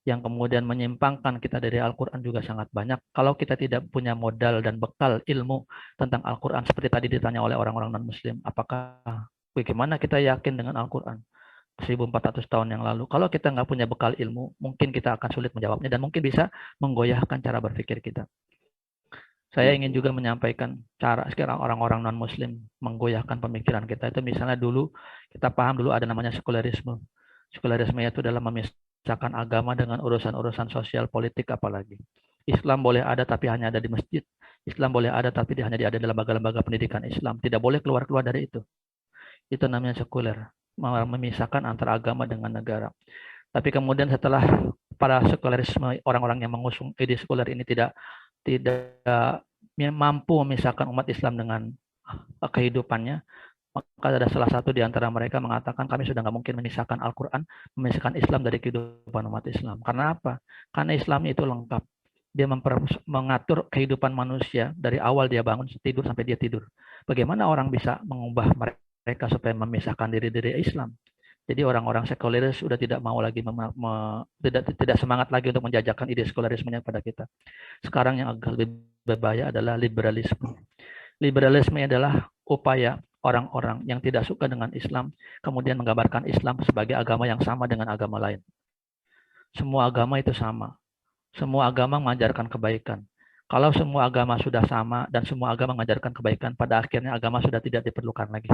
Yang kemudian menyimpangkan kita dari Al-Quran juga sangat banyak. Kalau kita tidak punya modal dan bekal ilmu tentang Al-Quran, seperti tadi ditanya oleh orang-orang non-Muslim, bagaimana kita yakin dengan Al-Quran 1400 tahun yang lalu? Kalau kita nggak punya bekal ilmu, mungkin kita akan sulit menjawabnya dan mungkin bisa menggoyahkan cara berpikir kita. Saya ingin juga menyampaikan cara sekarang orang-orang non-Muslim menggoyahkan pemikiran kita. Itu misalnya dulu, kita paham dulu ada namanya sekularisme. Sekularisme itu dalam memisahkan agama dengan urusan-urusan sosial politik apalagi. Islam boleh ada tapi hanya ada di masjid. Islam boleh ada tapi hanya ada dalam lembaga-lembaga pendidikan Islam. Tidak boleh keluar-keluar dari itu. Itu namanya sekuler. Memisahkan antara agama dengan negara. Tapi kemudian setelah para sekularisme, orang-orang yang mengusung ide sekuler ini tidak mampu memisahkan umat Islam dengan kehidupannya, maka ada salah satu di antara mereka mengatakan kami sudah nggak mungkin memisahkan Al-Quran, memisahkan Islam dari kehidupan umat Islam. Karena apa? Karena Islam itu lengkap. Dia mengatur kehidupan manusia dari awal dia bangun tidur sampai dia tidur. Bagaimana orang bisa mengubah mereka supaya memisahkan diri dari Islam? Jadi orang-orang sekuleris sudah tidak mau lagi tidak semangat lagi untuk menjajakan ide sekularismenya pada kita. Sekarang yang agak lebih berbahaya adalah liberalisme. Liberalisme adalah upaya orang-orang yang tidak suka dengan Islam kemudian menggambarkan Islam sebagai agama yang sama dengan agama lain. Semua agama itu sama. Semua agama mengajarkan kebaikan. Kalau semua agama sudah sama dan semua agama mengajarkan kebaikan, pada akhirnya agama sudah tidak diperlukan lagi.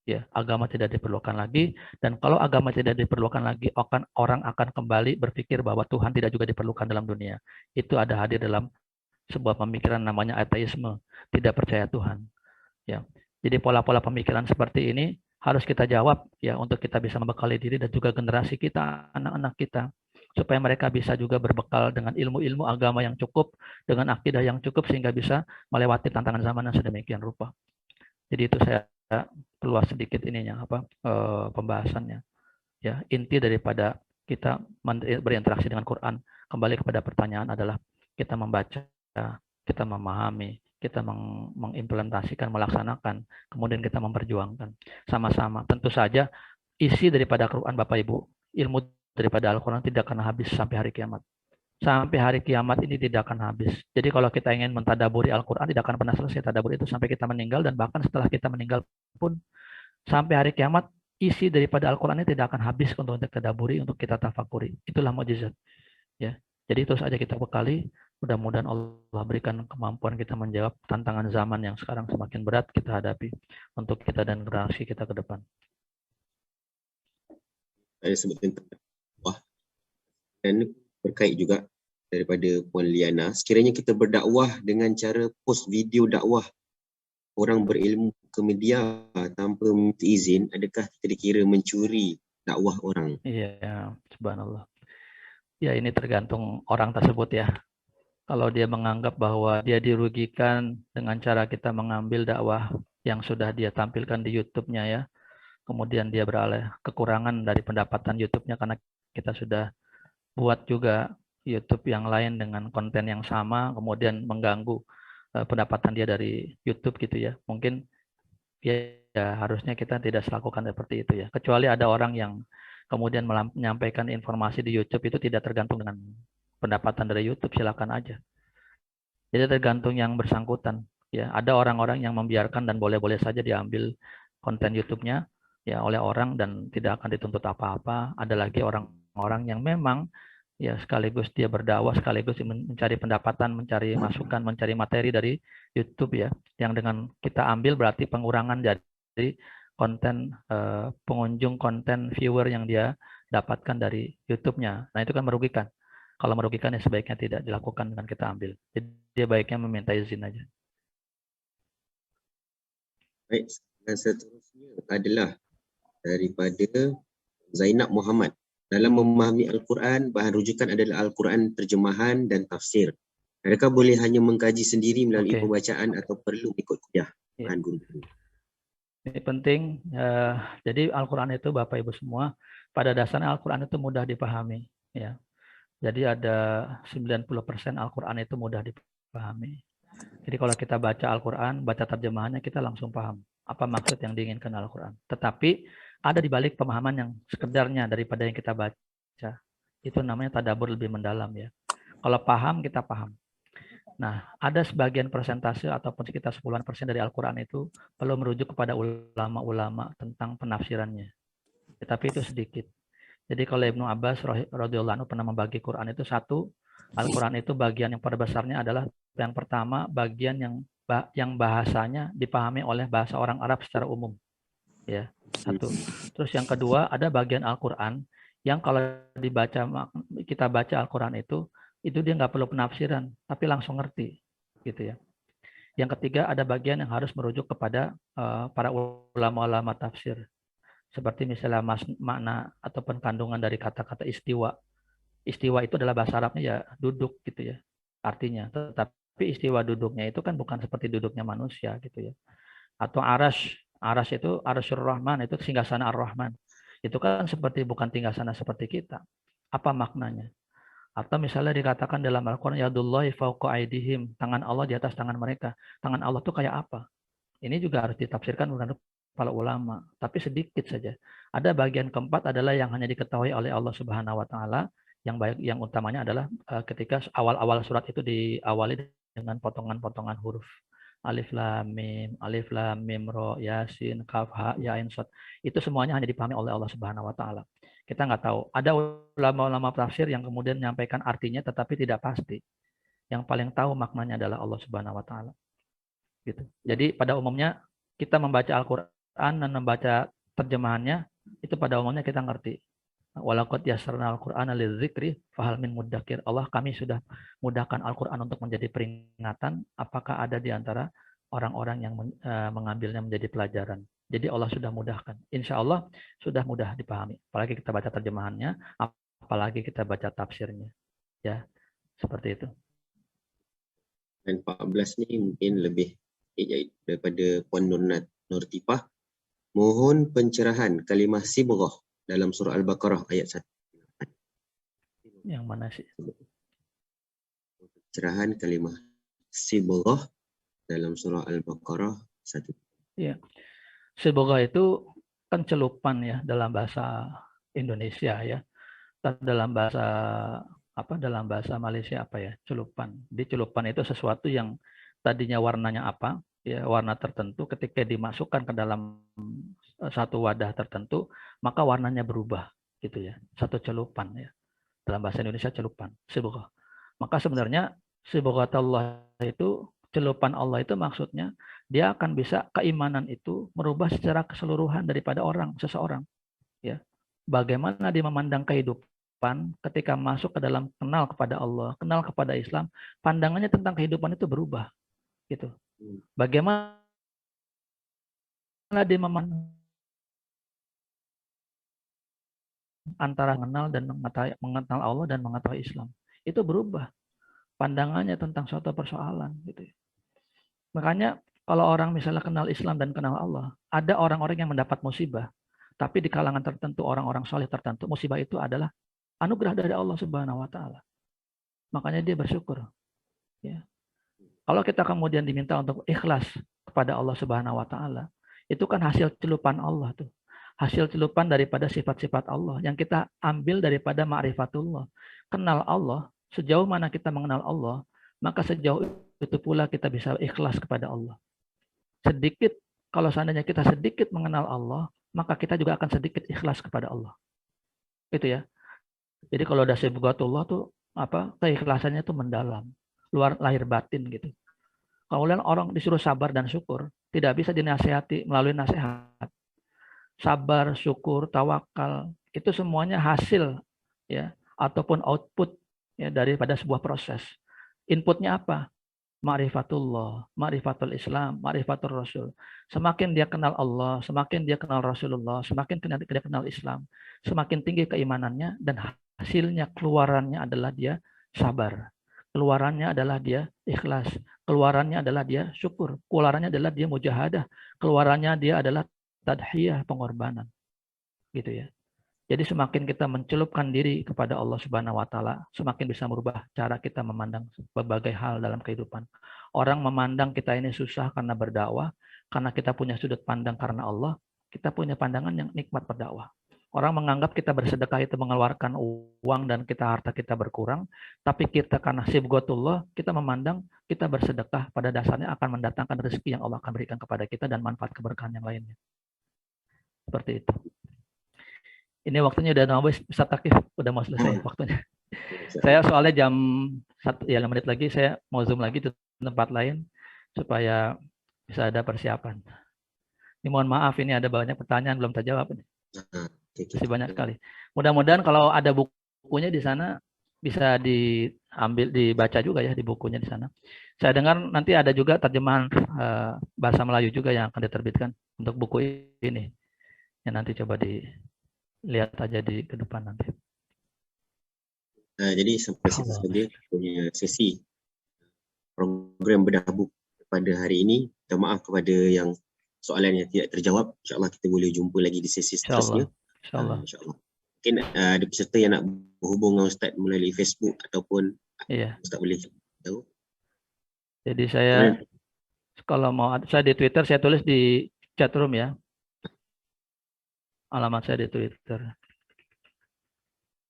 Ya, agama tidak diperlukan lagi, dan kalau agama tidak diperlukan lagi, orang akan kembali berpikir bahwa Tuhan tidak juga diperlukan dalam dunia. Itu ada hadir dalam sebuah pemikiran namanya ateisme, tidak percaya Tuhan. Ya, jadi pola-pola pemikiran seperti ini harus kita jawab ya untuk kita bisa membekali diri dan juga generasi kita, anak-anak kita, supaya mereka bisa juga berbekal dengan ilmu-ilmu agama yang cukup, dengan akidah yang cukup sehingga bisa melewati tantangan zaman yang sedemikian rupa. Jadi itu saya keluar sedikit pembahasannya. Ya, inti daripada kita berinteraksi dengan Quran kembali kepada pertanyaan adalah kita membaca, kita memahami, kita mengimplementasikan, melaksanakan, kemudian kita memperjuangkan sama-sama. Tentu saja isi daripada Quran Bapak Ibu, ilmu daripada Al-Quran tidak akan habis sampai hari kiamat. Sampai hari kiamat ini tidak akan habis. Jadi kalau kita ingin mentadaburi Al-Quran, tidak akan pernah selesai tadabur itu sampai kita meninggal, dan bahkan setelah kita meninggal pun sampai hari kiamat, isi daripada Al-Quran ini tidak akan habis untuk tadaburi, untuk kita tafakuri. Itulah mukjizat. Ya. Jadi terus aja kita bekali. Mudah-mudahan Allah berikan kemampuan kita menjawab tantangan zaman yang sekarang semakin berat kita hadapi untuk kita dan generasi kita ke depan. Saya sebutkan wah, dan berkait juga daripada Puan Liana, sekiranya kita berdakwah dengan cara post video dakwah orang berilmu ke media tanpa minta izin, adakah kita dikira mencuri dakwah orang? Iya, subhanallah. Ya, ini tergantung orang tersebut ya. Kalau dia menganggap bahwa dia dirugikan dengan cara kita mengambil dakwah yang sudah dia tampilkan di YouTube-nya ya, kemudian dia beralih kekurangan dari pendapatan YouTube-nya karena kita sudah buat juga YouTube yang lain dengan konten yang sama, kemudian mengganggu pendapatan dia dari YouTube gitu ya. Mungkin ya harusnya kita tidak melakukan seperti itu ya. Kecuali ada orang yang kemudian menyampaikan informasi di YouTube itu tidak tergantung dengan pendapatan dari YouTube, silakan aja. Jadi tergantung yang bersangkutan. Ya, ada orang-orang yang membiarkan dan boleh-boleh saja diambil konten YouTube-nya ya oleh orang dan tidak akan dituntut apa-apa. Ada lagi orang-orang yang memang ya sekaligus dia berdakwah, sekaligus mencari pendapatan, mencari masukan, mencari materi dari YouTube ya. Yang dengan kita ambil berarti pengurangan dari konten pengunjung, konten viewer yang dia dapatkan dari YouTube-nya. Nah, itu kan merugikan. Kalau merugikan ya sebaiknya tidak dilakukan dengan kita ambil. Jadi dia baiknya meminta izin aja. Baik, dan seterusnya adalah daripada Zainab Muhammad. Dalam memahami Al-Quran, bahan rujukan adalah Al-Quran terjemahan dan tafsir. Adakah boleh hanya mengkaji sendiri melalui pembacaan atau perlu ikut kuliah? Bahan guru. Ini penting. Jadi Al-Quran itu Bapak Ibu semua, pada dasarnya Al-Quran itu mudah dipahami. Ya. Jadi ada 90% Al-Quran itu mudah dipahami. Jadi kalau kita baca Al-Quran, baca terjemahannya, kita langsung paham apa maksud yang diinginkan Al-Quran. Tetapi ada di balik pemahaman yang sekedarnya daripada yang kita baca. Itu namanya tadabbur lebih mendalam ya. Kalau paham, kita paham. Nah, ada sebagian persentase ataupun sekitar 10% dari Al-Quran itu perlu merujuk kepada ulama-ulama tentang penafsirannya. Tetapi itu sedikit. Jadi kalau Ibnu Abbas radhiyallahu anhu pernah membagi Quran itu satu, Al-Quran itu bagian yang pada besarnya adalah yang pertama bagian yang bahasanya dipahami oleh bahasa orang Arab secara umum. Ya, satu. Terus yang kedua ada bagian Al-Quran yang kalau kita baca Al-Quran itu dia nggak perlu penafsiran, tapi langsung ngerti, gitu ya. Yang ketiga ada bagian yang harus merujuk kepada para ulama-ulama tafsir, seperti misalnya makna ataupun kandungan dari kata-kata istiwa. Istiwa itu adalah bahasa Arabnya ya duduk, gitu ya, artinya. Tetapi istiwa duduknya itu kan bukan seperti duduknya manusia, gitu ya. Atau arash itu Arsyur Rahman, itu singgasana Ar-Rahman. Itu kan bukan tinggasana seperti kita. Apa maknanya? Atau misalnya dikatakan dalam Al-Quran, yadullahi fauqa aidihim, tangan Allah di atas tangan mereka. Tangan Allah itu kayak apa? Ini juga harus ditafsirkan menurut para ulama, tapi sedikit saja. Ada bagian keempat adalah yang hanya diketahui oleh Allah Subhanahu wa taala, yang utamanya adalah ketika awal-awal surat itu diawali dengan potongan-potongan huruf. Alif lam mim ra, yasin, kaf, ha, ya, ain, shad. Itu semuanya hanya dipahami oleh Allah Subhanahu wa taala. Kita nggak tahu. Ada ulama-ulama tafsir yang kemudian menyampaikan artinya tetapi tidak pasti. Yang paling tahu maknanya adalah Allah Subhanahu wa taala. Gitu. Jadi pada umumnya kita membaca Al-Qur'an dan membaca terjemahannya itu pada umumnya kita ngerti. Walaqad yassarna al-Qur'ana lidzikri fahal min muddakir. Allah, kami sudah mudahkan Al-Qur'an untuk menjadi peringatan, apakah ada di antara orang-orang yang mengambilnya menjadi pelajaran. Jadi Allah sudah mudahkan. Insya Allah sudah mudah dipahami. Apalagi kita baca terjemahannya, apalagi kita baca tafsirnya. Ya, seperti itu. Dan 14 ni mungkin lebih daripada Puan Nur Tipah. Mohon pencerahan kalimah sibrah dalam surah Al-Baqarah ayat 1. Yang mana sih? Pencerahan kalimah sibrah dalam surah Al-Baqarah 1. Ya. Sibrah itu kan celupan ya dalam bahasa Indonesia ya. Dalam bahasa Malaysia apa ya? Celupan. Di celupan itu sesuatu yang tadinya warnanya apa? Ya, warna tertentu ketika dimasukkan ke dalam satu wadah tertentu, maka warnanya berubah gitu ya. Satu celupan ya. Dalam bahasa Indonesia celupan, sibrah. Maka sebenarnya sibghatullah itu celupan Allah itu maksudnya dia akan bisa keimanan itu merubah secara keseluruhan daripada seseorang ya. Bagaimana dia memandang kehidupan ketika masuk ke dalam kenal kepada Allah, kenal kepada Islam, pandangannya tentang kehidupan itu berubah gitu. Bagaimana dia memandang antara mengenal dan mengenal Allah dan mengetahui Islam itu berubah pandangannya tentang suatu persoalan gitu. Makanya kalau orang misalnya kenal Islam dan kenal Allah, ada orang-orang yang mendapat musibah, tapi di kalangan tertentu, orang-orang soleh tertentu, musibah itu adalah anugerah dari Allah Subhanahu wa taala. Makanya dia bersyukur. Ya. Kalau kita kemudian diminta untuk ikhlas kepada Allah Subhanahu wa taala, itu kan hasil celupan Allah tuh. Hasil celupan daripada sifat-sifat Allah yang kita ambil daripada ma'rifatullah. Kenal Allah, sejauh mana kita mengenal Allah, maka sejauh itu pula kita bisa ikhlas kepada Allah. Sedikit, kalau seandainya kita sedikit mengenal Allah, maka kita juga akan sedikit ikhlas kepada Allah. Itu ya. Jadi kalau ada sibghatullah tuh keikhlasannya itu mendalam, luar lahir batin gitu. Kemudian orang disuruh sabar dan syukur, tidak bisa dinasihati melalui nasihat. Sabar, syukur, tawakal, itu semuanya hasil ya ataupun output ya, daripada sebuah proses. Inputnya apa? Ma'rifatullah, ma'rifatul Islam, ma'rifatul Rasul. Semakin dia kenal Allah, semakin dia kenal Rasulullah, semakin dia kenal Islam, semakin tinggi keimanannya, dan hasilnya, keluarannya adalah dia sabar. Keluarannya adalah dia ikhlas. Keluarannya adalah dia syukur. Keluarannya adalah dia mujahadah. Keluarannya dia adalah tadhiyah, pengorbanan. Gitu ya. Jadi semakin kita mencelupkan diri kepada Allah Subhanahu wa taala, semakin bisa merubah cara kita memandang berbagai hal dalam kehidupan. Orang memandang kita ini susah karena berdakwah, karena kita punya sudut pandang karena Allah, kita punya pandangan yang nikmat berdakwah. Orang menganggap kita bersedekah itu mengeluarkan uang dan harta kita berkurang, tapi kita karena sibghatullah, kita memandang kita bersedekah pada dasarnya akan mendatangkan rezeki yang Allah akan berikan kepada kita dan manfaat keberkahan yang lainnya. Seperti itu. Ini waktunya udah habis, Ustaz Akif, udah mau selesai waktunya. Saya soalnya jam 1 ya 5 menit lagi saya mau zoom lagi di tempat lain supaya bisa ada persiapan. Ini mohon maaf, ini ada banyak pertanyaan belum terjawab ini. Masih banyak sekali. Mudah-mudahan kalau ada bukunya di sana bisa diambil, dibaca juga ya di bukunya di sana. Saya dengar nanti ada juga terjemahan bahasa Melayu juga yang akan diterbitkan untuk buku ini. Ya nanti coba lihat aja di ke depan nanti. Jadi sampai situ saja punya sesi program bedah buku pada hari ini. Minta maaf kepada yang soalan yang tidak terjawab. InsyaAllah kita boleh jumpa lagi di sesi seterusnya. InsyaAllah. Mungkin ada peserta yang nak berhubung dengan Ustaz melalui Facebook ataupun Ustaz boleh tahu. Jadi saya kalau mau, saya di Twitter saya tulis di chat room ya. Alamat saya di Twitter.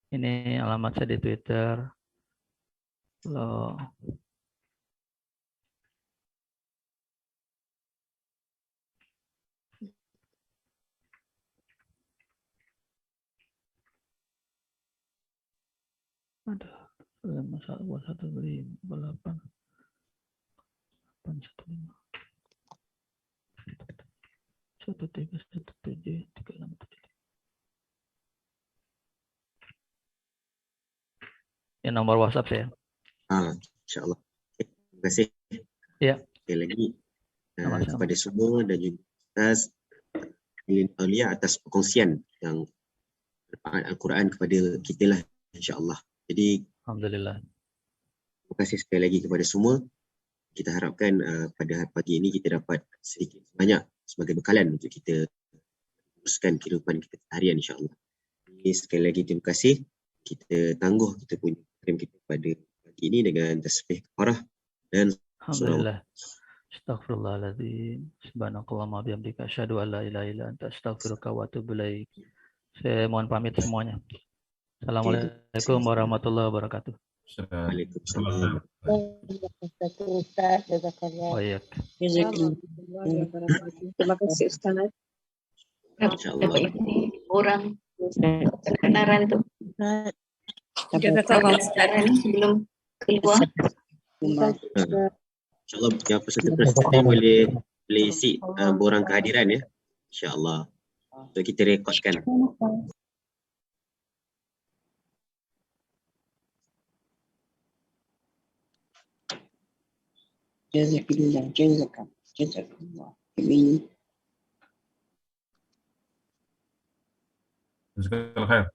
Ini alamat saya di Twitter. Loh. Ada 115 Ini nomor WhatsApp saya. InsyaAllah. Terima kasih. Ya. Sekali lagi kepada semua dan juga Ustaz Aulia atas perkongsian yang Al-Quran kepada kita lah, insyaAllah. Jadi alhamdulillah. Terima kasih sekali lagi kepada semua. Kita harapkan pada pagi ini kita dapat sedikit banyak sebagai bekalan untuk kita teruskan kehidupan kita harian, insyaAllah. Jadi sekali lagi terima kasih. Kita tangguh kita punya program kita pada pagi ini dengan tasbih kafarah dan alhamdulillah. Astaghfirullahaladzim. Subhanakallahumma bihamdika asyhadu an la ilaha illa anta astaghfiruka wa atubu ilaik. Saya mohon pamit semuanya. Assalamualaikum warahmatullahi wabarakatuh. Waalaikumsalam. Terima kasih Ustaz. Orang kebenaran tuh. Sekarang sebelum keluar. InsyaAllah yang peserta-peserta boleh isi borang kehadiran ya. InsyaAllah. Untuk kita rekodkan. Jazakallah, jazakallah. Amin. Jazakallah khair.